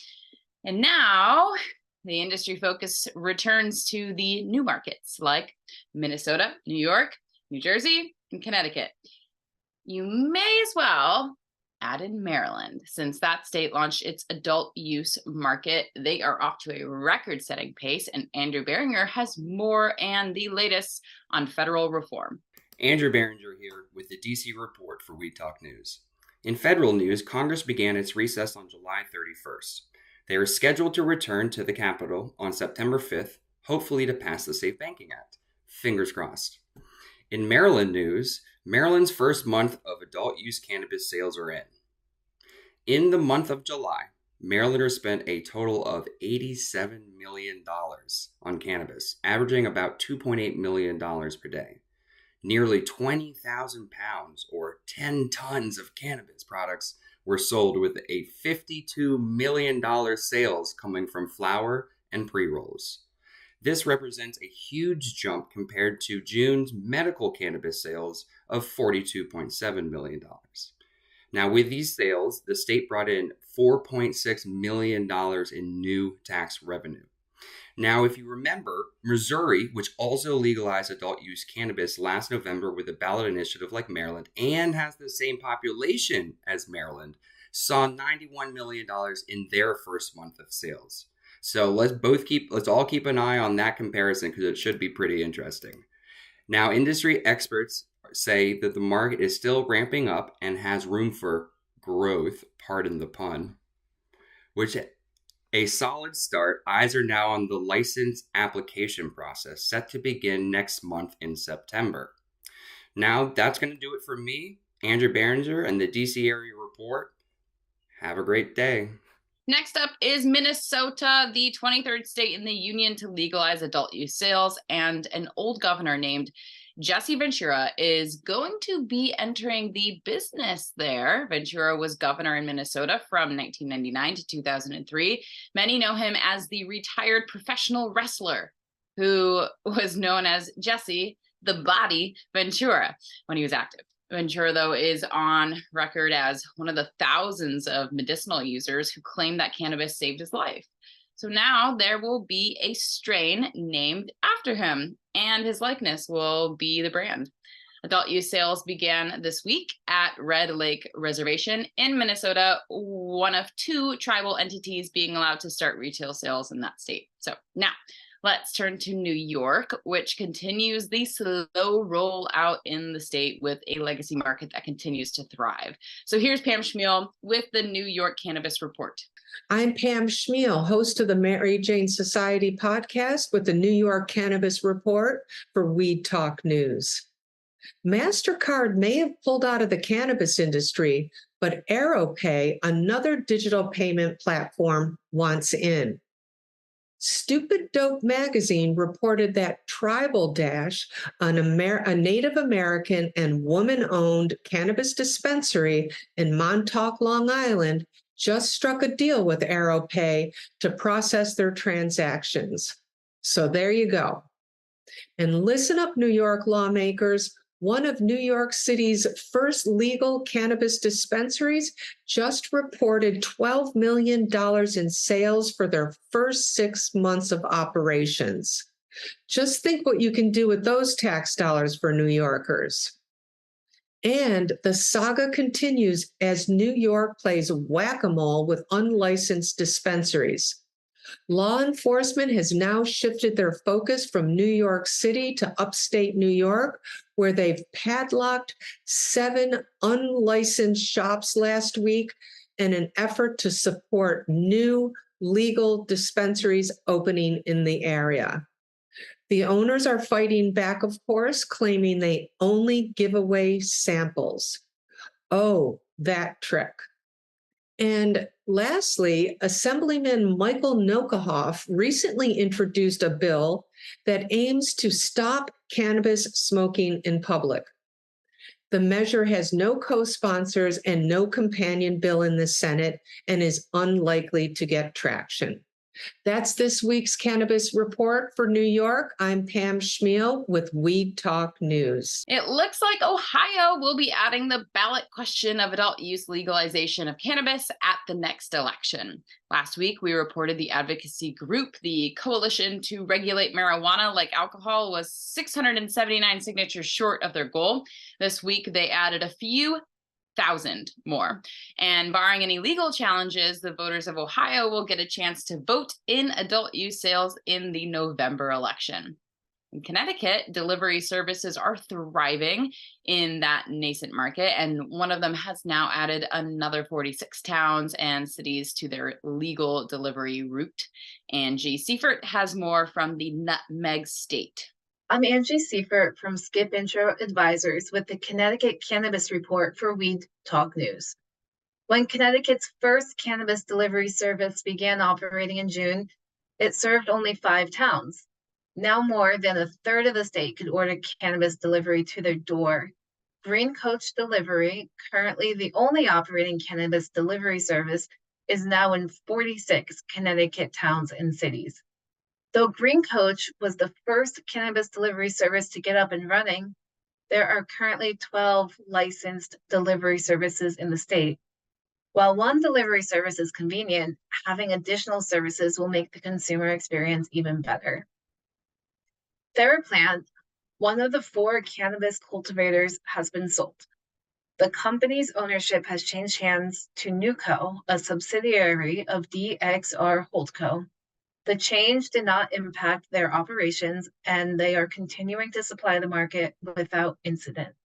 And now the industry focus returns to the new markets like Minnesota, New York, New Jersey, and Connecticut. You may as well add in Maryland, since that state launched its adult use market. They are off to a record-setting pace, and Andrew Behringer has more and the latest on federal reform. Andrew Behringer here with the DC Report for Weed Talk News. In federal news, Congress began its recess on July 31st. They are scheduled to return to the Capitol on September 5th, hopefully to pass the Safe Banking Act. Fingers crossed. In Maryland news, Maryland's first month of adult use cannabis sales are in. In the month of July, Marylanders spent a total of $87 million on cannabis, averaging about $2.8 million per day. Nearly 20,000 pounds or 10 tons of cannabis products were sold, with a $52 million sales coming from flower and pre-rolls. This represents a huge jump compared to June's medical cannabis sales of $42.7 million. Now, with these sales, the state brought in $4.6 million in new tax revenue. Now, if you remember, Missouri, which also legalized adult use cannabis last November with a ballot initiative like Maryland and has the same population as Maryland, saw $91 million in their first month of sales. So let's all keep an eye on that comparison, because it should be pretty interesting. Now, industry experts say that the market is still ramping up and has room for growth, pardon the pun, which a solid start. Eyes are now on the license application process, set to begin next month in September. Now, that's going to do it for me, Andrew Behringer, and the DC Area Report. Have a great day. Next up is Minnesota, the 23rd state in the union to legalize adult use sales, and an old governor named Jesse Ventura is going to be entering the business there. Ventura was governor in Minnesota from 1999 to 2003. Many know him as the retired professional wrestler who was known as Jesse the Body Ventura when he was active. Ventura, though, is on record as one of the thousands of medicinal users who claim that cannabis saved his life. So now there will be a strain named after him, and his likeness will be the brand. Adult use sales began this week at Red Lake Reservation in Minnesota, one of two tribal entities being allowed to start retail sales in that state. So now let's turn to New York, which continues the slow rollout in the state with a legacy market that continues to thrive. So here's Pam Schmiel with the New York Cannabis Report. I'm Pam Schmiel, host of the Mary Jane Society podcast with the New York Cannabis Report for Weed Talk News. MasterCard may have pulled out of the cannabis industry, but AeroPay, another digital payment platform, wants in. Stupid Dope magazine reported that Tribal Dash, a Native American and woman-owned cannabis dispensary in Montauk, Long Island, just struck a deal with AeroPay to process their transactions. So there you go. And listen up, New York lawmakers. One of New York City's first legal cannabis dispensaries just reported $12 million in sales for their first 6 months of operations. Just think what you can do with those tax dollars for New Yorkers. And the saga continues as New York plays whack-a-mole with unlicensed dispensaries. Law enforcement has now shifted their focus from New York City to upstate New York, where they've padlocked 7 unlicensed shops last week in an effort to support new legal dispensaries opening in the area. The owners are fighting back, of course, claiming they only give away samples. Oh, that trick. And lastly, Assemblyman Michael Nokahoff recently introduced a bill that aims to stop cannabis smoking in public. The measure has no co-sponsors and no companion bill in the Senate and is unlikely to get traction. That's this week's Cannabis Report for New York. I'm Pam Schmiel with Weed Talk News. It looks like Ohio will be adding the ballot question of adult use legalization of cannabis at the next election. Last week, we reported the advocacy group, the Coalition to Regulate Marijuana Like Alcohol, was 679 signatures short of their goal. This week, they added a few thousand more. And barring any legal challenges, the voters of Ohio will get a chance to vote in adult use sales in the November election. In Connecticut, delivery services are thriving in that nascent market, and one of them has now added another 46 towns and cities to their legal delivery route. Angie Seifert has more from the Nutmeg State. I'm Angie Seifert from Skip Intro Advisors with the Connecticut Cannabis Report for Weed Talk News. When Connecticut's first cannabis delivery service began operating in June, it served only 5 towns. Now more than a third of the state could order cannabis delivery to their door. Green Coach Delivery, currently the only operating cannabis delivery service, is now in 46 Connecticut towns and cities. Though Green Coach was the first cannabis delivery service to get up and running, there are currently 12 licensed delivery services in the state. While one delivery service is convenient, having additional services will make the consumer experience even better. TheraPlant, one of the 4 cannabis cultivators, has been sold. The company's ownership has changed hands to NewCo, a subsidiary of DXR Holdco. The change did not impact their operations, and they are continuing to supply the market without incident.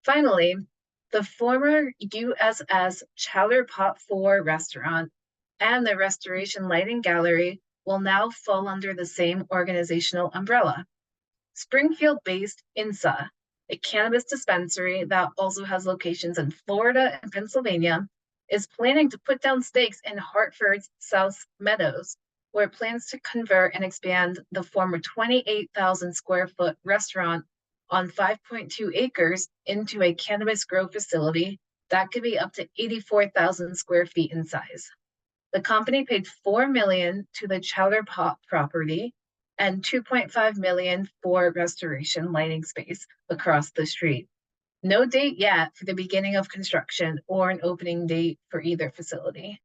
Finally, the former USS Chowder Pot 4 restaurant and the Restoration Lighting Gallery will now fall under the same organizational umbrella. Springfield-based INSA, a cannabis dispensary that also has locations in Florida and Pennsylvania, is planning to put down stakes in Hartford's South Meadows, where it plans to convert and expand the former 28,000 square foot restaurant on 5.2 acres into a cannabis grow facility that could be up to 84,000 square feet in size. The company paid $4 million to the Chowder Pot property and $2.5 million for restoration lighting space across the street. No date yet for the beginning of construction or an opening date for either facility.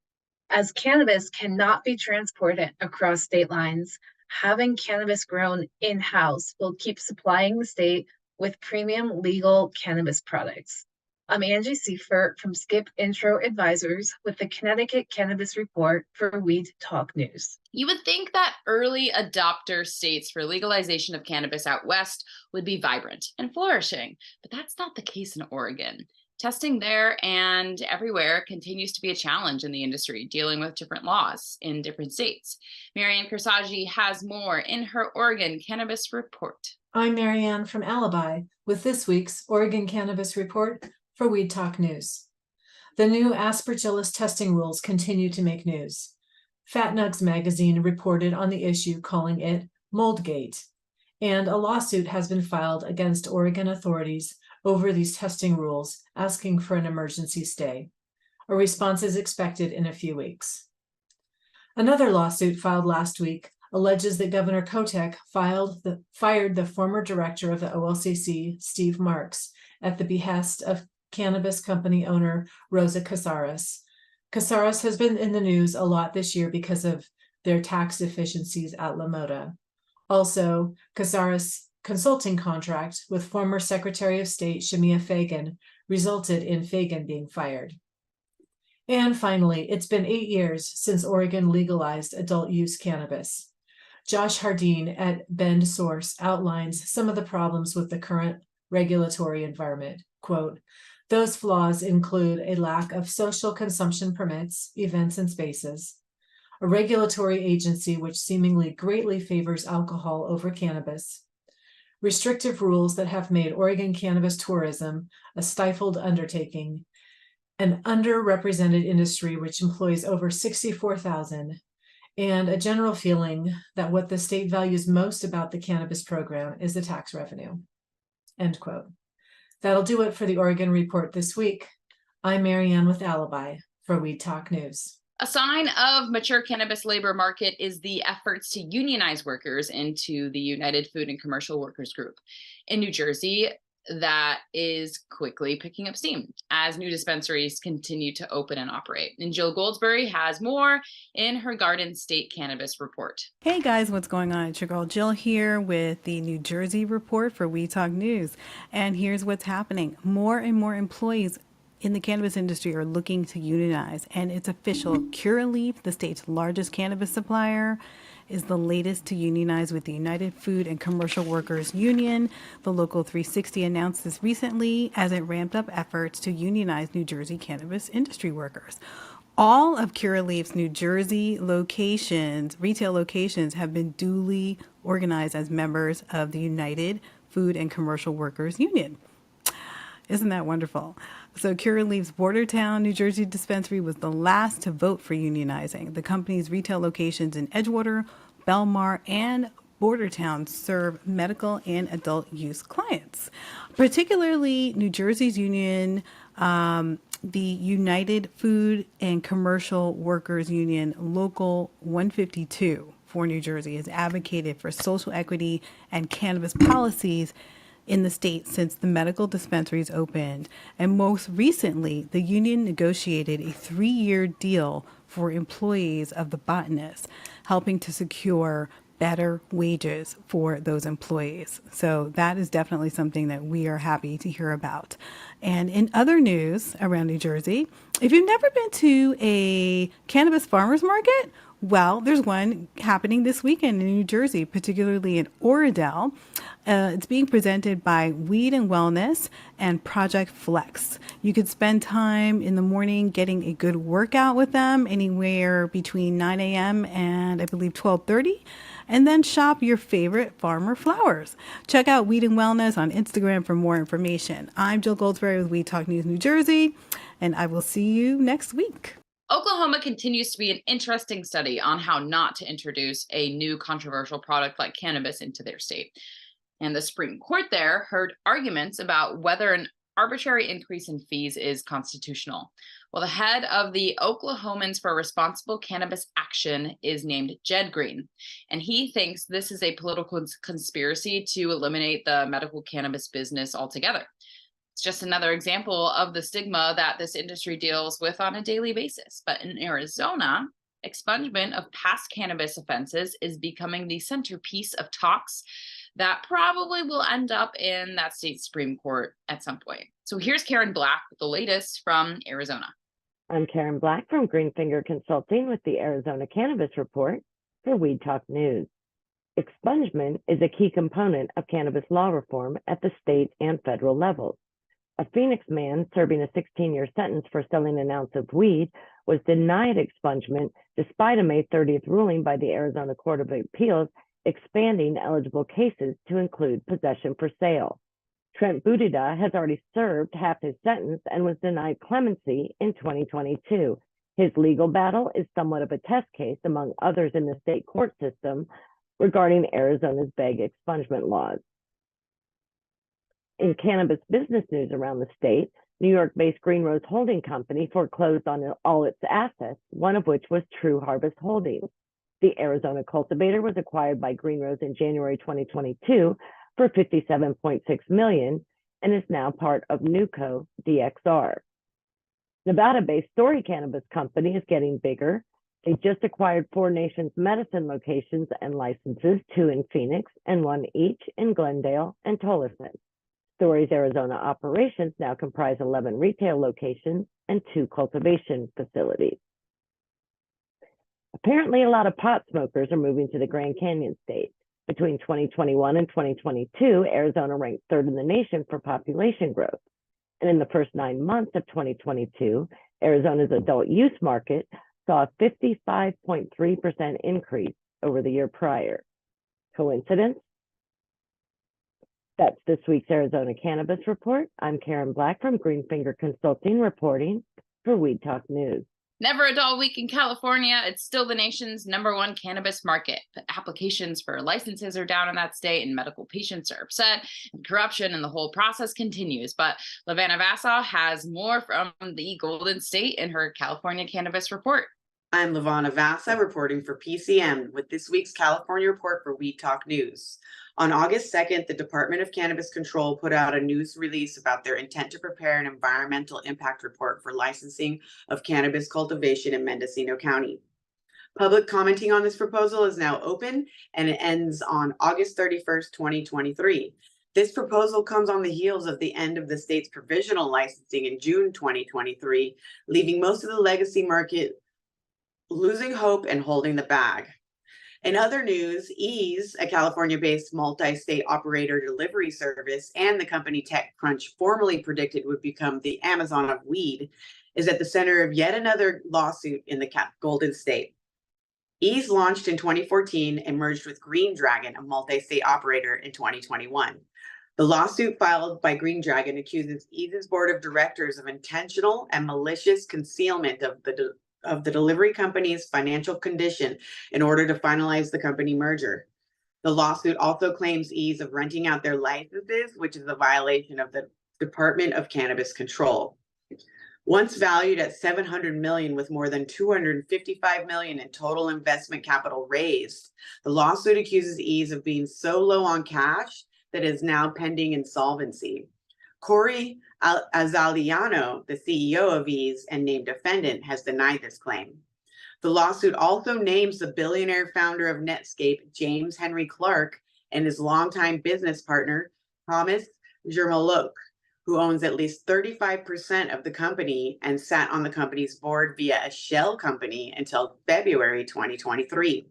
As cannabis cannot be transported across state lines, having cannabis grown in-house will keep supplying the state with premium legal cannabis products. I'm Angie Seifert from Skip Intro Advisors with the Connecticut Cannabis Report for Weed Talk News. You would think that early adopter states for legalization of cannabis out west would be vibrant and flourishing, but that's not the case in Oregon. Testing there and everywhere continues to be a challenge in the industry, dealing with different laws in different states. Marianne Kersagi has more in her Oregon Cannabis Report. I'm Marianne from Alibi with this week's Oregon Cannabis Report for Weed Talk News. The new Aspergillus testing rules continue to make news. Fat Nugs magazine reported on the issue, calling it Moldgate, and a lawsuit has been filed against Oregon authorities over these testing rules, asking for an emergency stay. A response is expected in a few weeks. Another lawsuit filed last week alleges that Governor Kotek fired the former director of the OLCC, Steve Marks, at the behest of cannabis company owner Rosa Casares. Casares has been in the news a lot this year because of their tax deficiencies at La Moda. Also, Casares' consulting contract with former Secretary of State Shemia Fagan resulted in Fagan being fired. And finally, it's been 8 years since Oregon legalized adult use cannabis. Josh Hardeen at Bend Source outlines some of the problems with the current regulatory environment. Quote, "Those flaws include a lack of social consumption permits, events, and spaces, a regulatory agency which seemingly greatly favors alcohol over cannabis, restrictive rules that have made Oregon cannabis tourism a stifled undertaking, an underrepresented industry which employs over 64,000, and a general feeling that what the state values most about the cannabis program is the tax revenue." End quote. That'll do it for the Oregon Report this week. I'm Marianne with Alibi for Weed Talk News. A sign of mature cannabis labor market is the efforts to unionize workers into the United Food and Commercial Workers Group. In New Jersey, that is quickly picking up steam as new dispensaries continue to open and operate. And Jill Goldsberry has more in her Garden State Cannabis Report. Hey guys, what's going on? It's your girl Jill here with the New Jersey report for We Talk News. And here's what's happening. More and more employees in the cannabis industry are looking to unionize, and it's official. Curaleaf, the state's largest cannabis supplier, is the latest to unionize with the United Food and Commercial Workers Union. The Local 360 announced this recently as it ramped up efforts to unionize New Jersey cannabis industry workers. All of Curaleaf's New Jersey locations, retail locations, have been duly organized as members of the United Food and Commercial Workers Union. Isn't that wonderful? So Curaleaf's Bordertown, New Jersey dispensary was the last to vote for unionizing. The company's retail locations in Edgewater, Belmar, and Bordertown serve medical and adult use clients. Particularly New Jersey's union, the United Food and Commercial Workers Union Local 152 for New Jersey has advocated for social equity and cannabis policies in the state since the medical dispensaries opened. And most recently, the union negotiated a 3-year deal for employees of the botanists, helping to secure better wages for those employees. So that is definitely something that we are happy to hear about. And in other news around New Jersey, if you've never been to a cannabis farmers market, well, there's one happening this weekend in New Jersey, particularly in Oradell. It's being presented by Weed and Wellness and Project Flex. You could spend time in the morning getting a good workout with them, anywhere between 9 a.m. and I believe 12:30, and then shop your favorite farmer flowers. Check out Weed and Wellness on Instagram for more information. I'm Jill Goldsberry with We Talk News New Jersey, and I will see you next week. Oklahoma continues to be an interesting study on how not to introduce a new controversial product like cannabis into their state. And the Supreme Court there heard arguments about whether an arbitrary increase in fees is constitutional. Well, the head of the Oklahomans for Responsible Cannabis Action is named Jed Green, and he thinks this is a political conspiracy to eliminate the medical cannabis business altogether. It's just another example of the stigma that this industry deals with on a daily basis. But in Arizona, expungement of past cannabis offenses is becoming the centerpiece of talks that probably will end up in that state Supreme Court at some point. So here's Karen Black with the latest from Arizona. I'm Karen Black from Greenfinger Consulting with the Arizona Cannabis Report for Weed Talk News. Expungement is a key component of cannabis law reform at the state and federal levels. A Phoenix man serving a 16-year sentence for selling an ounce of weed was denied expungement despite a May 30th ruling by the Arizona Court of Appeals expanding eligible cases to include possession for sale. Trent Budida has already served half his sentence and was denied clemency in 2022. His legal battle is somewhat of a test case among others in the state court system regarding Arizona's vague expungement laws. In cannabis business news around the state, New York-based Green Rose Holding Company foreclosed on all its assets, one of which was True Harvest Holdings. The Arizona cultivator was acquired by Green Rose in January 2022 for $57.6 million and is now part of Nuco DXR. Nevada-based Story Cannabis Company is getting bigger. They just acquired 4 Nations Medicine locations and licenses, 2 in Phoenix and 1 each in Glendale and Tolleson. Story's Arizona operations now comprise 11 retail locations and 2 cultivation facilities. Apparently, a lot of pot smokers are moving to the Grand Canyon state. Between 2021 and 2022, Arizona ranked 3rd in the nation for population growth. And in the first 9 months of 2022, Arizona's adult use market saw a 55.3% increase over the year prior. Coincidence? That's this week's Arizona Cannabis Report. I'm Karen Black from Greenfinger Consulting reporting for Weed Talk News. Never a dull week in California. It's still the nation's #1 cannabis market. But applications for licenses are down in that state, and medical patients are upset, and corruption and the whole process continues. But Alaina Pinto has more from the Golden State in her California Cannabis Report. I'm Nrvna Farms reporting for PCM with this week's California report for Weed Talk News. On August 2nd, the Department of Cannabis Control put out a news release about their intent to prepare an environmental impact report for licensing of cannabis cultivation in Mendocino County. Public commenting on this proposal is now open and it ends on August 31st, 2023. This proposal comes on the heels of the end of the state's provisional licensing in June 2023, leaving most of the legacy market losing hope and holding the bag. In other news, Ease, a California-based multi-state operator delivery service, and the company TechCrunch formerly predicted would become the Amazon of weed, is at the center of yet another lawsuit in the Golden State. Ease launched in 2014 and merged with Green Dragon, a multi-state operator, in 2021. The lawsuit filed by Green Dragon accuses Ease's board of directors of intentional and malicious concealment of the delivery company's financial condition in order to finalize the company merger. The lawsuit also claims Ease of renting out their licenses, which is a violation of the Department of Cannabis Control. Once valued at $700 million with more than $255 million in total investment capital raised, the lawsuit accuses Ease of being so low on cash that is now pending insolvency. Corey Azaliano, the CEO of Ease and named defendant, has denied this claim. The lawsuit also names the billionaire founder of Netscape, James Henry Clark, and his longtime business partner, Thomas Jermoluk, who owns at least 35% of the company and sat on the company's board via a shell company until February 2023.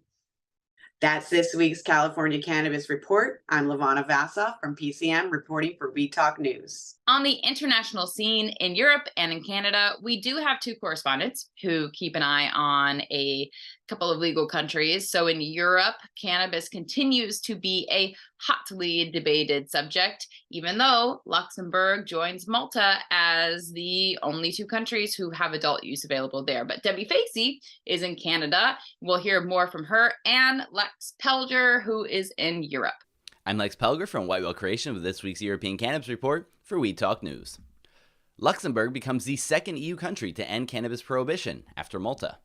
That's this week's California Cannabis Report. I'm Nrvna Farms from PCM reporting for Weed Talk News. On the international scene in Europe and in Canada, we do have two correspondents who keep an eye on a couple of legal countries. So in Europe, cannabis continues to be a hotly debated subject, even though Luxembourg joins Malta as the only two countries who have adult use available there. But Debbie Facey is in Canada. We'll hear more from her and Lex Pelger, who is in Europe. I'm Lex Pelger from White Whale Creation with this week's European Cannabis Report for Weed Talk News. Luxembourg becomes the second EU country to end cannabis prohibition after Malta.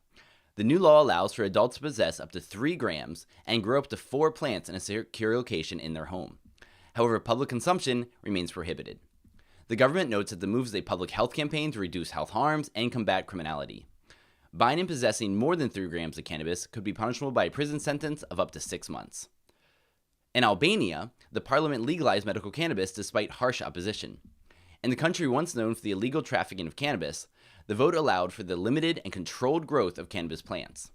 The new law allows for adults to possess up to 3 grams and grow up to 4 plants in a secure location in their home. However, public consumption remains prohibited. The government notes that the move is a public health campaign to reduce health harms and combat criminality. Buying and possessing more than 3 grams of cannabis could be punishable by a prison sentence of up to 6 months. In Albania, the parliament legalized medical cannabis despite harsh opposition. In the country once known for the illegal trafficking of cannabis, the vote allowed for the limited and controlled growth of cannabis plants.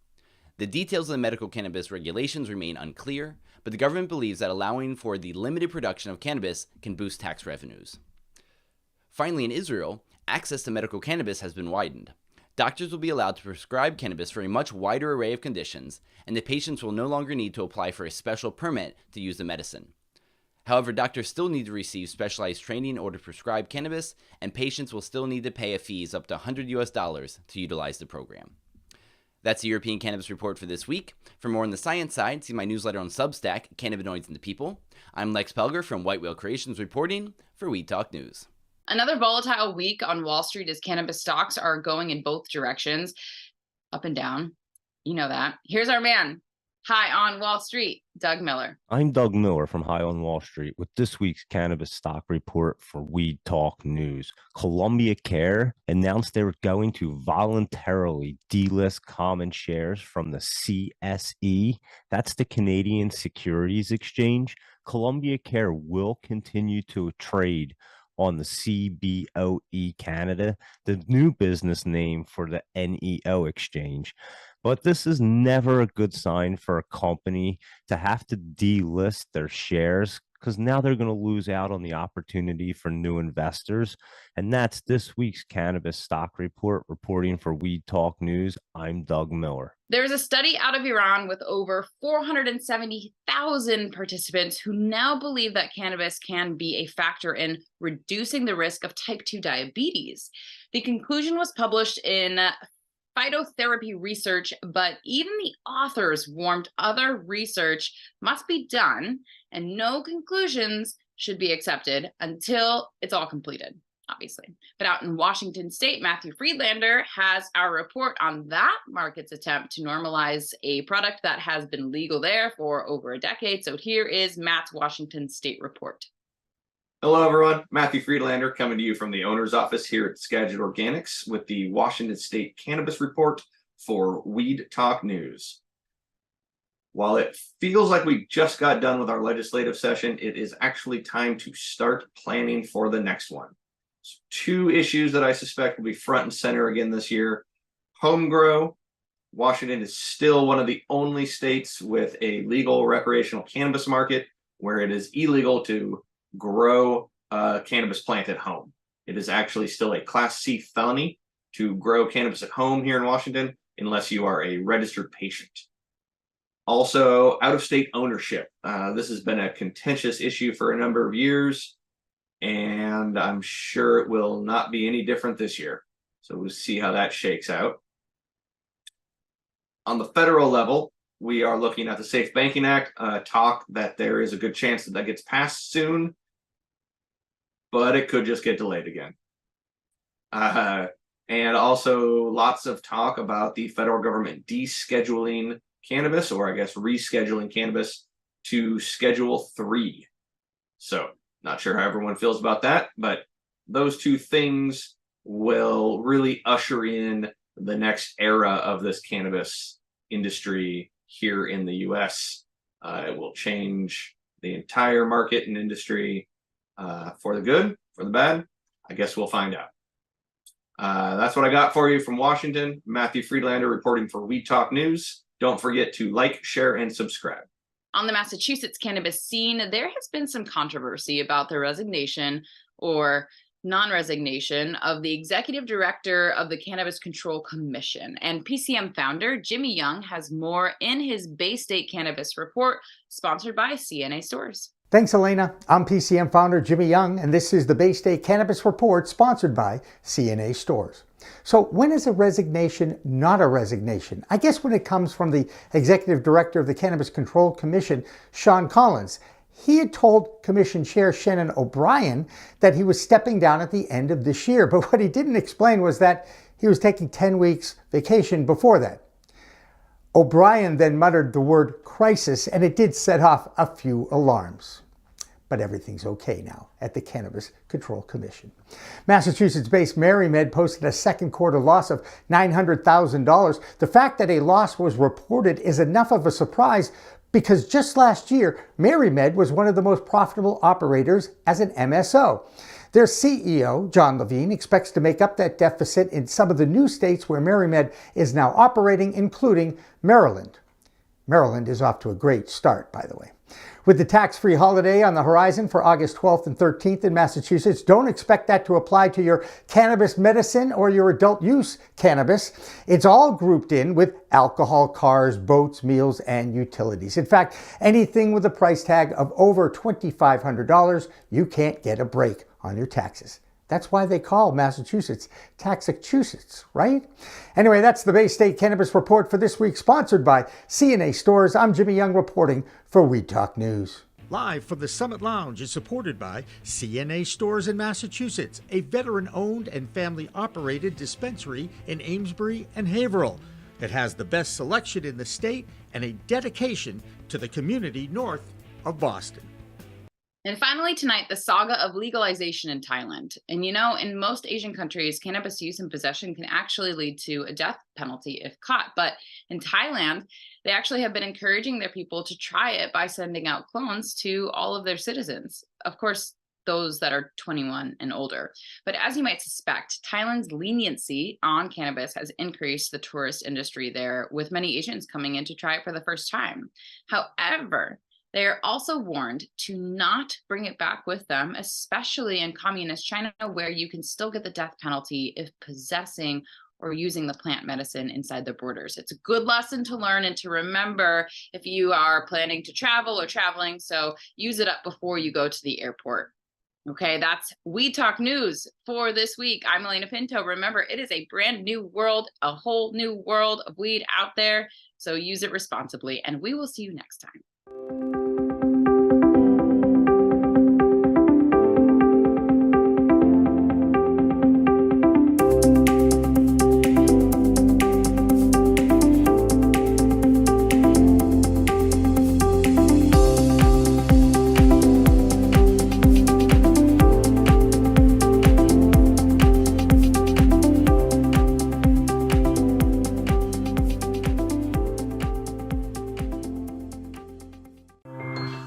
The details of the medical cannabis regulations remain unclear, but the government believes that allowing for the limited production of cannabis can boost tax revenues. Finally, in Israel, access to medical cannabis has been widened. Doctors will be allowed to prescribe cannabis for a much wider array of conditions, and the patients will no longer need to apply for a special permit to use the medicine. However, doctors still need to receive specialized training in order to prescribe cannabis, and patients will still need to pay a fees up to $100 to utilize the program. That's the European Cannabis Report for this week. For more on the science side, see my newsletter on Substack, Cannabinoids and the People. I'm Lex Pelger from White Whale Creations reporting for Weed Talk News. Another volatile week on Wall Street as cannabis stocks are going in both directions, up and down. You know that. Here's our man, High on Wall Street, Doug Miller. I'm Doug Miller from High on Wall Street with this week's cannabis stock report for Weed Talk News. Columbia Care announced they were going to voluntarily delist common shares from the CSE. That's the Canadian Securities Exchange. Columbia Care will continue to trade on the CBOE Canada, the new business name for the NEO exchange. But this is never a good sign for a company to have to delist their shares, because now they're going to lose out on the opportunity for new investors. And that's this week's cannabis stock report. Reporting for Weed Talk News, I'm Doug Miller. There's a study out of Iran with over 470,000 participants who now believe that cannabis can be a factor in reducing the risk of type 2 diabetes. The conclusion was published in Phytotherapy Research, but even the authors warned other research must be done and no conclusions should be accepted until it's all completed. obviously. But out in Washington State, Matthew Friedlander has our report on that market's attempt to normalize a product that has been legal there for over a decade. So here is Matt's Washington State report. Hello, everyone. Matthew Friedlander coming to you from the owner's office here at Skagit Organics with the Washington State Cannabis Report for Weed Talk News. While it feels like we just got done with our legislative session, it is actually time to start planning for the next one. So 2 issues that I suspect will be front and center again this year. Home grow. Washington is still one of the only states with a legal recreational cannabis market where it is illegal to grow a cannabis plant at home. It is actually still a Class C felony to grow cannabis at home here in Washington unless you are a registered patient. Also, out-of-state ownership. This has been a contentious issue for a number of years, and I'm sure it will not be any different this year. So we'll see how that shakes out. On the federal level, we are looking at the Safe Banking Act, talk that there is a good chance that gets passed soon, but it could just get delayed again. And also lots of talk about the federal government descheduling cannabis, or I guess rescheduling cannabis to Schedule 3. So not sure how everyone feels about that, but those 2 things will really usher in the next era of this cannabis industry here in the US. It will change the entire market and industry for the good, for the bad. I guess we'll find out. That's what I got for you from Washington. Matthew Friedlander reporting for Weed Talk News. Don't forget to like, share, and subscribe. On the Massachusetts cannabis scene, there has been some controversy about the resignation or non-resignation of the executive director of the Cannabis Control Commission. And PCM founder Jimmy Young has more in his Bay State Cannabis Report, sponsored by CNA Stores. Thanks, Alaina. I'm PCM founder Jimmy Young, and this is the Bay State Cannabis Report, sponsored by CNA Stores. So when is a resignation not a resignation? I guess when it comes from the executive director of the Cannabis Control Commission, Sean Collins. He had told Commission Chair Shannon O'Brien that he was stepping down at the end of this year, but what he didn't explain was that he was taking 10 weeks vacation before that. O'Brien then muttered the word crisis, and it did set off a few alarms. But everything's okay now at the Cannabis Control Commission. Massachusetts-based MaryMed posted a second quarter loss of $900,000. The fact that a loss was reported is enough of a surprise because just last year, MaryMed was one of the most profitable operators as an MSO. Their CEO, John Levine, expects to make up that deficit in some of the new states where MaryMed is now operating, including Maryland. Maryland is off to a great start, by the way. With the tax-free holiday on the horizon for August 12th and 13th in Massachusetts, don't expect that to apply to your cannabis medicine or your adult use cannabis. It's all grouped in with alcohol, cars, boats, meals, and utilities. In fact, anything with a price tag of over $2,500, you can't get a break on your taxes. That's why they call Massachusetts Taxachusetts, right? Anyway, that's the Bay State Cannabis Report for this week, sponsored by CNA Stores. I'm Jimmy Young reporting for Weed Talk News. Live from the Summit Lounge is supported by CNA Stores in Massachusetts, a veteran-owned and family-operated dispensary in Amesbury and Haverhill. It has the best selection in the state and a dedication to the community north of Boston. And finally tonight, the saga of legalization in Thailand. And you know, in most Asian countries, cannabis use and possession can actually lead to a death penalty if caught. But in Thailand, they actually have been encouraging their people to try it by sending out clones to all of their citizens. Of course, those that are 21 and older. But as you might suspect, Thailand's leniency on cannabis has increased the tourist industry there, with many Asians coming in to try it for the first time. However, they are also warned to not bring it back with them, especially in communist China, where you can still get the death penalty if possessing or using the plant medicine inside the borders. It's a good lesson to learn and to remember if you are planning to travel or traveling, so use it up before you go to the airport. Okay, that's Weed Talk News for this week. I'm Alaina Pinto. Remember, it is a brand new world, a whole new world of weed out there, so use it responsibly, and we will see you next time.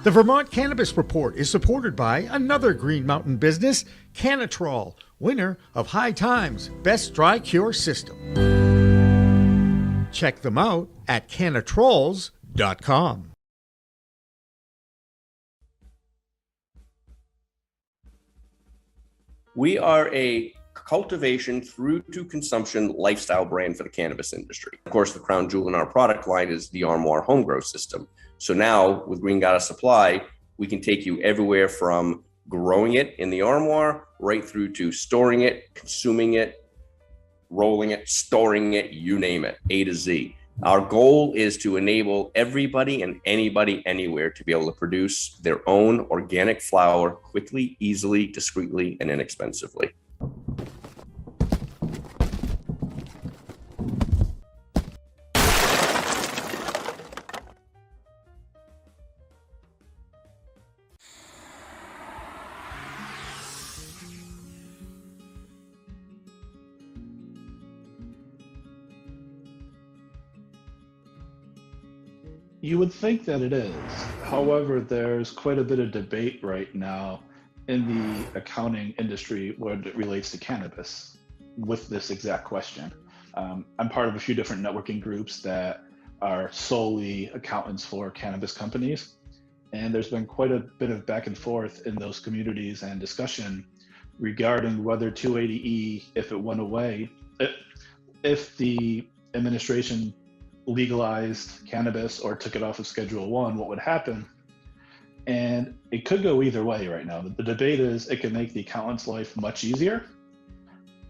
The Vermont Cannabis Report is supported by another Green Mountain business, Cannatrol, winner of High Times Best Dry Cure System. Check them out at cannatrolls.com. We are a cultivation through to consumption lifestyle brand for the cannabis industry. Of course, the crown jewel in our product line is the Armoire home grow system. So now with Green Goddess Supply, we can take you everywhere from growing it in the armoire right through to storing it, consuming it, rolling it, storing it, you name it, A to Z. Our goal is to enable everybody and anybody anywhere to be able to produce their own organic flower quickly, easily, discreetly, and inexpensively. You would think that it is. However, there's quite a bit of debate right now in the accounting industry when it relates to cannabis with this exact question. I'm part of a few different networking groups that are solely accountants for cannabis companies. And there's been quite a bit of back and forth in those communities and discussion regarding whether 280E, if it went away, if the administration legalized cannabis or took it off of Schedule 1, what would happen? And it could go either way right now. The debate is it can make the accountant's life much easier.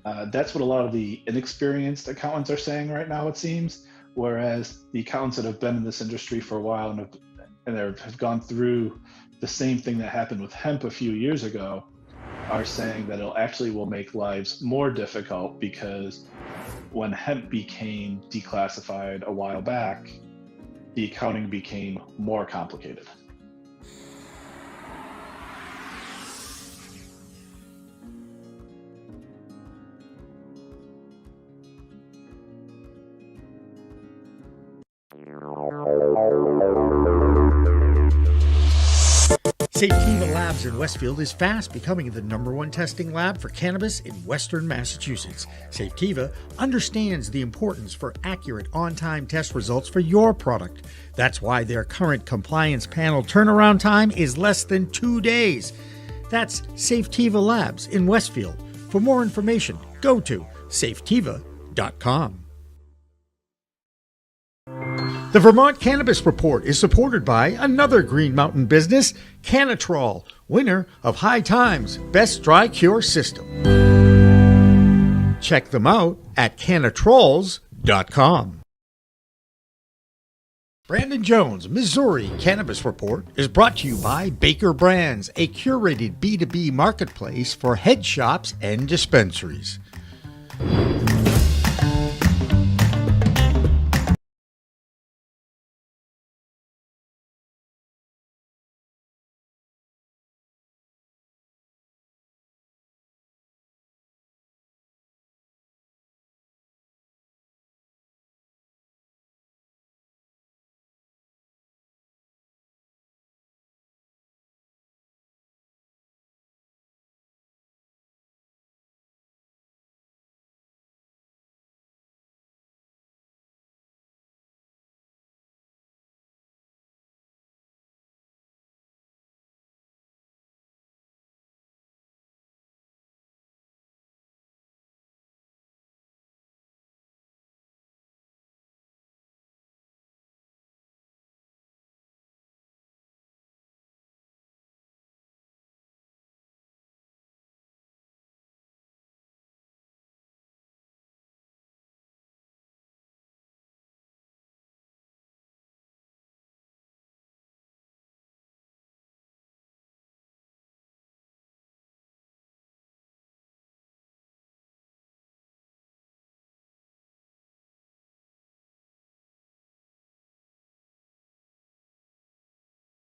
That's what a lot of the inexperienced accountants are saying right now, it seems, whereas the accountants that have been in this industry for a while and have gone through the same thing that happened with hemp a few years ago are saying that it actually will make lives more difficult, because when hemp became declassified a while back, the accounting became more complicated. Safetiva Labs in Westfield is fast becoming the #1 testing lab for cannabis in Western Massachusetts. Safetiva understands the importance for accurate on-time test results for your product. That's why their current compliance panel turnaround time is less than 2 days. That's Safetiva Labs in Westfield. For more information, go to safetiva.com. The Vermont Cannabis Report is supported by another Green Mountain business, Cannatrol, winner of High Times Best Dry Cure System. Check them out at cannatrolls.com. Brandon Jones' Missouri Cannabis Report is brought to you by Baker Brands, a curated B2B marketplace for head shops and dispensaries.